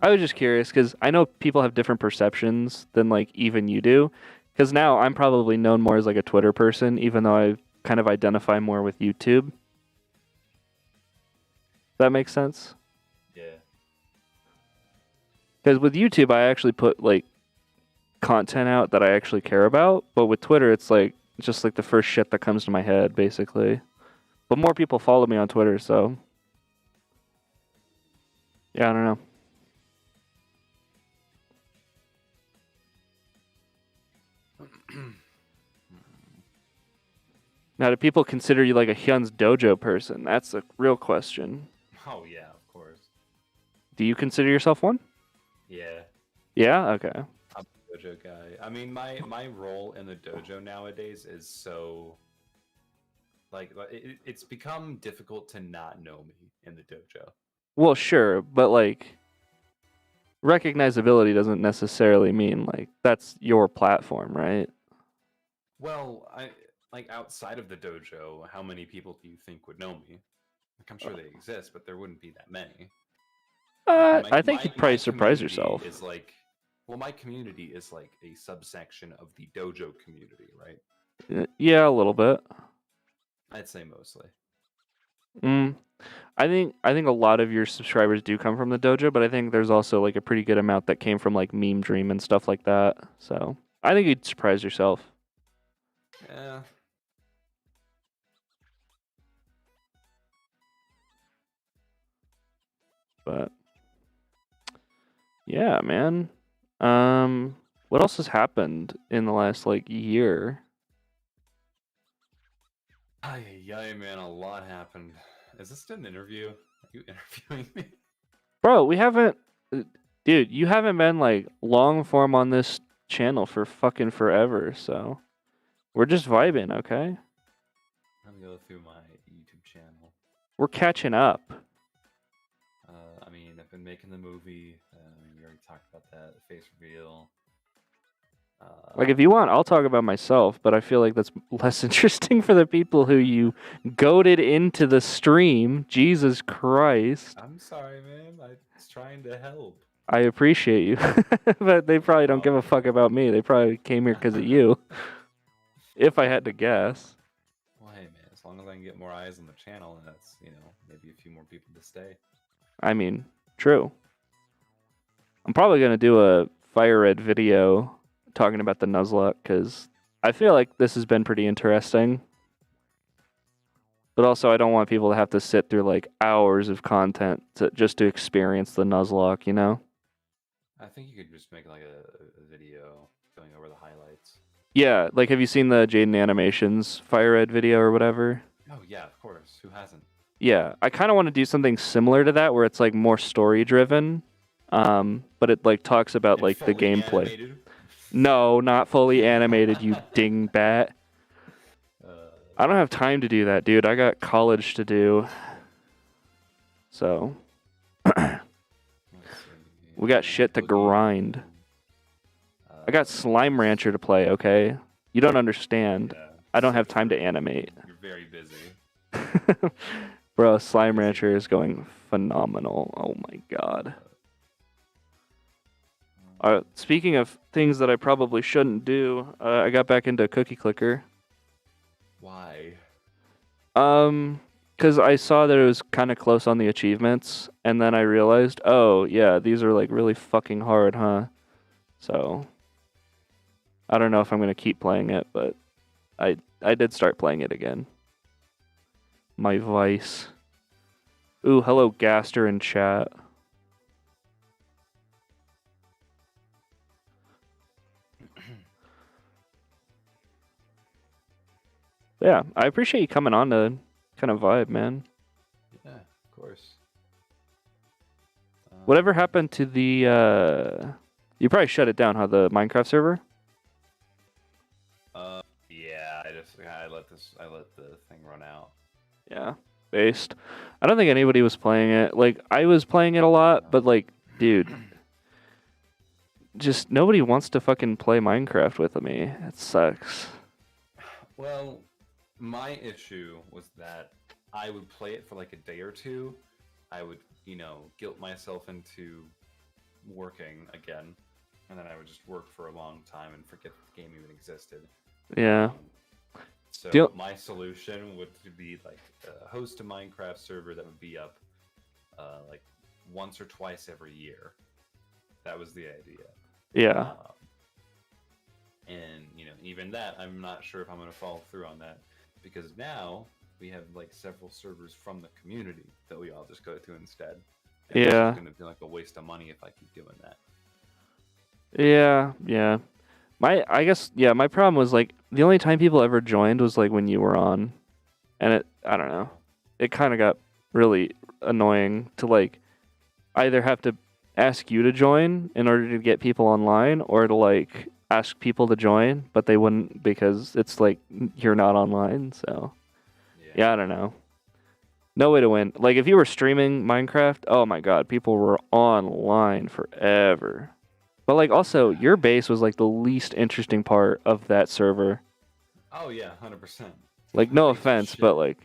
[SPEAKER 1] I was just curious because I know people have different perceptions than like even you do. Because now I'm probably known more as like a Twitter person, even though I kind of identify more with YouTube. That makes sense?
[SPEAKER 2] Yeah.
[SPEAKER 1] Because with YouTube, I actually put like content out that I actually care about, but with Twitter, it's like just like the first shit that comes to my head, basically. But more people follow me on Twitter, so yeah, I don't know. Now, do people consider you like a Hyun's Dojo person? That's a real question.
[SPEAKER 2] Oh yeah, of course.
[SPEAKER 1] Do you consider yourself one?
[SPEAKER 2] Yeah.
[SPEAKER 1] Yeah? Okay.
[SPEAKER 2] I'm a dojo guy. I mean, my role in the dojo nowadays is so like it's become difficult to not know me in the dojo.
[SPEAKER 1] Well, sure, but like recognizability doesn't necessarily mean like that's your platform, right?
[SPEAKER 2] Well, I like outside of the dojo, how many people do you think would know me? Like I'm sure they exist, but there wouldn't be that many.
[SPEAKER 1] I think you'd probably surprise
[SPEAKER 2] community
[SPEAKER 1] yourself.
[SPEAKER 2] Is like Well, my community is like a subsection of the dojo community, right?
[SPEAKER 1] Yeah, a little bit.
[SPEAKER 2] I'd say mostly.
[SPEAKER 1] Mm. I think a lot of your subscribers do come from the dojo, but I think there's also like a pretty good amount that came from like Meme Dream and stuff like that. So I think you'd surprise yourself.
[SPEAKER 2] Yeah.
[SPEAKER 1] But yeah, man. What else has happened in the last like year?
[SPEAKER 2] Yeah, man, a lot happened. Is this an interview? Are you interviewing me?
[SPEAKER 1] Bro, we haven't dude, you haven't been like long form on this channel for fucking forever, so we're just vibing, okay?
[SPEAKER 2] Let me go through my YouTube channel.
[SPEAKER 1] We're catching up.
[SPEAKER 2] I mean, I've been making the movie. We already talked about that. The face reveal.
[SPEAKER 1] Like, if you want, I'll talk about myself, but I feel like that's less interesting for the people who you goaded into the stream. Jesus Christ.
[SPEAKER 2] I'm sorry, man. I was trying to help.
[SPEAKER 1] I appreciate you, but they probably don't give a fuck about me. They probably came here because of you, if I had to guess.
[SPEAKER 2] Well, hey, man, as long as I can get more eyes on the channel, and that's, maybe a few more people to stay.
[SPEAKER 1] I mean, true. I'm probably going to do a FireRed video talking about the Nuzlocke, because I feel like this has been pretty interesting. But also, I don't want people to have to sit through like hours of content just to experience the Nuzlocke, you know?
[SPEAKER 2] I think you could just make like a video going over the highlights.
[SPEAKER 1] Yeah, like, have you seen the Jaden Animations FireRed video or whatever?
[SPEAKER 2] Oh, yeah, of course. Who hasn't?
[SPEAKER 1] Yeah, I kind of want to do something similar to that, where it's like more story driven, but it like talks about like the gameplay.
[SPEAKER 2] Animated?
[SPEAKER 1] No, not fully animated, you dingbat. I don't have time to do that, dude. I got college to do. So, we got shit to grind. I got Slime Rancher to play, okay? You don't understand.
[SPEAKER 2] Yeah,
[SPEAKER 1] I don't have time to animate.
[SPEAKER 2] You're very busy.
[SPEAKER 1] Bro, Slime Rancher is going phenomenal. Oh my god. Speaking of things that I probably shouldn't do, I got back into Cookie Clicker.
[SPEAKER 2] Why?
[SPEAKER 1] Because I saw that it was kind of close on the achievements, and then I realized, oh yeah, these are like really fucking hard, huh? So I don't know if I'm gonna keep playing it, but I did start playing it again. My vice. Ooh, hello, Gaster in chat. Yeah, I appreciate you coming on to kind of vibe, man.
[SPEAKER 2] Yeah, of course.
[SPEAKER 1] Whatever happened to the, you probably shut it down, huh, the Minecraft server?
[SPEAKER 2] Yeah, I let the thing run out.
[SPEAKER 1] Yeah, based. I don't think anybody was playing it. Like, I was playing it a lot, but like, dude, just nobody wants to fucking play Minecraft with me. It sucks.
[SPEAKER 2] Well, my issue was that I would play it for like a day or two. I would, guilt myself into working again, and then I would just work for a long time and forget that the game even existed.
[SPEAKER 1] Yeah.
[SPEAKER 2] So my solution would be like host a Minecraft server that would be up like once or twice every year. That was the idea.
[SPEAKER 1] Yeah.
[SPEAKER 2] And even that, I'm not sure if I'm going to follow through on that, because now we have like several servers from the community that we all just go to instead. And
[SPEAKER 1] yeah.
[SPEAKER 2] It's going to be like a waste of money if I keep doing that.
[SPEAKER 1] Yeah. I guess my problem was like the only time people ever joined was like when you were on, and I don't know, it kind of got really annoying to like either have to ask you to join in order to get people online, or to like ask people to join but they wouldn't because it's like you're not online. So yeah, I don't know. No way to win. Like, if you were streaming Minecraft, oh my god, people were online forever. But like, also, your base was like the least interesting part of that server.
[SPEAKER 2] Oh yeah, 100%.
[SPEAKER 1] Like, no offense, but like,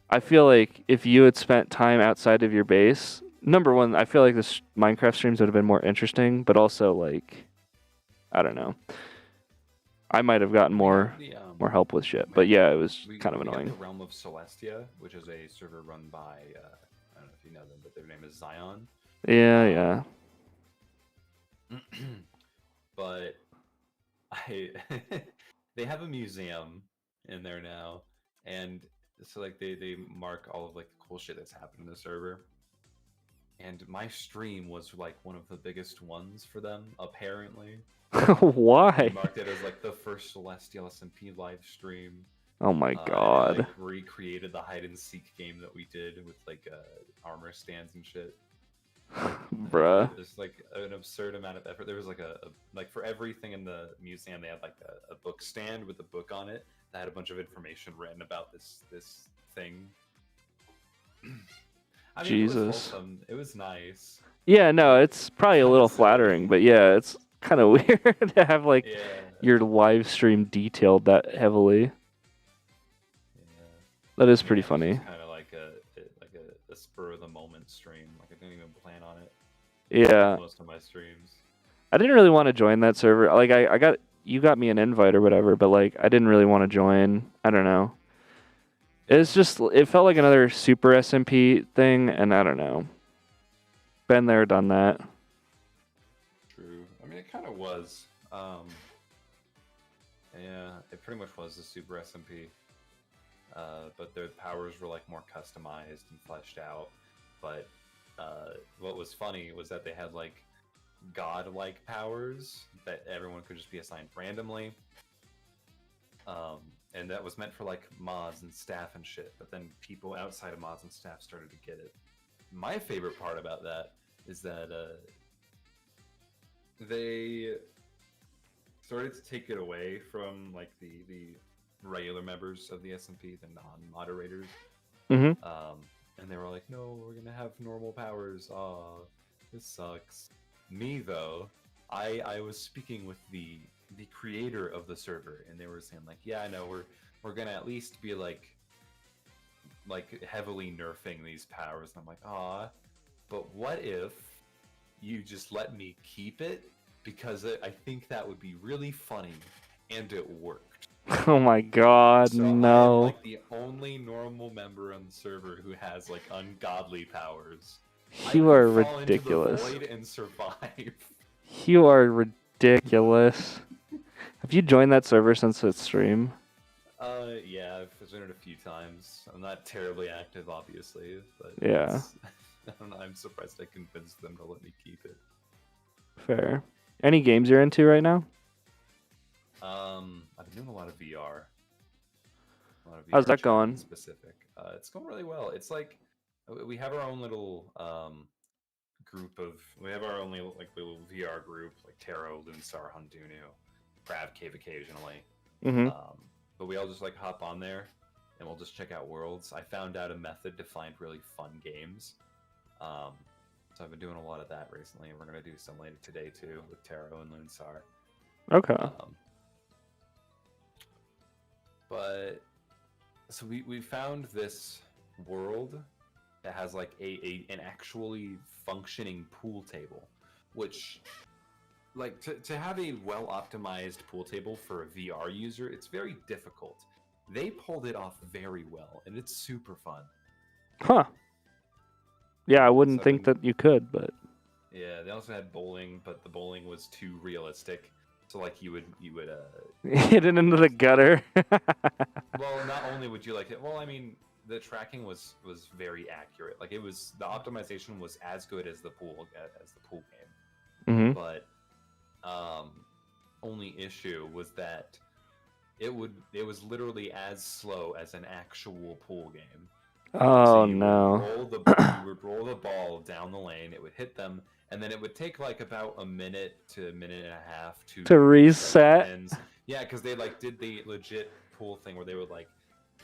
[SPEAKER 1] I feel like if you had spent time outside of your base, number one, I feel like this Minecraft streams would have been more interesting, but also like, I don't know. I might have gotten more help with shit, but yeah, it was kind of
[SPEAKER 2] we got
[SPEAKER 1] annoying.
[SPEAKER 2] the Realm of Celestia, which is a server run by I don't know if you know them, but their name is Zion.
[SPEAKER 1] Yeah,
[SPEAKER 2] Um, but I they have a museum in there now, and so like they mark all of like the cool shit that's happened in the server. And my stream was like one of the biggest ones for them, apparently.
[SPEAKER 1] yeah.
[SPEAKER 2] They
[SPEAKER 1] Why?
[SPEAKER 2] marked it as like the first Celestial SMP live stream.
[SPEAKER 1] Oh my
[SPEAKER 2] And it
[SPEAKER 1] god.
[SPEAKER 2] like recreated the hide and seek game that we did with like armor stands and shit.
[SPEAKER 1] Bruh.
[SPEAKER 2] There's like an absurd amount of effort. There was like a like for everything in the museum, they had like a book stand with a book on it that had a bunch of information written about this thing. I mean,
[SPEAKER 1] Jesus.
[SPEAKER 2] it was wholesome. It was nice.
[SPEAKER 1] Yeah, no, it's probably a little
[SPEAKER 2] Silly.
[SPEAKER 1] flattering, but yeah, it's kind of weird to have like
[SPEAKER 2] Yeah.
[SPEAKER 1] your live stream detailed that heavily.
[SPEAKER 2] Yeah.
[SPEAKER 1] That is pretty
[SPEAKER 2] It's
[SPEAKER 1] funny.
[SPEAKER 2] kind of like a spur of the moment stream. Like I didn't even plan on it.
[SPEAKER 1] Yeah,
[SPEAKER 2] Most of my streams.
[SPEAKER 1] I didn't really want to join that server. Like I got you got me an invite or whatever, but like I didn't really want to join. I don't know. It's just it felt like another super SMP thing, and I don't know. Been there, done that.
[SPEAKER 2] True. I mean, it kind of was. Yeah, it pretty much was the Super SMP. But their powers were like more customized and fleshed out. But what was funny was that they had like godlike powers that everyone could just be assigned randomly. And that was meant for like mods and staff and shit. But then people outside of mods and staff started to get it. My favorite part about that is that they started to take it away from like the regular members of the SMP, the non-moderators.
[SPEAKER 1] Mhm.
[SPEAKER 2] And they were like, "No, we're gonna have normal powers. Aw, this sucks." Me though, I was speaking with the creator of the server, and they were saying like, "Yeah, I know we're gonna at least be like heavily nerfing these powers." And I'm like, "Ah, but what if you just let me keep it? Because I think that would be really funny, and it worked."
[SPEAKER 1] Oh my god,
[SPEAKER 2] So I am
[SPEAKER 1] no.
[SPEAKER 2] like the only normal member on the server who has like ungodly powers.
[SPEAKER 1] You
[SPEAKER 2] I
[SPEAKER 1] are
[SPEAKER 2] could fall
[SPEAKER 1] ridiculous.
[SPEAKER 2] into the void and survive.
[SPEAKER 1] You are ridiculous. Have you joined that server since its stream?
[SPEAKER 2] Yeah, I've visited it a few times. I'm not terribly active, obviously, but
[SPEAKER 1] Yeah.
[SPEAKER 2] I don't know. I'm surprised I convinced them to let me keep it.
[SPEAKER 1] Fair. Any games you're into right now?
[SPEAKER 2] I've been doing a lot of VR. A lot of VR
[SPEAKER 1] How's that
[SPEAKER 2] chat
[SPEAKER 1] going?
[SPEAKER 2] Specific. It's going really well. It's like we have our own little group of. We have our own little VR group, like Taro, Lunsar, Hundunu, Crab Cave occasionally.
[SPEAKER 1] Mm-hmm.
[SPEAKER 2] But we all just like hop on there, and we'll just check out worlds. I found out a method to find really fun games. So I've been doing a lot of that recently, and we're gonna do some later today too with Taro and Lunsar.
[SPEAKER 1] Okay.
[SPEAKER 2] But so we found this world that has like an actually functioning pool table, which like to have a well optimized pool table for a VR user, it's very difficult. They pulled it off very well, and it's super fun.
[SPEAKER 1] Huh. Yeah, I wouldn't
[SPEAKER 2] So
[SPEAKER 1] think that you could, but
[SPEAKER 2] yeah, they also had bowling, but the bowling was too realistic. So like you would
[SPEAKER 1] hit it into the gutter.
[SPEAKER 2] well, not only would you like it, well, I mean, the tracking was very accurate. Like it was the optimization was as good as the pool game.
[SPEAKER 1] Mm-hmm.
[SPEAKER 2] But only issue was that it was literally as slow as an actual pool game.
[SPEAKER 1] Oh
[SPEAKER 2] So you
[SPEAKER 1] no.
[SPEAKER 2] you would roll the ball down the lane, it would hit them, and then it would take like about a minute to a minute and a half
[SPEAKER 1] To reset?
[SPEAKER 2] pins. Yeah, because they like did the legit pool thing where they would like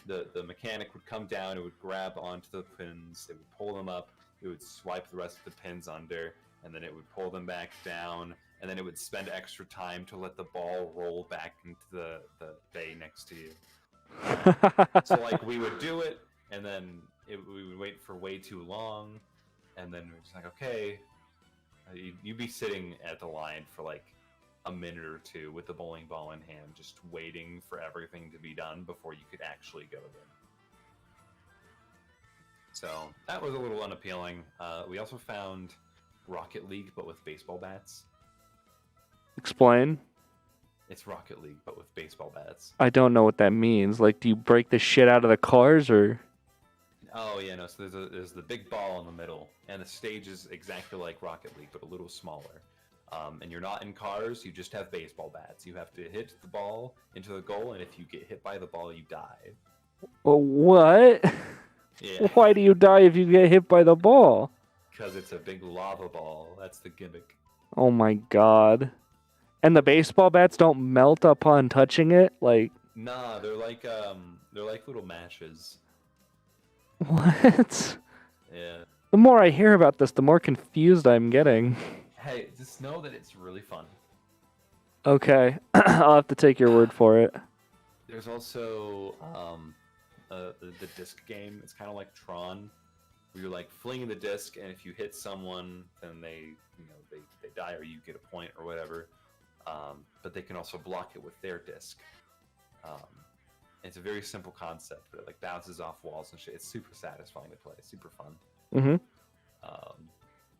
[SPEAKER 2] the mechanic would come down, it would grab onto the pins, it would pull them up, it would swipe the rest of the pins under, and then it would pull them back down, and then it would spend extra time to let the ball roll back into the bay next to you. So like we would do it, and then we would wait for way too long, and then we're just like, okay, you'd be sitting at the line for like a minute or two with the bowling ball in hand, just waiting for everything to be done before you could actually go there. So that was a little unappealing. We also found Rocket League, but with baseball bats.
[SPEAKER 1] Explain.
[SPEAKER 2] It's Rocket League, but with baseball bats.
[SPEAKER 1] I don't know what that means. Like, do you break the shit out of the cars, or?
[SPEAKER 2] Oh yeah, no. So there's the big ball in the middle, and the stage is exactly like Rocket League, but a little smaller. And you're not in cars; you just have baseball bats. You have to hit the ball into the goal, and if you get hit by the ball, you die.
[SPEAKER 1] Well, what?
[SPEAKER 2] Yeah.
[SPEAKER 1] Why do you die if you get hit by the ball?
[SPEAKER 2] Because it's a big lava ball. That's the gimmick.
[SPEAKER 1] Oh my god. And the baseball bats don't melt upon touching it? Like,
[SPEAKER 2] Nah, they're like little matches.
[SPEAKER 1] what?
[SPEAKER 2] Yeah.
[SPEAKER 1] The more I hear about this, the more confused I'm getting.
[SPEAKER 2] Hey, just know that it's really fun.
[SPEAKER 1] Okay. I'll have to take your word for it.
[SPEAKER 2] There's also the disc game. It's kind of like Tron, where you're like flinging the disc, and if you hit someone, then they die or you get a point or whatever. But they can also block it with their disc. It's a very simple concept, but it like bounces off walls and shit. It's super satisfying to play. It's super fun.
[SPEAKER 1] Mm-hmm.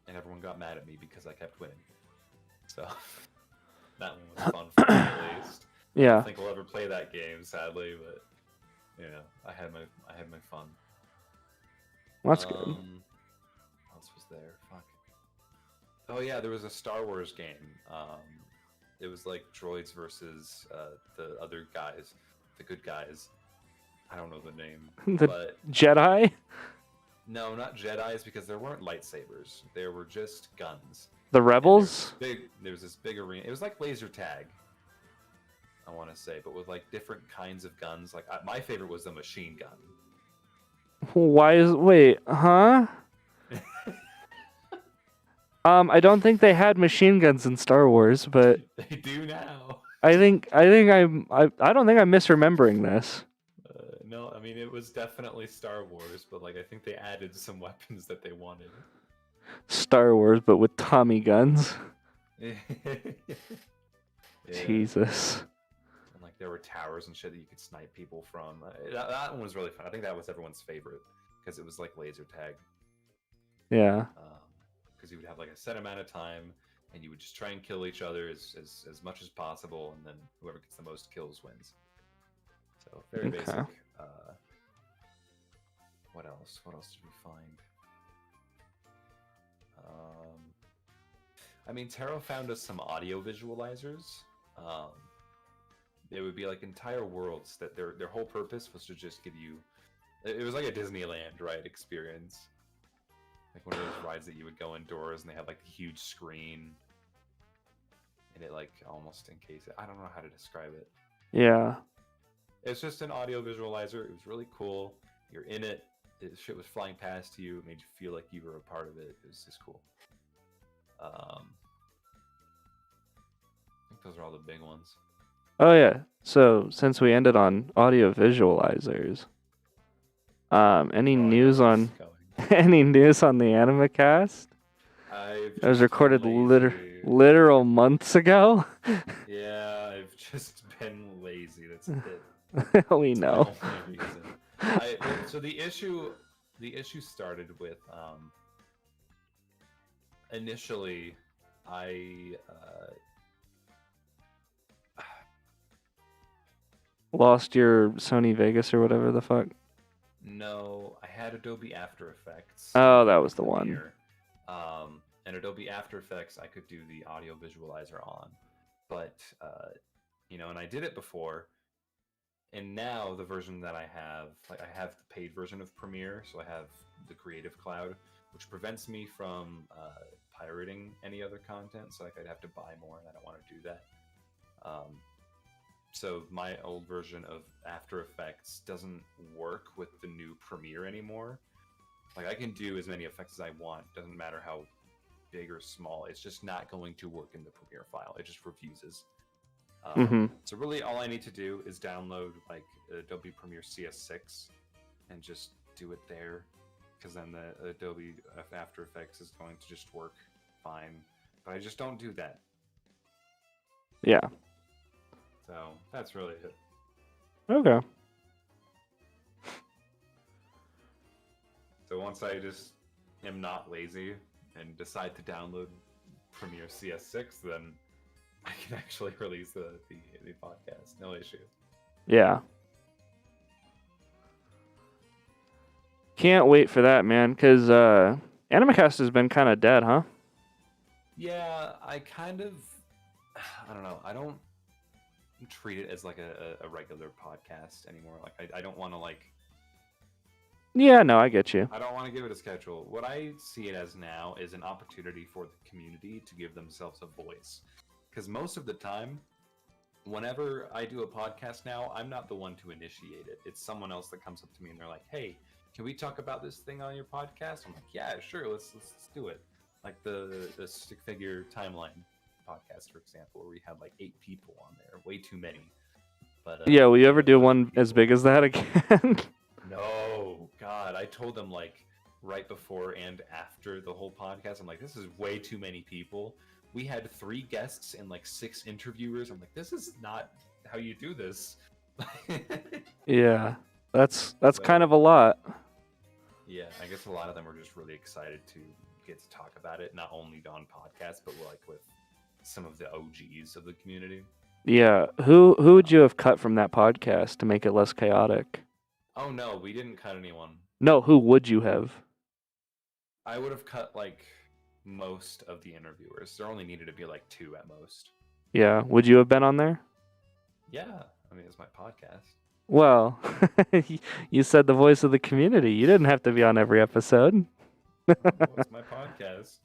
[SPEAKER 2] And everyone got mad at me because I kept winning. So that one was fun for me at least. I
[SPEAKER 1] Yeah.
[SPEAKER 2] don't think we'll ever play that game, sadly, but I had my fun.
[SPEAKER 1] That's good.
[SPEAKER 2] What else was there? Fuck. Oh yeah, there was a Star Wars game. It was like droids versus the other guys, the good guys. I don't know the name, but
[SPEAKER 1] Jedi?
[SPEAKER 2] no, not Jedis, because there weren't lightsabers. There were just guns.
[SPEAKER 1] The Rebels?
[SPEAKER 2] There was this big arena. It was like laser tag, I want to say, but with like different kinds of guns. Like my favorite was the machine gun.
[SPEAKER 1] Wait, huh? I don't think they had machine guns in Star Wars, but
[SPEAKER 2] They do now.
[SPEAKER 1] I don't think I'm misremembering this.
[SPEAKER 2] No, I mean it was definitely Star Wars, but like I think they added some weapons that they wanted.
[SPEAKER 1] Star Wars, but with Tommy guns.
[SPEAKER 2] Yeah.
[SPEAKER 1] Jesus.
[SPEAKER 2] And like there were towers and shit that you could snipe people from. That one was really fun. I think that was everyone's favorite because it was like laser tag.
[SPEAKER 1] Yeah.
[SPEAKER 2] Because you would have like a set amount of time, and you would just try and kill each other as much as possible, and then whoever gets the most kills wins. So very basic. What else? What else did we find? I mean, Taro found us some audio visualizers. It would be like entire worlds that their whole purpose was to just give you. It was like a Disneyland ride experience. Like one of those rides that you would go indoors and they had like a huge screen. And it like almost encased it. I don't know how to describe it.
[SPEAKER 1] Yeah.
[SPEAKER 2] It's just an audio visualizer. It was really cool. You're in it. Shit was flying past you. It made you feel like you were a part of it. It was just cool. I think those are all the big ones.
[SPEAKER 1] Oh yeah. So since we ended on audio visualizers, any news on any news on the Anime Cast? It was recorded literal months ago.
[SPEAKER 2] Yeah, I've just been lazy. That's it.
[SPEAKER 1] We know.
[SPEAKER 2] So the issue started with initially I
[SPEAKER 1] lost your Sony Vegas or whatever the fuck.
[SPEAKER 2] No, I had Adobe After Effects.
[SPEAKER 1] Oh, that was the one.
[SPEAKER 2] And Adobe After Effects, I could do the audio visualizer on, but and I did it before, and now the version that I have the paid version of Premiere, so I have the Creative Cloud, which prevents me from pirating any other content. So like I'd have to buy more, and I don't want to do that. So my old version of After Effects doesn't work with the new Premiere anymore. Like I can do as many effects as I want. Doesn't matter how big or small. It's just not going to work in the Premiere file. It just refuses. So really all I need to do is download like Adobe Premiere CS6 and just do it there. because then the Adobe After Effects is going to just work fine. But I just don't do that.
[SPEAKER 1] Yeah.
[SPEAKER 2] So that's really it.
[SPEAKER 1] Okay.
[SPEAKER 2] So once I just am not lazy and decide to download Premiere CS6, then I can actually release the podcast. No issue.
[SPEAKER 1] Yeah. Can't wait for that, man, because Animecast has been kind of dead, huh?
[SPEAKER 2] Yeah, I don't know. I don't treat it as like a regular podcast anymore. Like I don't want to like.
[SPEAKER 1] Yeah, no, I get you.
[SPEAKER 2] I don't want to give it a schedule. What I see it as now is an opportunity for the community to give themselves a voice. Because most of the time, whenever I do a podcast now, I'm not the one to initiate it. It's someone else that comes up to me and they're like, "Hey, can we talk about this thing on your podcast?" I'm like, "Yeah, sure. Let's do it." Like the Stick Figure Timeline podcast, for example, where we had like 8 people on there, way too many. But
[SPEAKER 1] yeah, will you ever do one as big as that again?
[SPEAKER 2] No, God, I told them like right before and after the whole podcast, I'm like, this is way too many people. We had 3 guests and like 6 interviewers. I'm like, this is not how you do this.
[SPEAKER 1] Yeah, that's kind of a lot.
[SPEAKER 2] Yeah, I guess a lot of them were just really excited to get to talk about it, not only on podcasts, but like with some of the OGs of the community.
[SPEAKER 1] Yeah, who would you have cut from that podcast to make it less chaotic?
[SPEAKER 2] Oh no, we didn't cut anyone.
[SPEAKER 1] No, who would you have?
[SPEAKER 2] I would have cut like most of the interviewers. There only needed to be like 2 at most.
[SPEAKER 1] Yeah, would you have been on there?
[SPEAKER 2] Yeah, I mean, it's my podcast.
[SPEAKER 1] Well, you said the voice of the community. You didn't have to be on every episode.
[SPEAKER 2] Oh, it's my podcast.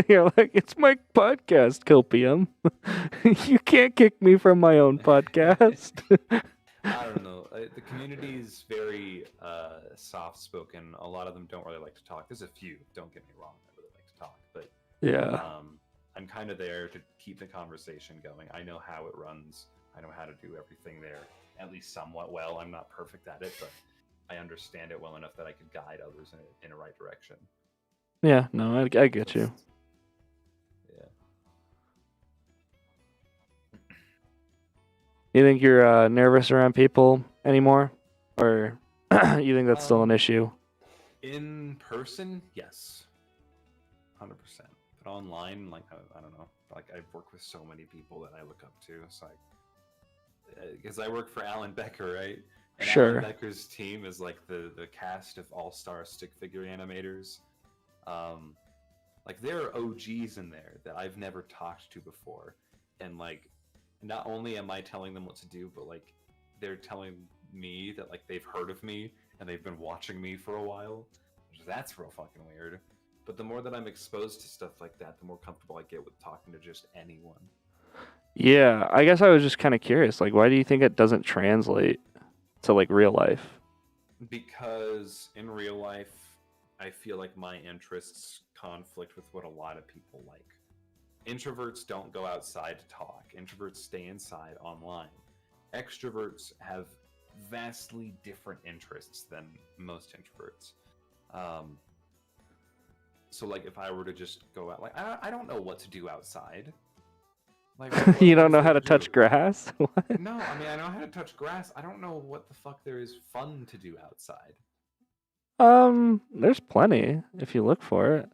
[SPEAKER 1] You're like, it's my podcast, Copium. You can't kick me from my own podcast.
[SPEAKER 2] I don't know. The community is very soft-spoken. A lot of them don't really like to talk. There's a few, don't get me wrong, that really like to talk. But
[SPEAKER 1] Yeah.
[SPEAKER 2] I'm kind of there to keep the conversation going. I know how it runs. I know how to do everything there, at least somewhat well. I'm not perfect at it, but I understand it well enough that I could guide others in a right direction.
[SPEAKER 1] Yeah, no, I get you.
[SPEAKER 2] Yeah.
[SPEAKER 1] You think you're nervous around people anymore? Or you think that's still an issue?
[SPEAKER 2] In person, yes. 100%. But online, like, I don't know. Like, I've worked with so many people that I look up to. It's like, because I work for Alan Becker, right? And
[SPEAKER 1] Sure.
[SPEAKER 2] Alan Becker's team is like the cast of all-star stick figure animators. Like, there are OGs in there that I've never talked to before. And, like, not only am I telling them what to do, but, like, they're telling me that, like, they've heard of me and they've been watching me for a while. That's real fucking weird. But the more that I'm exposed to stuff like that, the more comfortable I get with talking to just anyone.
[SPEAKER 1] Yeah, I guess I was just kind of curious. Like, why do you think it doesn't translate to, like, real life?
[SPEAKER 2] Because in real life, I feel like my interests conflict with what a lot of people like. Introverts don't go outside to talk. Introverts stay inside online. Extroverts have vastly different interests than most introverts. So, like, if I were to just go out, like, I don't know what to do outside. Like,
[SPEAKER 1] You don't know how to touch grass? What?
[SPEAKER 2] No, I mean, I know how to touch grass. I don't know what the fuck there is fun to do outside.
[SPEAKER 1] There's plenty if you look for it.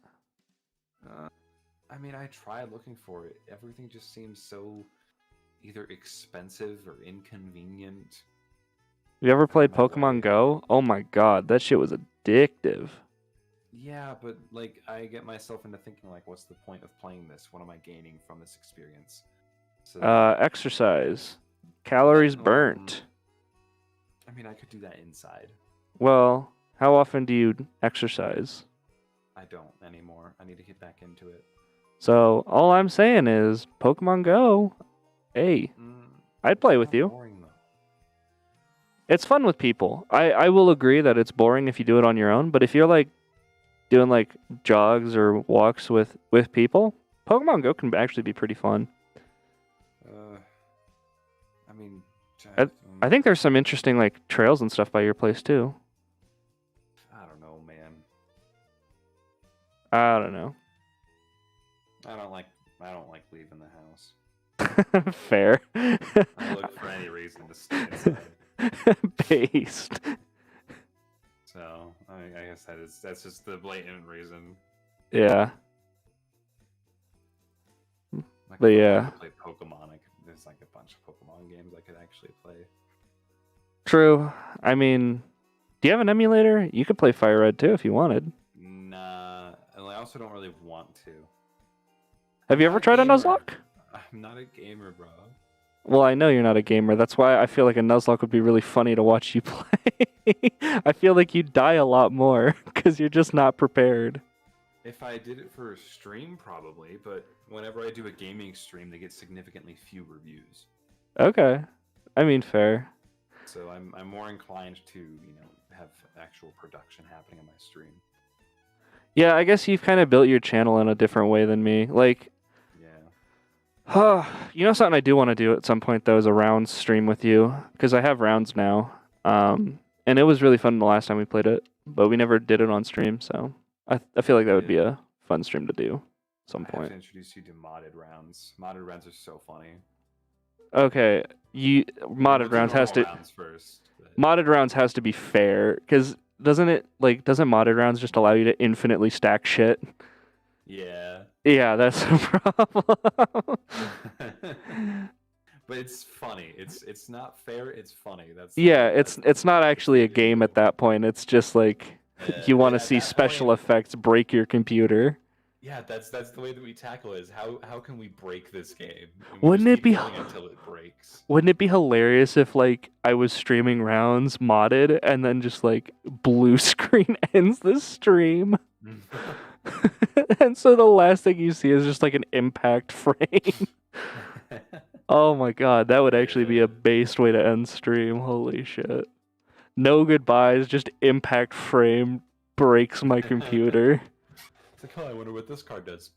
[SPEAKER 2] I mean, I tried looking for it. Everything just seems so either expensive or inconvenient.
[SPEAKER 1] You ever played
[SPEAKER 2] No way.
[SPEAKER 1] Pokemon Go? Oh my god, that shit was addictive.
[SPEAKER 2] Yeah, but, like, I get myself into thinking, like, what's the point of playing this? What am I gaining from this experience? So,
[SPEAKER 1] Exercise. Calories burnt.
[SPEAKER 2] I mean, I could do that inside.
[SPEAKER 1] Well, how often do you exercise?
[SPEAKER 2] I don't anymore. I need to get back into it.
[SPEAKER 1] So, all I'm saying is, Pokemon Go, hey, I'd play with you.
[SPEAKER 2] Boring, though.
[SPEAKER 1] It's fun with people. I will agree that it's boring if you do it on your own, but if you're, like, doing, like, jogs or walks with people, Pokemon Go can actually be pretty fun.
[SPEAKER 2] I mean...
[SPEAKER 1] I think there's some interesting, like, trails and stuff by your place, too.
[SPEAKER 2] I don't know, man.
[SPEAKER 1] I don't know.
[SPEAKER 2] I don't like leaving the house.
[SPEAKER 1] Fair.
[SPEAKER 2] I look for any reason to stay inside.
[SPEAKER 1] Based.
[SPEAKER 2] So I guess that's just the blatant reason.
[SPEAKER 1] Yeah.
[SPEAKER 2] Like,
[SPEAKER 1] But
[SPEAKER 2] if I
[SPEAKER 1] yeah.
[SPEAKER 2] wanted to play Pokemon, there's like a bunch of Pokemon games I could actually play.
[SPEAKER 1] True. I mean, do you have an emulator? You could play FireRed too if you wanted.
[SPEAKER 2] Nah, and I also don't really want to.
[SPEAKER 1] Have you ever tried a Nuzlocke?
[SPEAKER 2] I'm not a gamer, bro.
[SPEAKER 1] Well, I know you're not a gamer. That's why I feel like a Nuzlocke would be really funny to watch you play. I feel like you'd die a lot more because you're just not prepared.
[SPEAKER 2] If I did it for a stream, probably, but whenever I do a gaming stream, they get significantly fewer views.
[SPEAKER 1] Okay. I mean, fair.
[SPEAKER 2] So I'm more inclined to, have actual production happening on my stream.
[SPEAKER 1] Yeah, I guess you've kind of built your channel in a different way than me. Like,
[SPEAKER 2] yeah.
[SPEAKER 1] Something I do want to do at some point though is a rounds stream with you because I have rounds now. And it was really fun the last time we played it, but we never did it on stream, so I feel like that would be a fun stream to do at some point.
[SPEAKER 2] I have to introduce you to modded rounds. Modded rounds are so funny.
[SPEAKER 1] Okay, modded rounds has to
[SPEAKER 2] first.
[SPEAKER 1] Modded rounds has to be fair because doesn't modded rounds just allow you to infinitely stack shit?
[SPEAKER 2] Yeah.
[SPEAKER 1] Yeah, that's a problem.
[SPEAKER 2] But it's funny. It's not fair. It's funny.
[SPEAKER 1] It's not actually a game at that point. It's just like you want to see special effects break your computer.
[SPEAKER 2] Yeah, that's the way that we tackle it. Is how can we break this game?
[SPEAKER 1] Wouldn't it be
[SPEAKER 2] until it breaks?
[SPEAKER 1] Wouldn't it be hilarious if like I was streaming rounds modded and then just like blue screen ends the stream? And so the last thing you see is just like an impact frame. Oh my god, that would actually be a based way to end stream. Holy shit. No goodbyes, just impact frame breaks my computer.
[SPEAKER 2] It's like, oh, I wonder what this card does.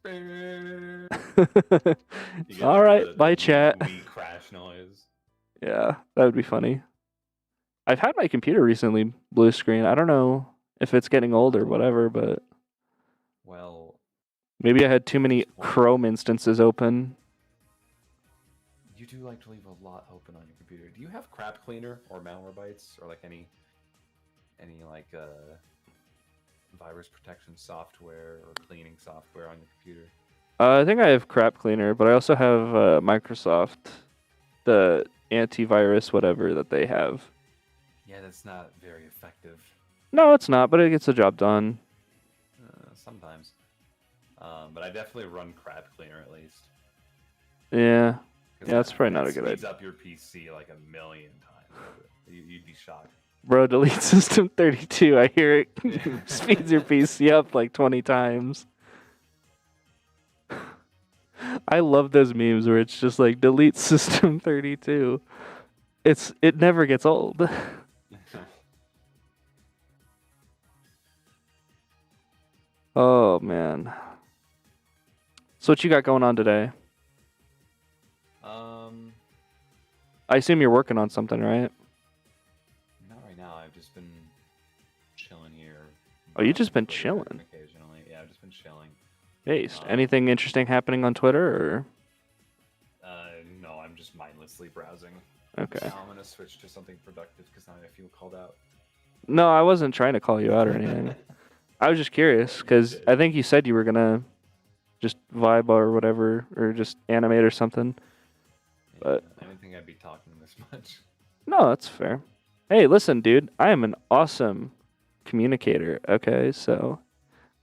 [SPEAKER 1] All right, bye chat.
[SPEAKER 2] Wee crash noise.
[SPEAKER 1] Yeah, that would be funny. I've had my computer recently blue screen. I don't know if it's getting old or whatever, but
[SPEAKER 2] well,
[SPEAKER 1] maybe I had too many Chrome instances open.
[SPEAKER 2] You do like to leave a lot open on your computer. Do you have crap cleaner or Malwarebytes or like any like virus protection software or cleaning software on your computer?
[SPEAKER 1] I think I have crap cleaner, but I also have Microsoft, the antivirus whatever that they have.
[SPEAKER 2] Yeah, that's not very effective.
[SPEAKER 1] No, it's not, but it gets the job done.
[SPEAKER 2] Sometimes. But I definitely run crap cleaner at least.
[SPEAKER 1] Yeah. Yeah, that's probably not a good idea.
[SPEAKER 2] It speeds up your PC like a million times. You'd be shocked.
[SPEAKER 1] Bro, delete system 32. I hear it speeds your PC up like 20 times. I love those memes where it's just like delete system 32. It never gets old. Oh man. So what you got going on today? I assume you're working on something, right?
[SPEAKER 2] Not right now. I've just been chilling here.
[SPEAKER 1] Oh, you just been chilling?
[SPEAKER 2] Occasionally. Yeah, I've just been chilling.
[SPEAKER 1] Based. Anything interesting happening on Twitter, or?
[SPEAKER 2] No, I'm just mindlessly browsing.
[SPEAKER 1] Okay.
[SPEAKER 2] Now I'm going to switch to something productive because now I feel called out.
[SPEAKER 1] No, I wasn't trying to call you out or anything. I was just curious, because I think you said you were going to just vibe or whatever, or just animate or something. But
[SPEAKER 2] I didn't think I'd be talking this much.
[SPEAKER 1] No, that's fair. Hey, listen, dude. I am an awesome communicator, okay? So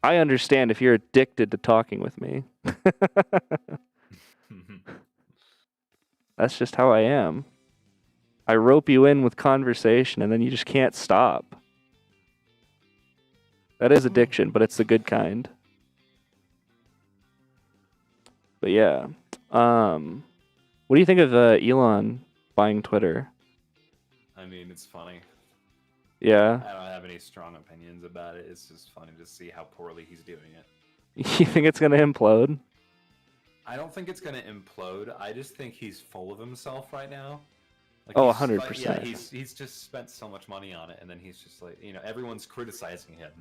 [SPEAKER 1] I understand if you're addicted to talking with me. That's just how I am. I rope you in with conversation, and then you just can't stop. That is addiction, but it's the good kind. But yeah. What do you think of Elon buying Twitter?
[SPEAKER 2] I mean, it's funny.
[SPEAKER 1] Yeah?
[SPEAKER 2] I don't have any strong opinions about it. It's just funny to see how poorly he's doing it.
[SPEAKER 1] You think it's going to implode?
[SPEAKER 2] I don't think it's going to implode. I just think he's full of himself right now. Like,
[SPEAKER 1] oh, 100%.
[SPEAKER 2] Yeah, he's just spent so much money on it, and then he's just like, everyone's criticizing him.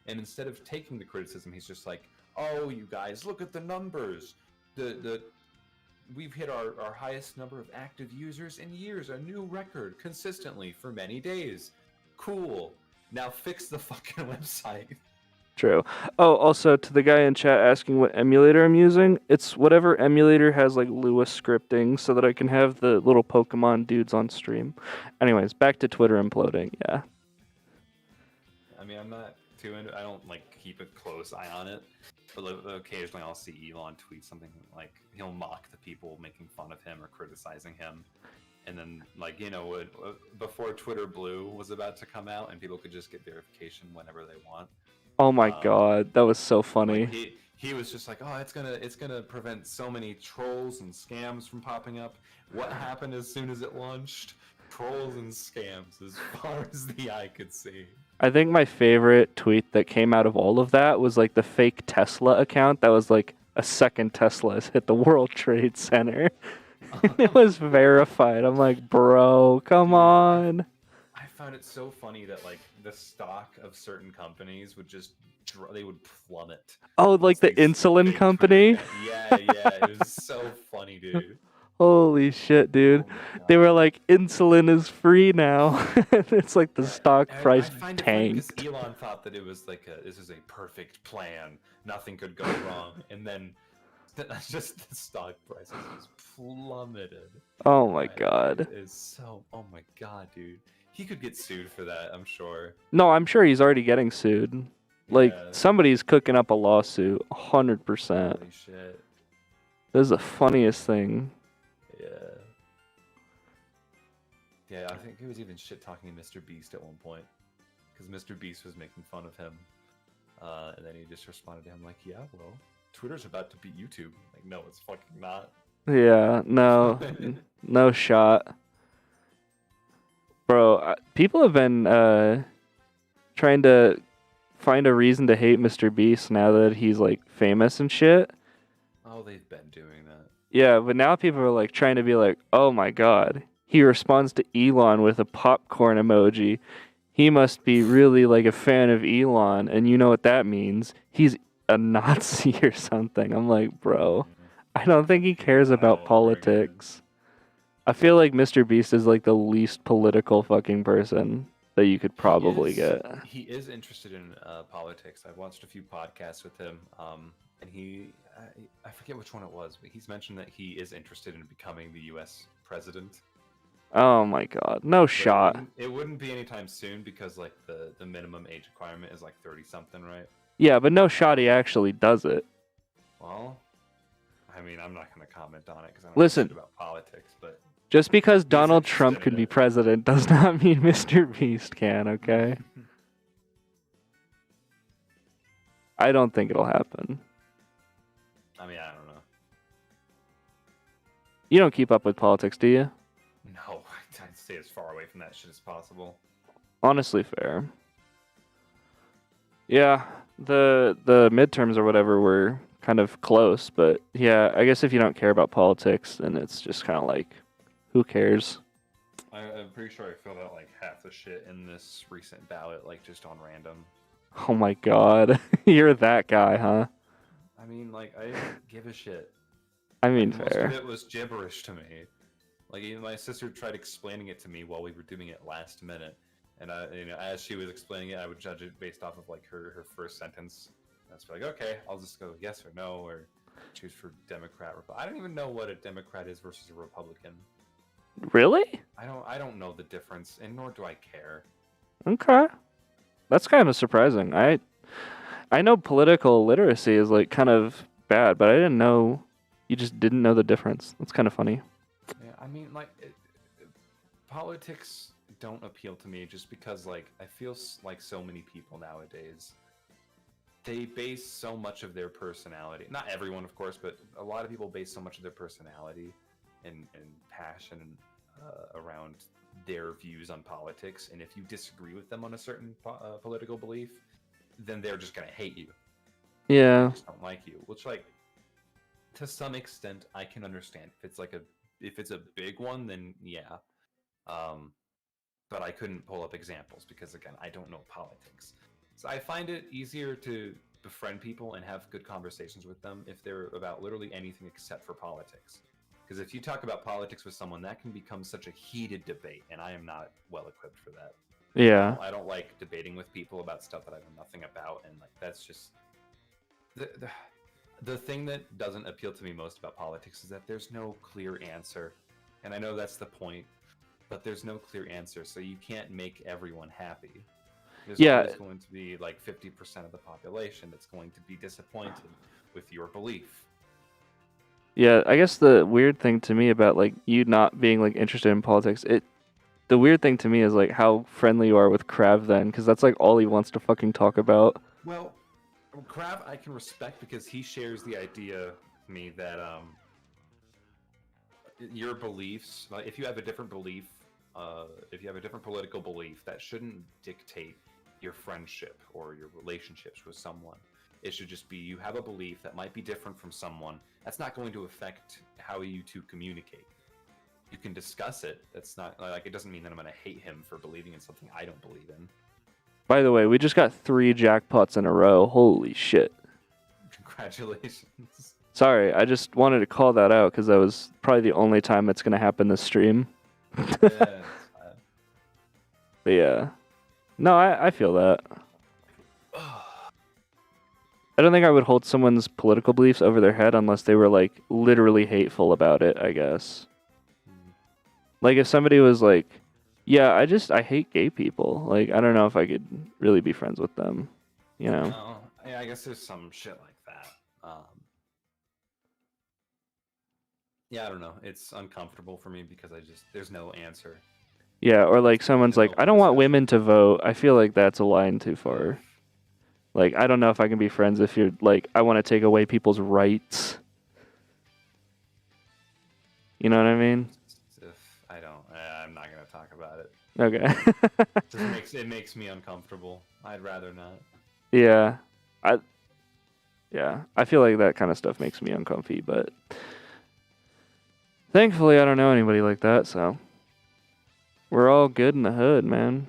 [SPEAKER 2] And instead of taking the criticism, he's just like, oh, you guys, look at the numbers. The we've hit our highest number of active users in years, a new record consistently for many days. Cool. Now fix the fucking website.
[SPEAKER 1] True. Oh, also to the guy in chat asking what emulator I'm using, it's whatever emulator has like Lua scripting so that I can have the little Pokemon dudes on stream. Anyways, back to Twitter imploding. Yeah.
[SPEAKER 2] I mean, I'm not too into. I don't like keep a close eye on it, but like, occasionally I'll see Elon tweet something like he'll mock the people making fun of him or criticizing him, and then like before Twitter Blue was about to come out and people could just get verification whenever they want.
[SPEAKER 1] Oh my
[SPEAKER 2] Um,
[SPEAKER 1] god, that was so funny.
[SPEAKER 2] Like he was just like, oh, it's gonna prevent so many trolls and scams from popping up. What happened as soon as it launched? Trolls and scams as far as the eye could see.
[SPEAKER 1] I think my favorite tweet that came out of all of that was like the fake Tesla account that was like a second Tesla has hit the World Trade Center. And it was verified. I'm like, bro, come on.
[SPEAKER 2] I found it so funny that like the stock of certain companies would just they would plummet.
[SPEAKER 1] Oh, like the insulin company?
[SPEAKER 2] Yeah, it was so funny, dude.
[SPEAKER 1] Holy shit, dude.
[SPEAKER 2] Oh
[SPEAKER 1] They were like, insulin is free now. It's like the stock price
[SPEAKER 2] I find it funny
[SPEAKER 1] tanked.
[SPEAKER 2] because Elon thought that it was like this is a perfect plan, nothing could go wrong, and then just the stock prices just plummeted.
[SPEAKER 1] Oh my god.
[SPEAKER 2] It is so. Oh my god, dude. He could get sued for that, I'm sure.
[SPEAKER 1] No, I'm sure he's already getting sued. Like,
[SPEAKER 2] Yeah.
[SPEAKER 1] somebody's cooking up a lawsuit, 100%.
[SPEAKER 2] Holy shit.
[SPEAKER 1] This is the funniest thing.
[SPEAKER 2] Yeah. Yeah, I think he was even shit talking Mr. Beast at one point. Because Mr. Beast was making fun of him. And then he just responded to him like, yeah, well, Twitter's about to beat YouTube. Like, no, it's fucking not.
[SPEAKER 1] Yeah, no. No shot. Bro, people have been trying to find a reason to hate Mr. Beast now that he's like famous and shit.
[SPEAKER 2] Oh, they've been doing that.
[SPEAKER 1] Yeah, but now people are like trying to be like, oh my god, he responds to Elon with a popcorn emoji. He must be really like a fan of Elon, and you know what that means? He's a Nazi or something. I'm like, bro, I don't think he cares about politics. I feel like Mr. Beast is like the least political fucking person that you could probably get.
[SPEAKER 2] He is interested in politics. I've watched a few podcasts with him, and I forget which one it was, but he's mentioned that he is interested in becoming the U.S. president.
[SPEAKER 1] Oh my god, no shot.
[SPEAKER 2] It wouldn't be anytime soon because like the minimum age requirement is like 30 something, right?
[SPEAKER 1] Yeah, but no shot he actually does it.
[SPEAKER 2] Well, I mean, I'm not going to comment on it because I don't
[SPEAKER 1] Listen,
[SPEAKER 2] know about politics, but
[SPEAKER 1] just because Donald
[SPEAKER 2] interested
[SPEAKER 1] Trump
[SPEAKER 2] in
[SPEAKER 1] could be
[SPEAKER 2] it.
[SPEAKER 1] president does not mean Mr. Beast can, okay? I don't think it'll happen.
[SPEAKER 2] I mean, I don't know.
[SPEAKER 1] You don't keep up with politics, do you?
[SPEAKER 2] No, I'd stay as far away from that shit as possible.
[SPEAKER 1] Honestly, fair. Yeah, the midterms or whatever were kind of close, but yeah, I guess if you don't care about politics, then it's just kind of like, who cares?
[SPEAKER 2] I'm pretty sure I filled out like half the shit in this recent ballot, like just on random.
[SPEAKER 1] Oh my god, you're that guy, huh?
[SPEAKER 2] I mean, like, I didn't give a shit.
[SPEAKER 1] I mean,
[SPEAKER 2] Most
[SPEAKER 1] fair.
[SPEAKER 2] of it was gibberish to me. Like, even my sister tried explaining it to me while we were doing it last minute, and as she was explaining it, I would judge it based off of like her first sentence. And I was like, okay, I'll just go yes or no, or choose for Democrat. I don't even know what a Democrat is versus a Republican.
[SPEAKER 1] Really?
[SPEAKER 2] I don't know the difference, and nor do I care.
[SPEAKER 1] Okay. That's kind of surprising. I know political literacy is like kind of bad, but I didn't know you just didn't know the difference. That's kind of funny.
[SPEAKER 2] Yeah, I mean, like, politics don't appeal to me just because, like, I feel like so many people nowadays, they base so much of their personality, not everyone, of course, but a lot of people base so much of their personality and passion around their views on politics. And if you disagree with them on a certain political belief, then they're just going to hate you.
[SPEAKER 1] Yeah.
[SPEAKER 2] They just don't like you, which, like, to some extent, I can understand. If it's a big one, then yeah. But I couldn't pull up examples because, again, I don't know politics. So I find it easier to befriend people and have good conversations with them if they're about literally anything except for politics. Because if you talk about politics with someone, that can become such a heated debate, and I am not well equipped for that.
[SPEAKER 1] Yeah.
[SPEAKER 2] I don't like debating with people about stuff that I know nothing about, and like that's just the thing that doesn't appeal to me most about politics is that there's no clear answer, and I know that's the point, but there's no clear answer, so you can't make everyone happy. There's always going to be like 50% of the population that's going to be disappointed with your belief.
[SPEAKER 1] Yeah, I guess the weird thing to me about like you not being like interested in politics, the weird thing to me is like how friendly you are with Krav then, because that's like all he wants to fucking talk about.
[SPEAKER 2] Well, Krav I can respect because he shares the idea with me that your beliefs, like if you have a different belief, if you have a different political belief, that shouldn't dictate your friendship or your relationships with someone. It should just be you have a belief that might be different from someone. That's not going to affect how you two communicate. You can discuss it. That's not like it doesn't mean that I'm going to hate him for believing in something I don't believe in.
[SPEAKER 1] By the way, we just got 3 jackpots in a row. Holy shit.
[SPEAKER 2] Congratulations.
[SPEAKER 1] Sorry, I just wanted to call that out because that was probably the only time it's going to happen this stream.
[SPEAKER 2] Yeah,
[SPEAKER 1] but yeah. No, I feel that. I don't think I would hold someone's political beliefs over their head unless they were like literally hateful about it, I guess. Like if somebody was like, yeah, I hate gay people. Like I don't know if I could really be friends with them, you know.
[SPEAKER 2] No, yeah, I guess there's some shit like that. Yeah, I don't know. It's uncomfortable for me because there's no answer.
[SPEAKER 1] Yeah, or like someone's like, I don't want women to vote. I feel like that's a line too far. Like, I don't know if I can be friends if you're like, I want to take away people's rights. You know what I mean?
[SPEAKER 2] I'm not gonna talk about it.
[SPEAKER 1] Okay.
[SPEAKER 2] It makes me uncomfortable. I'd rather not.
[SPEAKER 1] Yeah, I feel like that kind of stuff makes me uncomfy, but thankfully I don't know anybody like that, so we're all good in the hood, man.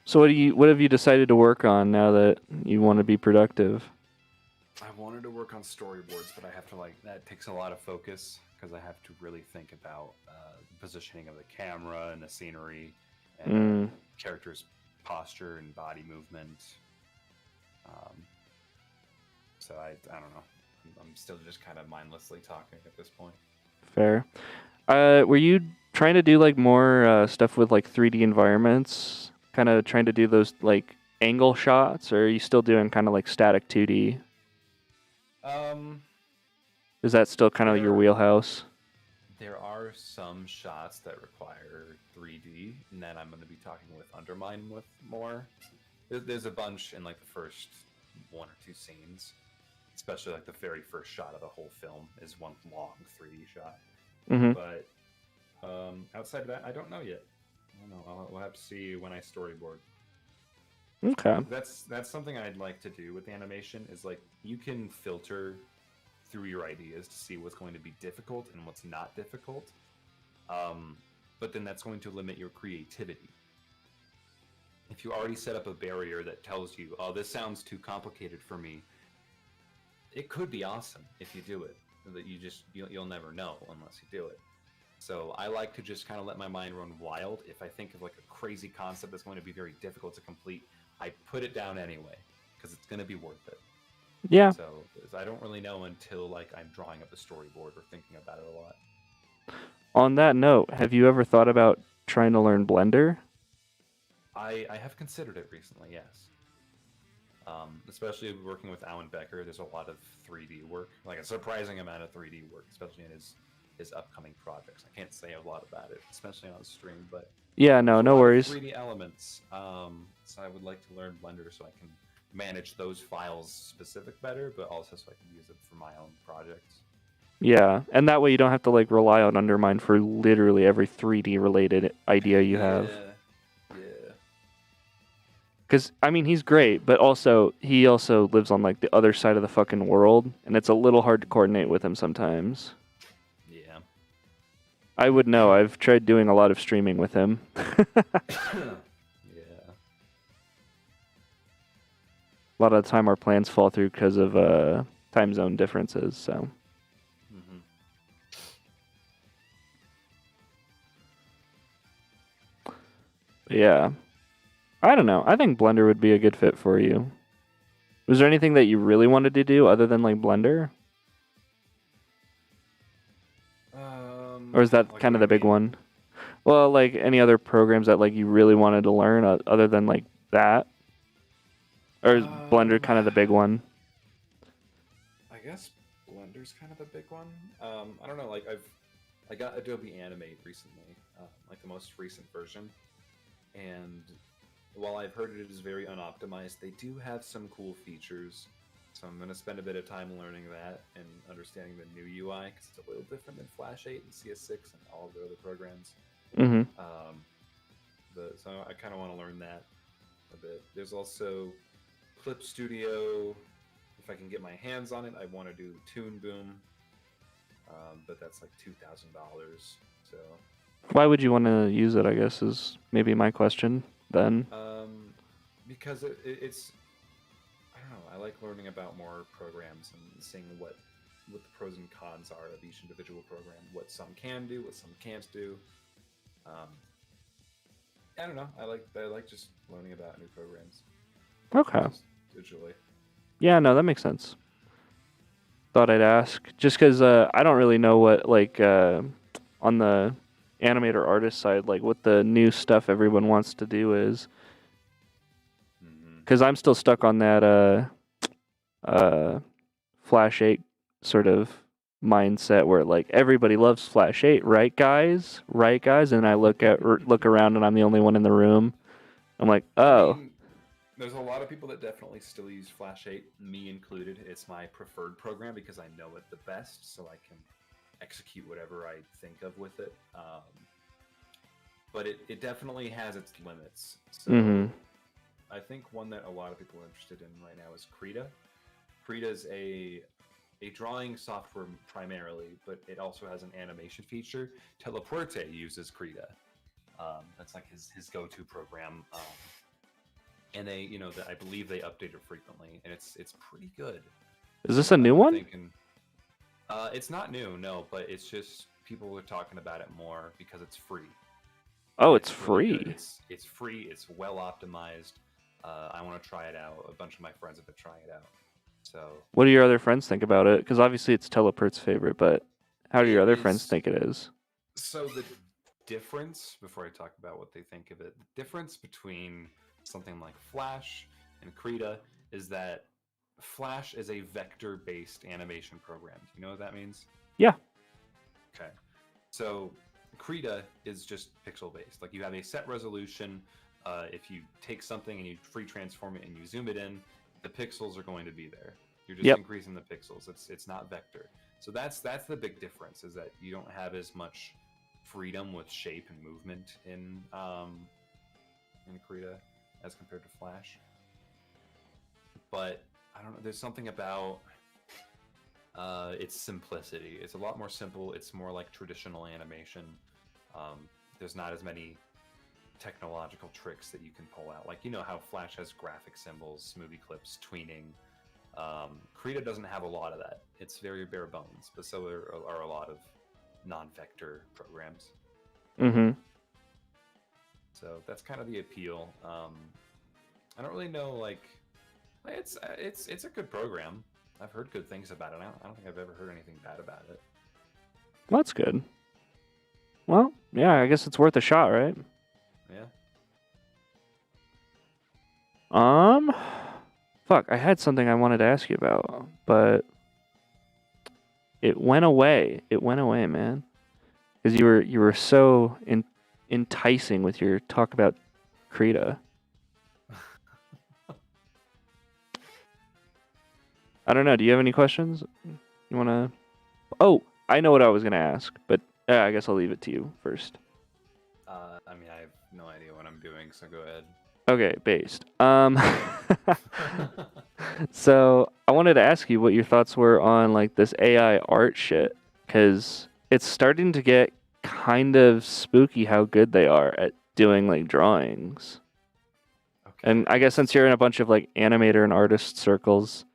[SPEAKER 1] So what have you decided to work on now that you want to be productive?
[SPEAKER 2] I wanted to work on storyboards, but I have to that takes a lot of focus because I have to really think about the positioning of the camera and the scenery and characters' posture and body movement. So I don't know. I'm still just kind of mindlessly talking at this point.
[SPEAKER 1] Fair. Were you trying to do like more stuff with like 3D environments? Kind of trying to do those like angle shots, or are you still doing kind of like static 2D? Is that still kind of your wheelhouse?
[SPEAKER 2] There are some shots that require 3D, and then I'm going to be talking with Undermine with more. There's a bunch in like the first 1 or 2 scenes, especially like the very first shot of the whole film is one long 3D shot.
[SPEAKER 1] Mm-hmm.
[SPEAKER 2] But outside of that, I don't know yet. I don't know. We'll have to see when I storyboard.
[SPEAKER 1] Okay.
[SPEAKER 2] That's something I'd like to do with animation is like you can filter through your ideas to see what's going to be difficult and what's not difficult. But then that's going to limit your creativity. If you already set up a barrier that tells you, oh, this sounds too complicated for me, it could be awesome if you do it. That you'll never know unless you do it. So I like to just kind of let my mind run wild. If I think of like a crazy concept that's going to be very difficult to complete, I put it down anyway because it's going to be worth it.
[SPEAKER 1] Yeah.
[SPEAKER 2] So I don't really know until like I'm drawing up a storyboard or thinking about it a lot.
[SPEAKER 1] On that note, have you ever thought about trying to learn Blender?
[SPEAKER 2] I have considered it recently, yes. Especially working with Alan Becker, there's a lot of 3D work, like a surprising amount of 3D work, especially in his upcoming projects. I can't say a lot about it, especially on stream, but
[SPEAKER 1] yeah, no worries.
[SPEAKER 2] 3D elements. So I would like to learn Blender so I can manage those files specific better, but also so I can use it for my own projects.
[SPEAKER 1] Yeah, and that way you don't have to like rely on Undermine for literally every 3D related idea you have.
[SPEAKER 2] Yeah.
[SPEAKER 1] Because, I mean, he's great, but he also lives on like the other side of the fucking world, and it's a little hard to coordinate with him sometimes.
[SPEAKER 2] Yeah.
[SPEAKER 1] I would know. I've tried doing a lot of streaming with him.
[SPEAKER 2] Yeah.
[SPEAKER 1] lot of the time our plans fall through because of time zone differences. So
[SPEAKER 2] Mm-hmm.
[SPEAKER 1] yeah, I don't know. I think Blender would be a good fit for you. Was there anything that you really wanted to do other than like Blender, or is that
[SPEAKER 2] Like, what
[SPEAKER 1] kind
[SPEAKER 2] do
[SPEAKER 1] of the
[SPEAKER 2] you
[SPEAKER 1] big
[SPEAKER 2] mean?
[SPEAKER 1] one? Well, like any other programs that like you really wanted to learn other than like that, or is Blender
[SPEAKER 2] Um,
[SPEAKER 1] kind of the big one?
[SPEAKER 2] I guess Blender's kind of the big one. I don't know. Like I got Adobe Animate recently, like the most recent version, and while I've heard it is very unoptimized, they do have some cool features. So I'm gonna spend a bit of time learning that and understanding the new UI because it's a little different than Flash 8 and CS6 and all of the other programs.
[SPEAKER 1] Mm-hmm.
[SPEAKER 2] Um, so I kind of want to learn that a bit. There's also Clip Studio. If I can get my hands on it, I want to do Toon Boom, but that's like $2,000. So,
[SPEAKER 1] Why would you want to use it? I guess is maybe my question then.
[SPEAKER 2] um, because it's I don't know. I like learning about more programs and seeing what the pros and cons are of each individual program. What some can do, what some can't do. Um, I don't know. I like just learning about new programs,
[SPEAKER 1] Okay.
[SPEAKER 2] just digitally.
[SPEAKER 1] Yeah, no, that makes sense. Thought I'd ask just because I don't really know what like on the animator artist side like what the new stuff everyone wants to do is
[SPEAKER 2] Hmm.
[SPEAKER 1] because I'm still stuck on that uh Flash 8 sort of mindset where like everybody loves Flash 8, right guys? Right guys? And I look around and I'm the only one in the room. I'm like,
[SPEAKER 2] I
[SPEAKER 1] "Oh,
[SPEAKER 2] mean, there's a lot of people that definitely still use Flash 8, me included. It's my preferred program because I know it the best, so I can execute whatever I think of with it. But it definitely has its limits.
[SPEAKER 1] mhm.
[SPEAKER 2] So I think one that a lot of people are interested in right now is Krita. Krita is a drawing software primarily, but it also has an animation feature. Teleporte uses Krita. That's like his go-to program. And I believe they update it frequently, and it's pretty good.
[SPEAKER 1] Is this
[SPEAKER 2] So
[SPEAKER 1] a new
[SPEAKER 2] I've been
[SPEAKER 1] one?"
[SPEAKER 2] thinking, it's not new, no, but it's just people are talking about it more because it's free,
[SPEAKER 1] Oh,
[SPEAKER 2] and
[SPEAKER 1] it's
[SPEAKER 2] it's really good.
[SPEAKER 1] free.
[SPEAKER 2] It's free. It's well optimized. I want to try it out. A bunch of my friends have been trying it out. So
[SPEAKER 1] What do your other friends think about it? Because obviously it's Teleport's favorite, but how do your
[SPEAKER 2] it
[SPEAKER 1] other friends
[SPEAKER 2] is.
[SPEAKER 1] think it is?
[SPEAKER 2] So the difference, before I talk about what they think of it, the difference between something like Flash and Krita is that Flash is a vector-based animation program. Do you know what that means?
[SPEAKER 1] Yeah.
[SPEAKER 2] Okay. So Krita is just pixel-based. Like you have a set resolution. If you take something and you free transform it and you zoom it in, the pixels are going to be there. You're just
[SPEAKER 1] Yep.
[SPEAKER 2] increasing the pixels. It's not vector. So that's the big difference is that you don't have as much freedom with shape and movement in Krita as compared to Flash. But I don't know. There's something about its simplicity. It's a lot more simple. It's more like traditional animation. There's not as many technological tricks that you can pull out. Like, you know how Flash has graphic symbols, movie clips, tweening. Krita doesn't have a lot of that. It's very bare bones, but so are a lot of non-vector programs.
[SPEAKER 1] Mm-hmm.
[SPEAKER 2] So that's kind of the appeal. I don't really know, like, it's a good program. I've heard good things about it. I don't think I've ever heard anything bad about it.
[SPEAKER 1] Well, that's good. Well, yeah, I guess it's worth a shot, right?
[SPEAKER 2] Yeah.
[SPEAKER 1] Fuck, I had something I wanted to ask you about, but it went away. It went away, man. Because you were so enticing with your talk about Krita. I don't know. Do you have any questions? You want to? Oh, I know what I was gonna ask, but I guess I'll leave it to you first.
[SPEAKER 2] I mean, I have no idea what I'm doing, so go ahead.
[SPEAKER 1] Okay, based. So I wanted to ask you what your thoughts were on like this AI art shit, because it's starting to get kind of spooky how good they are at doing like drawings. And I guess since you're in a bunch of like animator and artist circles,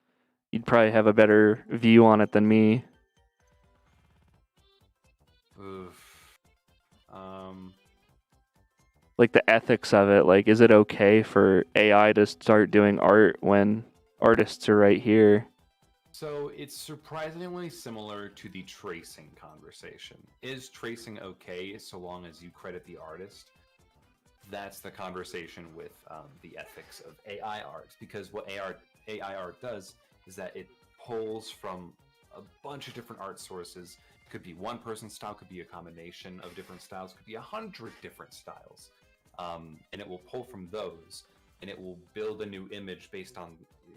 [SPEAKER 1] you'd probably have a better view on it than me.
[SPEAKER 2] Oof. Um,
[SPEAKER 1] Like the ethics of it. Like, is it okay for AI to start doing art when artists are right here?
[SPEAKER 2] so it's surprisingly similar to the tracing conversation. Is tracing okay so long as you credit the artist? That's the conversation with the ethics of AI art. Because what AI art does is that it pulls from a bunch of different art sources. Could be one person's style, could be a combination of different styles, could be 100 different styles. And it will pull from those, and it will build a new image based on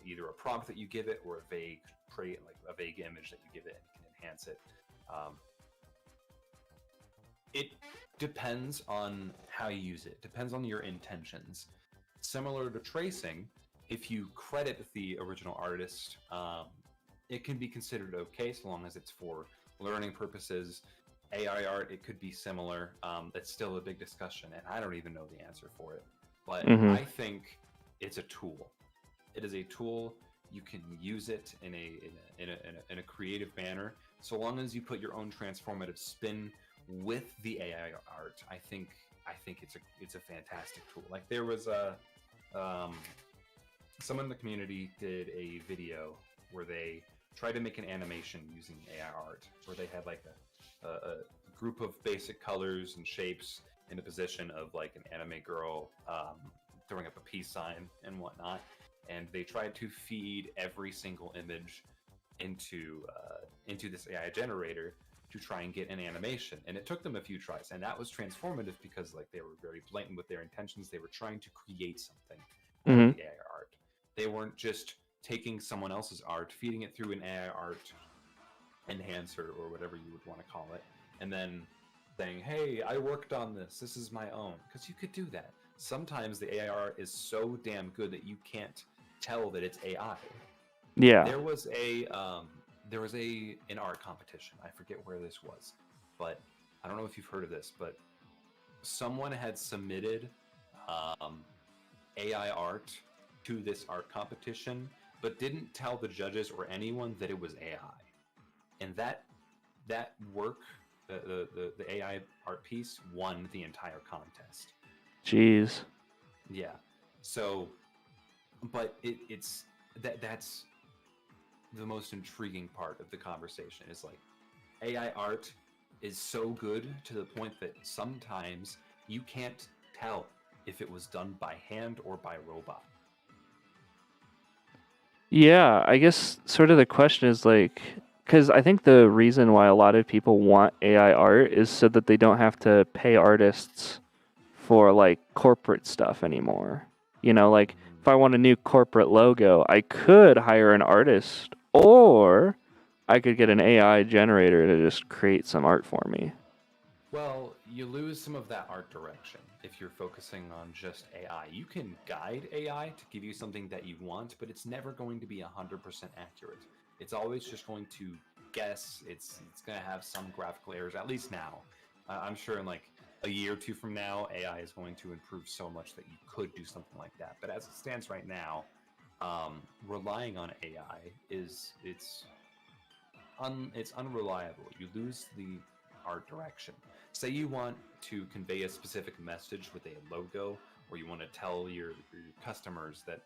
[SPEAKER 2] either a prompt that you give it or a vague trait, like a vague image that you give it, and it can enhance it. Um, it depends on how you use it. Depends on your intentions. Similar to tracing, if you credit the original artist, it can be considered okay so long as it's for learning purposes. AI art, it could be similar. That's still a big discussion, and I don't even know the answer for it. But
[SPEAKER 1] Mm-hmm.
[SPEAKER 2] I think it's a tool. It is a tool. You can use it in a creative manner, so long as you put your own transformative spin with the AI art. I think it's a fantastic tool. Like there was a someone in the community did a video where they tried to make an animation using AI art, where they had like a group of basic colors and shapes in a position of like an anime girl throwing up a peace sign and whatnot, and they tried to feed every single image into this AI generator to try and get an animation. And it took them a few tries, and that was transformative because like they were very blatant with their intentions. They were trying to create something out
[SPEAKER 1] Mm-hmm.
[SPEAKER 2] of the AI art. They weren't just taking someone else's art, feeding it through an AI art enhancer or whatever you would want to call it, and then saying, hey, I worked on this, this is my own. Because you could do that. Sometimes the AI art is so damn good that you can't tell that it's AI.
[SPEAKER 1] Yeah.
[SPEAKER 2] There was an art competition. I forget where this was, but I don't know if you've heard of this, but someone had submitted AI art to this art competition, but didn't tell the judges or anyone that it was AI. And that work, the AI art piece, won the entire contest.
[SPEAKER 1] Jeez.
[SPEAKER 2] Yeah. So, but it's that's the most intriguing part of the conversation is like AI art is so good to the point that sometimes you can't tell if it was done by hand or by robot.
[SPEAKER 1] Yeah, I guess sort of the question is like, because I think the reason why a lot of people want AI art is so that they don't have to pay artists for like corporate stuff anymore. You know, like if I want a new corporate logo, I could hire an artist or I could get an AI generator to just create some art for me.
[SPEAKER 2] Well, you lose some of that art direction if you're focusing on just AI. You can guide AI to give you something that you want, but it's never going to be 100% accurate. It's always just going to guess. It's going to have some graphical errors, at least now. I'm sure in like a year or two from now, AI is going to improve so much that you could do something like that. But as it stands right now, relying on AI it's unreliable. You lose the art direction. Say you want to convey a specific message with a logo, or you want to tell your customers that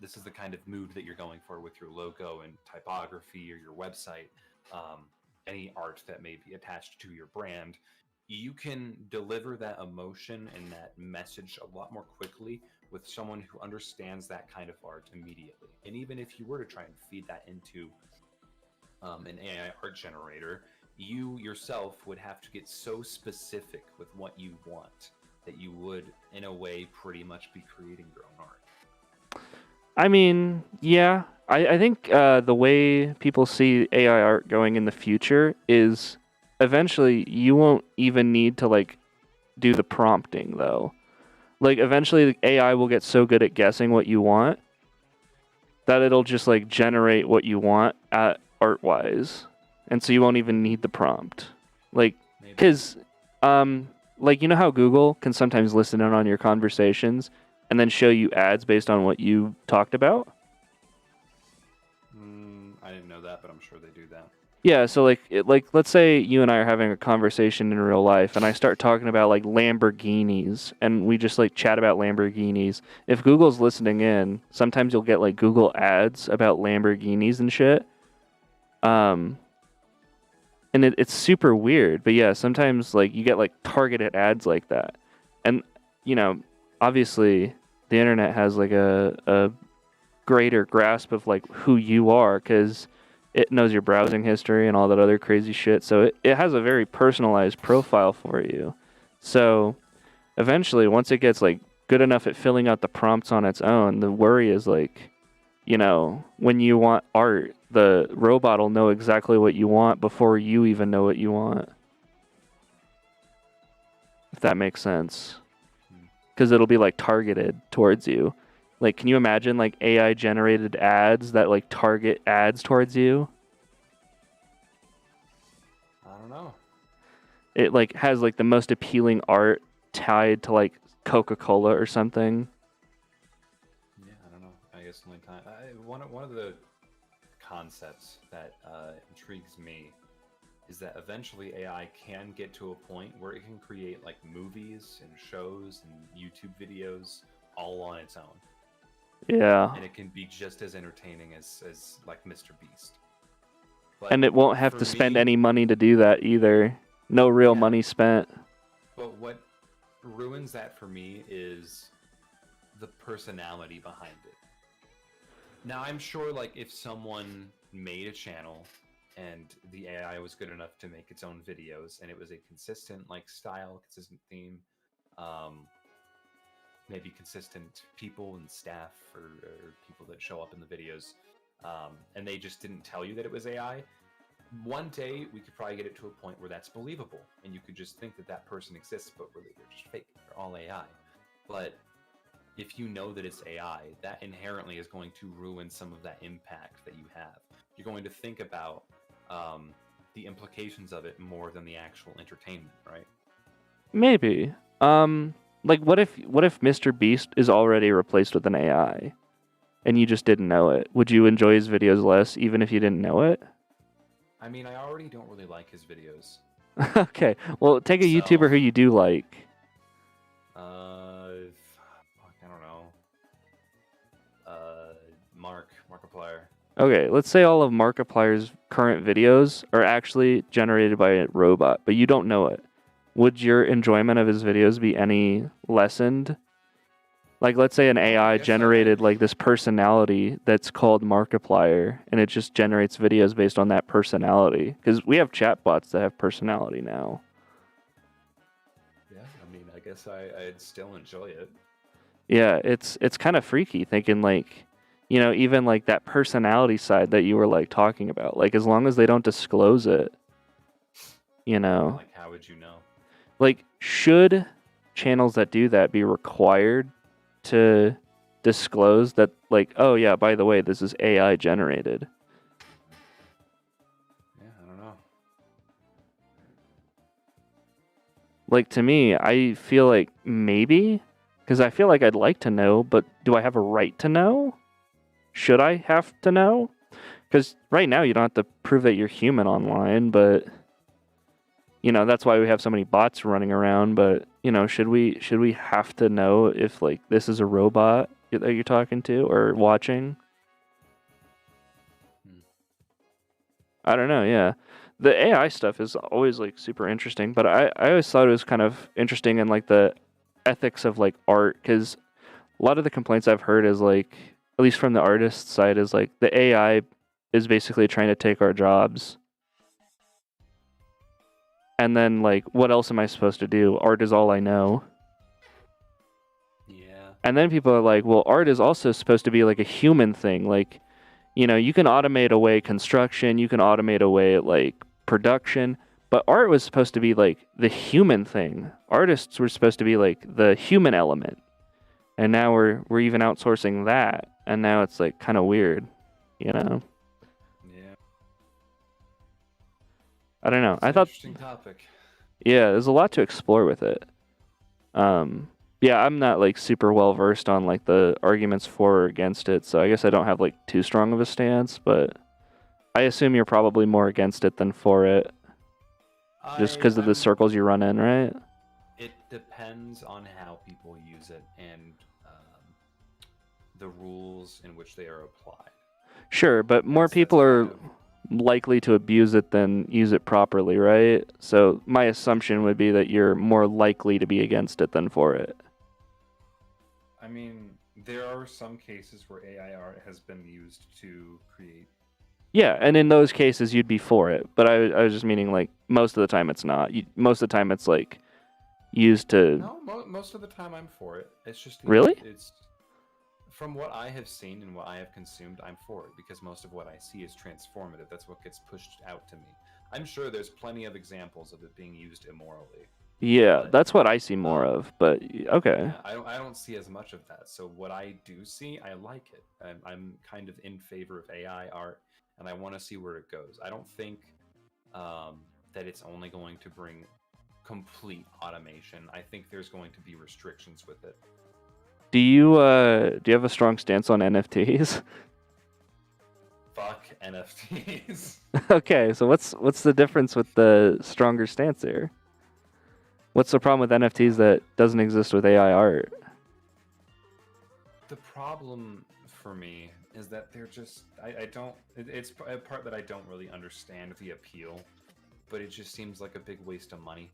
[SPEAKER 2] this is the kind of mood that you're going for with your logo and typography or your website, any art that may be attached to your brand. You can deliver that emotion and that message a lot more quickly with someone who understands that kind of art immediately. And even if you were to try and feed that into an AI art generator, you yourself would have to get so specific with what you want that you would, in a way, pretty much be creating your own art.
[SPEAKER 1] I mean, yeah, I think the way people see AI art going in the future is eventually you won't even need to like do the prompting though. Like eventually the AI will get so good at guessing what you want that it'll just like generate what you want at art wise, and so you won't even need the prompt. Like,
[SPEAKER 2] Maybe.
[SPEAKER 1] cause like you know how Google can sometimes listen in on your conversations and then show you ads based on what you talked about.
[SPEAKER 2] I didn't know that, but I'm sure they do that.
[SPEAKER 1] Yeah, so like let's say you and I are having a conversation in real life and I start talking about like Lamborghinis and we just like chat about Lamborghinis. If Google's listening in, sometimes you'll get like Google ads about Lamborghinis and shit. Um and it's super weird, but yeah, sometimes like you get like targeted ads like that. And you know, obviously the internet has like a greater grasp of like who you are because it knows your browsing history and all that other crazy shit. So it has a very personalized profile for you. So eventually, once it gets like good enough at filling out the prompts on its own, the worry is like, when you want art, the robot will know exactly what you want before you even know what you want. If that makes sense. Because it'll be like targeted towards you. Like, can you imagine like AI generated ads that like target ads towards you?
[SPEAKER 2] I don't know.
[SPEAKER 1] It like has like the most appealing art tied to like Coca-Cola or something.
[SPEAKER 2] Yeah, I don't know. I guess the only time one of the concepts that intrigues me is that eventually AI can get to a point where it can create like movies and shows and YouTube videos all on its own.
[SPEAKER 1] Yeah.
[SPEAKER 2] And it can be just as entertaining as like Mr. Beast.
[SPEAKER 1] But and it won't have to spend any money to do that either. No real money spent.
[SPEAKER 2] But what ruins that for me is the personality behind it. Now, I'm sure like if someone made a channel and the AI was good enough to make its own videos and it was a consistent like style, consistent theme, maybe consistent people and staff or people that show up in the videos, and they just didn't tell you that it was AI, one day we could probably get it to a point where that's believable and you could just think that person exists, but really they're just fake, they're all AI. But if you know that it's AI, that inherently is going to ruin some of that impact that you have. You're going to think about the implications of it more than the actual entertainment, right?
[SPEAKER 1] Maybe. Like what if Mr. Beast is already replaced with an AI and you just didn't know it? Would you enjoy his videos less even if you didn't know it?
[SPEAKER 2] I mean, I already don't really like his videos.
[SPEAKER 1] Okay. Well, take a YouTuber who you do like.
[SPEAKER 2] I don't know. Markiplier.
[SPEAKER 1] Okay, let's say all of Markiplier's current videos are actually generated by a robot, but you don't know it. Would your enjoyment of his videos be any lessened? Like, let's say an AI generated like this personality that's called Markiplier, and it just generates videos based on that personality. Because we have chatbots that have personality now.
[SPEAKER 2] Yeah, I mean, I guess I'd still enjoy it.
[SPEAKER 1] Yeah, it's kind of freaky thinking like, even like that personality side that you were like talking about. Like, as long as they don't disclose it,
[SPEAKER 2] Like, how would you know?
[SPEAKER 1] Like, should channels that do that be required to disclose that, like, oh yeah, by the way, this is AI generated?
[SPEAKER 2] Yeah, I don't know.
[SPEAKER 1] Like, to me, I feel like maybe, because I feel like I'd like to know, but do I have a right to know? Should I have to know? Because right now you don't have to prove that you're human online, but that's why we have so many bots running around. But should we have to know if like this is a robot that you're talking to or watching? I don't know. Yeah, the AI stuff is always like super interesting, but I always thought it was kind of interesting in like the ethics of like art, because a lot of the complaints I've heard is like, at least from the artist side, is like the AI is basically trying to take our jobs. And then, like, what else am I supposed to do? Art is all I know.
[SPEAKER 2] Yeah.
[SPEAKER 1] And then people are like, well, art is also supposed to be like a human thing. Like, you can automate away construction, you can automate away like production, but art was supposed to be like the human thing. Artists were supposed to be like the human element. And now we're even outsourcing that. And now it's like kind of weird,
[SPEAKER 2] Yeah.
[SPEAKER 1] I don't know.
[SPEAKER 2] It's an interesting topic.
[SPEAKER 1] Yeah, there's a lot to explore with it. Yeah, Yeah, I'm not like super well versed on like the arguments for or against it, so I guess I don't have like too strong of a stance, but I assume you're probably more against it than for it, just because of the
[SPEAKER 2] I'm.
[SPEAKER 1] circles you run in, right?
[SPEAKER 2] It depends on how people use it and the rules in which they are applied.
[SPEAKER 1] Sure, but more
[SPEAKER 2] That's
[SPEAKER 1] people
[SPEAKER 2] kind
[SPEAKER 1] are
[SPEAKER 2] of.
[SPEAKER 1] likely to abuse it than use it properly, right? So my assumption would be that you're more likely to be against it than for it.
[SPEAKER 2] I mean, there are some cases where AI art has been used to create.
[SPEAKER 1] Yeah, and in those cases you'd be for it, but I was just meaning like most of the time it's not. Most of the time it's like used to.
[SPEAKER 2] No, most of the time I'm for it. It's just
[SPEAKER 1] Really?
[SPEAKER 2] it's from what I have seen and what I have consumed, I'm for it because most of what I see is transformative. That's what gets pushed out to me. I'm sure there's plenty of examples of it being used immorally,
[SPEAKER 1] Yeah,
[SPEAKER 2] but
[SPEAKER 1] that's what I see more of, but okay.
[SPEAKER 2] yeah, I don't see as much of that. So what I do see, I like it. I'm kind of in favor of AI art, and I want to see where it goes. I don't think that it's only going to bring complete automation. I think there's going to be restrictions with it.
[SPEAKER 1] Do you have a strong stance on NFTs?
[SPEAKER 2] Fuck NFTs.
[SPEAKER 1] Okay, so what's the difference with the stronger stance here? What's the problem with NFTs that doesn't exist with AI art?
[SPEAKER 2] The problem for me is that they're just I don't it's a part that I don't really understand the appeal, but it just seems like a big waste of money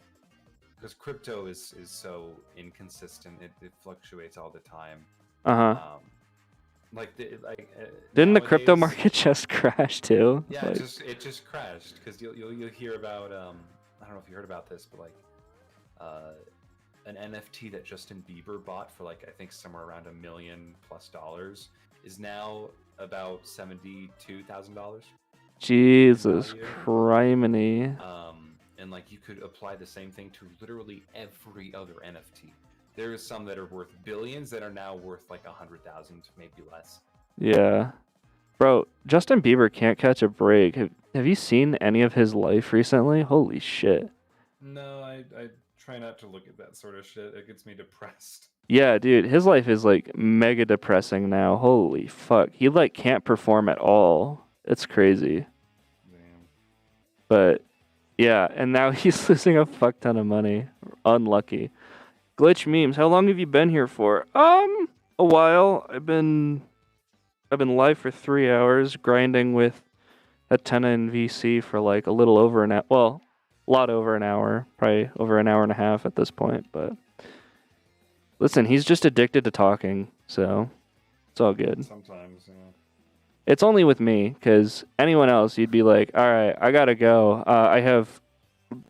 [SPEAKER 2] because crypto is so inconsistent. It fluctuates all the time.
[SPEAKER 1] Uh-huh. Didn't the crypto
[SPEAKER 2] Nowadays,
[SPEAKER 1] market just crash too?
[SPEAKER 2] yeah,
[SPEAKER 1] Like,
[SPEAKER 2] it just crashed because you'll hear about I don't know if you heard about this, but like uh an NFT that Justin Bieber bought for like I think somewhere around $1 million+ is now about $72,000 in
[SPEAKER 1] Jesus
[SPEAKER 2] value.
[SPEAKER 1] criminy.
[SPEAKER 2] And like you could apply the same thing to literally every other NFT. There are some that are worth billions that are now worth like 100,000, maybe less.
[SPEAKER 1] Yeah. Bro, Justin Bieber can't catch a break. Have you seen any of his life recently? Holy shit.
[SPEAKER 2] No, I try not to look at that sort of shit. It gets me depressed.
[SPEAKER 1] Yeah, dude, his life is like mega depressing now. Holy fuck. He like can't perform at all. It's crazy.
[SPEAKER 2] Damn.
[SPEAKER 1] But yeah, and now he's losing a fuck ton of money. Unlucky. Glitch memes. How long have you been here for? A while. I've been live for 3 hours, grinding with Hatena and VC for like a little over an hour. Well, a lot over an hour, probably over an hour and a half at this point. But listen, he's just addicted to talking, so it's all good.
[SPEAKER 2] Sometimes, you know.
[SPEAKER 1] It's only with me, because anyone else, you'd be like, all right, I gotta go. I have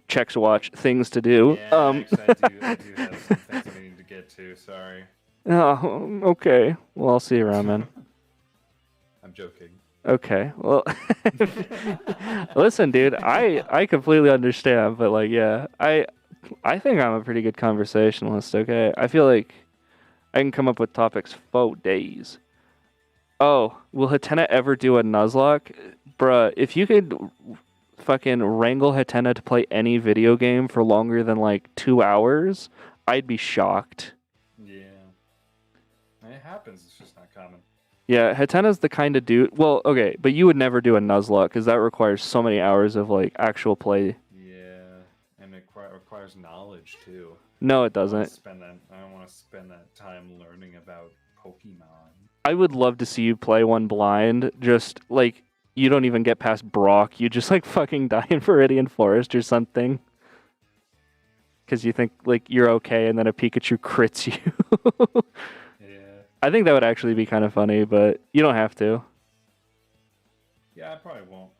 [SPEAKER 1] checks to watch, things to do.
[SPEAKER 2] Yeah, actually, I do have some things I need to get to. Sorry.
[SPEAKER 1] Oh, okay. Well, I'll see you around, man.
[SPEAKER 2] I'm joking.
[SPEAKER 1] Okay. Well, listen, dude, I completely understand, but like, yeah, I think I'm a pretty good conversationalist. Okay, I feel like I can come up with topics for days. Oh, will Hatena ever do a Nuzlocke? Bruh, if you could fucking wrangle Hatena to play any video game for longer than like 2 hours, I'd be shocked.
[SPEAKER 2] Yeah. It happens. It's just not common.
[SPEAKER 1] Yeah, Hatena's the kind of dude. Well, okay, but you would never do a Nuzlocke because that requires so many hours of like actual play.
[SPEAKER 2] Yeah, and it requires knowledge too.
[SPEAKER 1] No, it
[SPEAKER 2] I don't
[SPEAKER 1] doesn't.
[SPEAKER 2] I don't want to spend that time learning about Pokemon.
[SPEAKER 1] I would love to see you play one blind. Just like you don't even get past Brock. You just like fucking die in Viridian Forest or something. Because you think like you're okay, and then a Pikachu crits you.
[SPEAKER 2] Yeah.
[SPEAKER 1] I think that would actually be kind of funny, but you don't have to.
[SPEAKER 2] Yeah, I probably won't.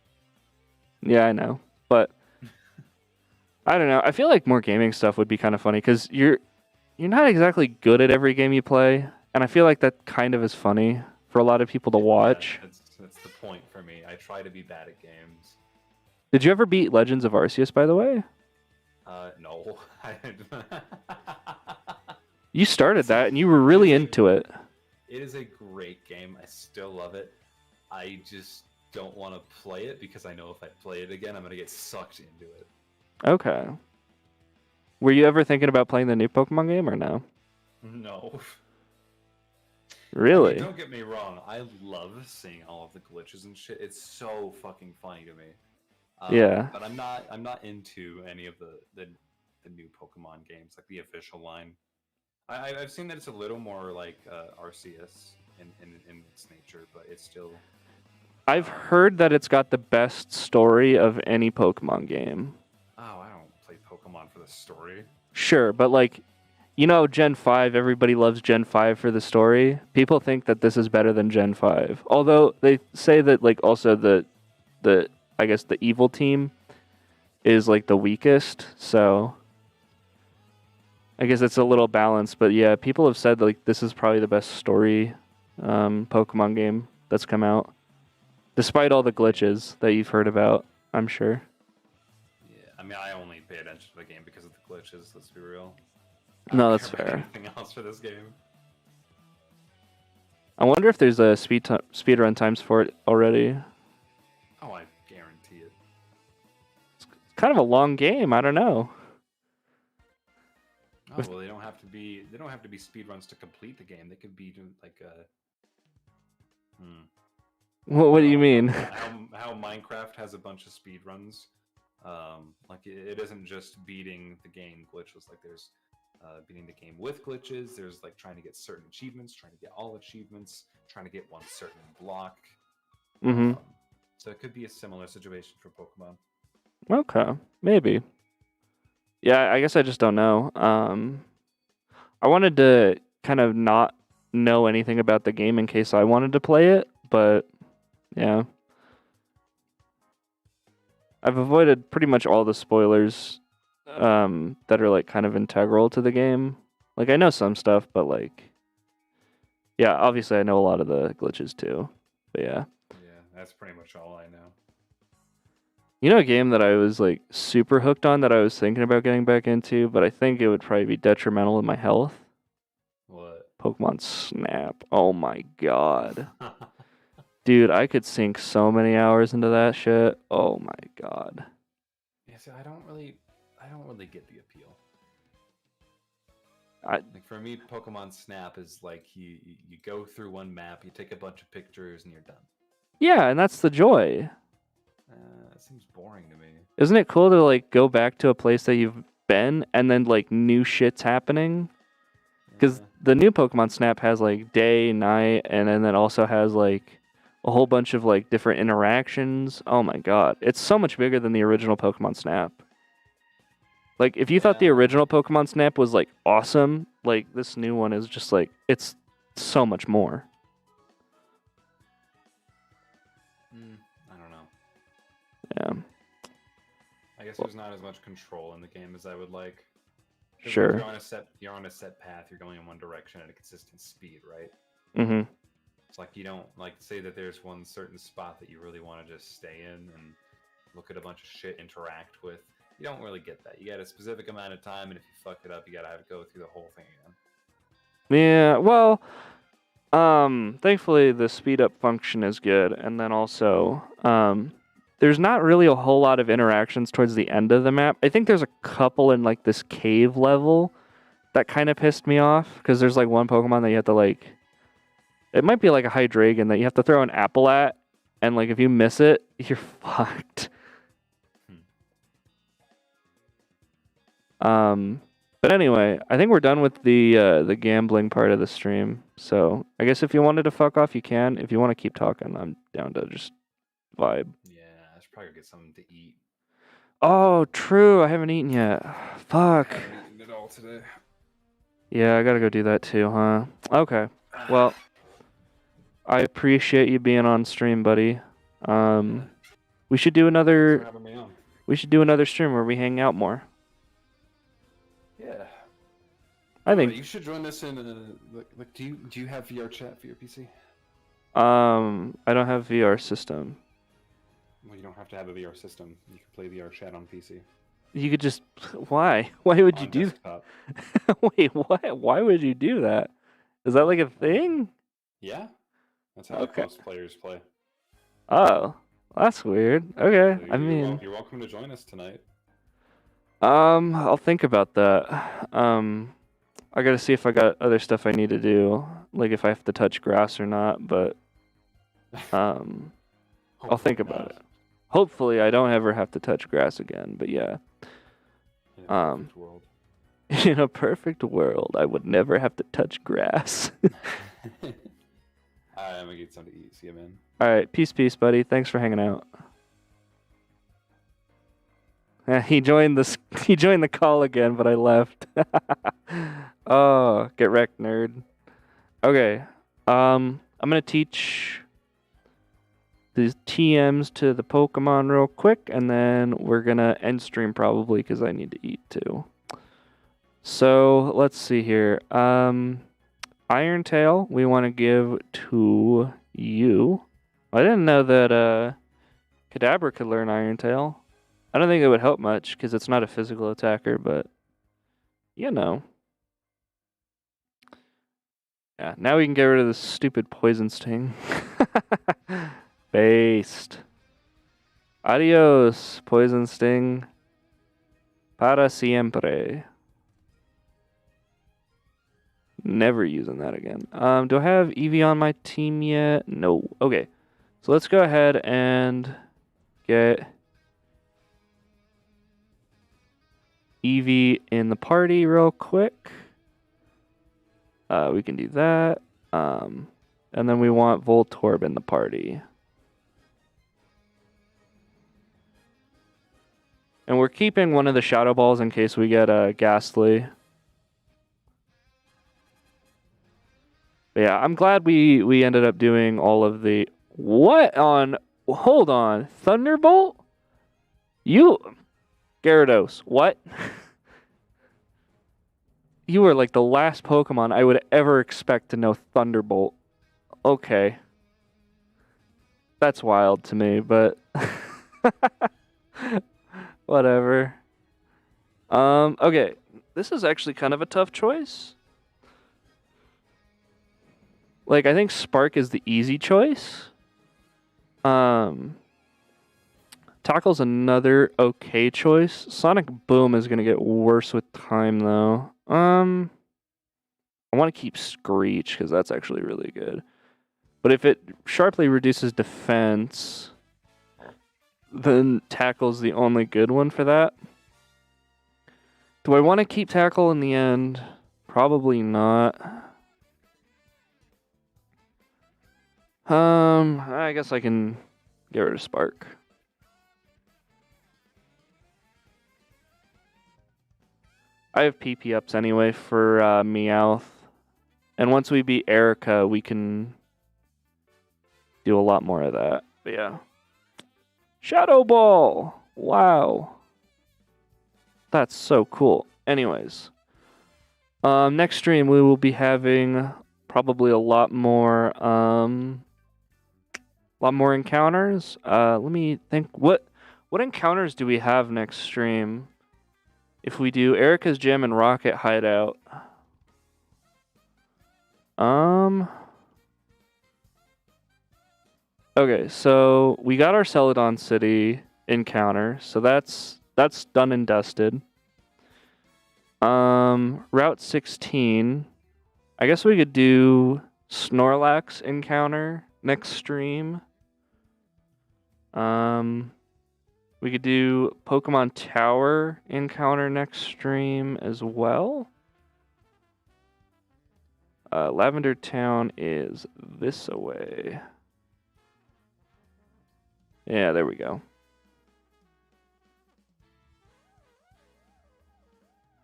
[SPEAKER 1] Yeah, I know, but I don't know. I feel like more gaming stuff would be kind of funny because you're not exactly good at every game you play, and I feel like that kind of is funny for a lot of people to watch.
[SPEAKER 2] Yeah, that's the point for me. I try to be bad at games.
[SPEAKER 1] Did you ever beat Legends of Arceus, by the way?
[SPEAKER 2] No.
[SPEAKER 1] You started that, and you were really into it.
[SPEAKER 2] It is a great game. I still love it. I just don't want to play it because I know if I play it again, I'm going to get sucked into it.
[SPEAKER 1] Okay. Were you ever thinking about playing the new Pokemon game or no?
[SPEAKER 2] No. I mean,
[SPEAKER 1] Really?
[SPEAKER 2] don't get me wrong. I love seeing all of the glitches and shit. It's so fucking funny to me.
[SPEAKER 1] Yeah.
[SPEAKER 2] But I'm not into any of the new Pokemon games, like the official line. I've seen that it's a little more like Arceus in its nature, but it's still.
[SPEAKER 1] I've heard that it's got the best story of any Pokemon game.
[SPEAKER 2] Oh, I don't play Pokemon for the story.
[SPEAKER 1] Sure, but like, you know, Gen 5, everybody loves Gen 5 for the story. People think that this is better than Gen 5. Although they say that like also the I guess the evil team is like the weakest, so I guess it's a little balanced, but yeah, people have said like this is probably the best story Pokemon game that's come out. Despite all the glitches that you've heard about, I'm sure.
[SPEAKER 2] Yeah, I mean, I only pay attention to the game because of the glitches. Let's be real. I
[SPEAKER 1] No,
[SPEAKER 2] don't
[SPEAKER 1] that's
[SPEAKER 2] care about
[SPEAKER 1] fair.
[SPEAKER 2] anything else for this game.
[SPEAKER 1] I wonder if there's a speedrun times for it already.
[SPEAKER 2] Oh, I guarantee it.
[SPEAKER 1] It's kind of a long game. I don't know.
[SPEAKER 2] Oh well, they don't have to be. They don't have to be speedruns to complete the game. They could be like a.
[SPEAKER 1] What do you mean?
[SPEAKER 2] How Minecraft has a bunch of speedruns. Like it isn't just beating the game glitches. Like there's beating the game with glitches. There's like trying to get certain achievements, trying to get all achievements, trying to get one certain block.
[SPEAKER 1] Mm-hmm.
[SPEAKER 2] So it could be a similar situation for Pokemon.
[SPEAKER 1] Okay, maybe. Yeah, I guess I just don't know. I wanted to kind of not know anything about the game in case I wanted to play it, but yeah. I've avoided pretty much all the spoilers that are like kind of integral to the game. Like I know some stuff, but like yeah, obviously I know a lot of the glitches too. But yeah.
[SPEAKER 2] Yeah, that's pretty much all I know.
[SPEAKER 1] You know a game that I was like super hooked on that I was thinking about getting back into, but I think it would probably be detrimental to my health?
[SPEAKER 2] What?
[SPEAKER 1] Pokemon Snap. Oh my god. Dude, I could sink so many hours into that shit. Oh my god.
[SPEAKER 2] Yeah, see, I don't really get the appeal.
[SPEAKER 1] I
[SPEAKER 2] Like for me, Pokemon Snap is like you go through one map, you take a bunch of pictures, and you're done.
[SPEAKER 1] Yeah, and that's the joy.
[SPEAKER 2] That seems boring to me.
[SPEAKER 1] Isn't it cool to like go back to a place that you've been and then like new shit's happening? Because
[SPEAKER 2] Yeah.
[SPEAKER 1] the new Pokemon Snap has like day, night, and then it also has like a whole bunch of like different interactions. Oh my god. It's so much bigger than the original Pokemon Snap. Like if you thought the
[SPEAKER 2] Yeah.
[SPEAKER 1] original Pokemon Snap was like awesome, like this new one is just like it's so much more.
[SPEAKER 2] I don't know.
[SPEAKER 1] Yeah.
[SPEAKER 2] I guess there's not as much control in the game as I would like. 'Cause, like,
[SPEAKER 1] Sure.
[SPEAKER 2] you're on a set path. You're going in one direction at a consistent speed, right?
[SPEAKER 1] Mhm.
[SPEAKER 2] It's like you don't like say that there's one certain spot that you really want to just stay in and look at a bunch of shit, interact with. You don't really get that. You got a specific amount of time, and if you fuck it up, you gotta have to go through the whole thing again.
[SPEAKER 1] Yeah, well, thankfully the speed up function is good, and then also, there's not really a whole lot of interactions towards the end of the map. I think there's a couple in like this cave level that kind of pissed me off because there's like one Pokemon that you have to like, it might be like a Hydreigon that you have to throw an apple at, and like if you miss it, you're fucked. But anyway, I think we're done with the gambling part of the stream. So I guess if you wanted to fuck off, you can. If you want to keep talking, I'm down to just vibe.
[SPEAKER 2] Yeah, I should probably get something to eat.
[SPEAKER 1] Oh, true. I haven't eaten yet. Fuck.
[SPEAKER 2] I haven't eaten at all today.
[SPEAKER 1] Yeah, I gotta go do that too, huh? Okay. Well, I appreciate you being on stream, buddy. We should do
[SPEAKER 2] Thanks for
[SPEAKER 1] another.
[SPEAKER 2] having me on.
[SPEAKER 1] We should do another stream where we hang out more.
[SPEAKER 2] Yeah.
[SPEAKER 1] I think.
[SPEAKER 2] You should join us in. Like, do you have VR chat for your PC?
[SPEAKER 1] I don't have VR system.
[SPEAKER 2] Well, you don't have to have a VR system. You can play VR chat on PC.
[SPEAKER 1] You could just. Why? Why would you
[SPEAKER 2] On
[SPEAKER 1] do?
[SPEAKER 2] desktop.
[SPEAKER 1] Wait, what? Why would you do that? Is that like a thing?
[SPEAKER 2] Yeah, that's how
[SPEAKER 1] Okay.
[SPEAKER 2] most players play.
[SPEAKER 1] Oh, that's weird. Okay,
[SPEAKER 2] So
[SPEAKER 1] I mean,
[SPEAKER 2] you're welcome to join us tonight.
[SPEAKER 1] I'll think about that. I gotta see if I got other stuff I need to do, like if I have to touch grass or not, but I'll think about it. Hopefully I don't ever have to touch grass again, but yeah.
[SPEAKER 2] In a perfect world.
[SPEAKER 1] In a perfect world, I would never have to touch grass.
[SPEAKER 2] Alright, I'm gonna get something to eat. See you, man.
[SPEAKER 1] Alright, peace, buddy. Thanks for hanging out. He joined the call again, but I left. Oh, get wrecked, nerd. Okay. I'm gonna teach these TMs to the Pokemon real quick, and then we're gonna end stream probably because I need to eat too. So let's see here. Iron Tail, we want to give to you. I didn't know that Kadabra could learn Iron Tail. I don't think it would help much because it's not a physical attacker, but you know. Yeah, now we can get rid of this stupid Poison Sting. Based. Adios, Poison Sting. Para siempre. Never using that again. Do I have Eevee on my team yet? No. Okay. So let's go ahead and get Eevee in the party real quick. We can do that. And then we want Voltorb in the party. And we're keeping one of the Shadow Balls in case we get a Ghastly. But yeah, I'm glad we ended up doing all of the... What on... Hold on. Thunderbolt? You... Gyarados. What? You were like the last Pokemon I would ever expect to know Thunderbolt. Okay. That's wild to me, but... Whatever. Okay. This is actually kind of a tough choice. Like, I think Spark is the easy choice. Tackle's another okay choice. Sonic Boom is going to get worse with time, though. I want to keep Screech, because that's actually really good. But if it sharply reduces defense, then Tackle's the only good one for that. Do I want to keep Tackle in the end? Probably not. I guess I can get rid of Spark. I have PP ups anyway for Meowth. And once we beat Erica, we can do a lot more of that. But yeah. Shadow Ball! Wow. That's so cool. Anyways. Next stream we will be having probably a lot more encounters. Let me think. What encounters do we have next stream? If we do Erica's Gym and Rocket Hideout. Okay, so we got our Celadon City encounter, so that's done and dusted. Route 16. I guess we could do Snorlax encounter next stream. We could do Pokemon Tower encounter next stream as well. Lavender Town is this away. Yeah, there we go.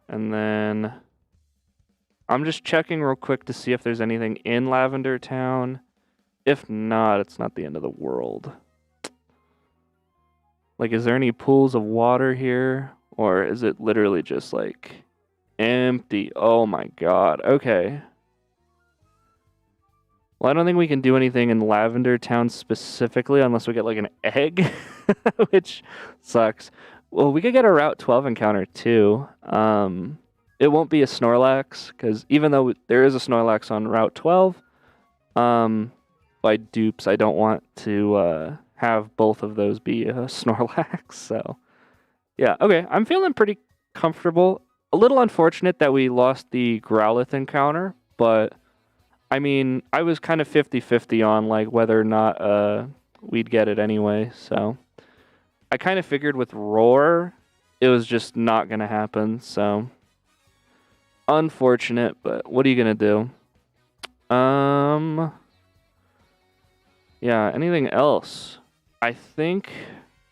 [SPEAKER 1] And then I'm just checking real quick to see if there's anything in Lavender Town. If not, it's not the end of the world. Like, is there any pools of water here? Or is it literally just, like, empty? Oh my god. Okay. Well, I don't think we can do anything in Lavender Town specifically unless we get, like, an egg. Which sucks. Well, we could get a Route 12 encounter, too. It won't be a Snorlax, because even though there is a Snorlax on Route 12, by dupes, I don't want to have both of those be a Snorlax. So, yeah, okay. I'm feeling pretty comfortable. a little unfortunate that we lost the Growlithe encounter, but I mean, I was kind of 50-50 on like whether or not we'd get it anyway. So I kind of figured with Roar, it was just not gonna happen. So unfortunate, but what are you gonna do? Yeah. Anything else? I think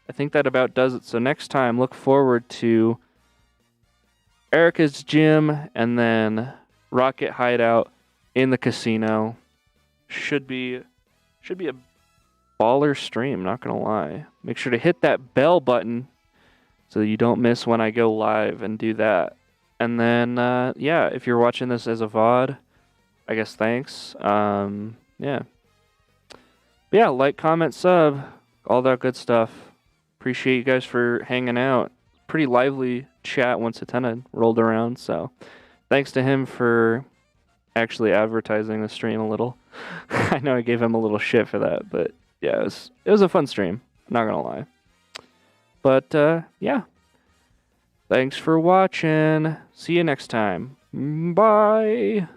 [SPEAKER 1] that about does it. So next time, look forward to Erica's gym and then Rocket Hideout in the casino. Should be a baller stream, not gonna lie. Make sure to hit that bell button so you don't miss when I go live and do that. And then yeah, if you're watching this as a VOD, I guess thanks. Yeah. But yeah, like, comment, sub, all that good stuff. Appreciate you guys for hanging out. Pretty lively chat once Hatena rolled around, so thanks to him for actually advertising the stream a little. I know I gave him a little shit for that, but yeah, it was a fun stream, not gonna lie. But yeah, thanks for watching. See you next time. Bye.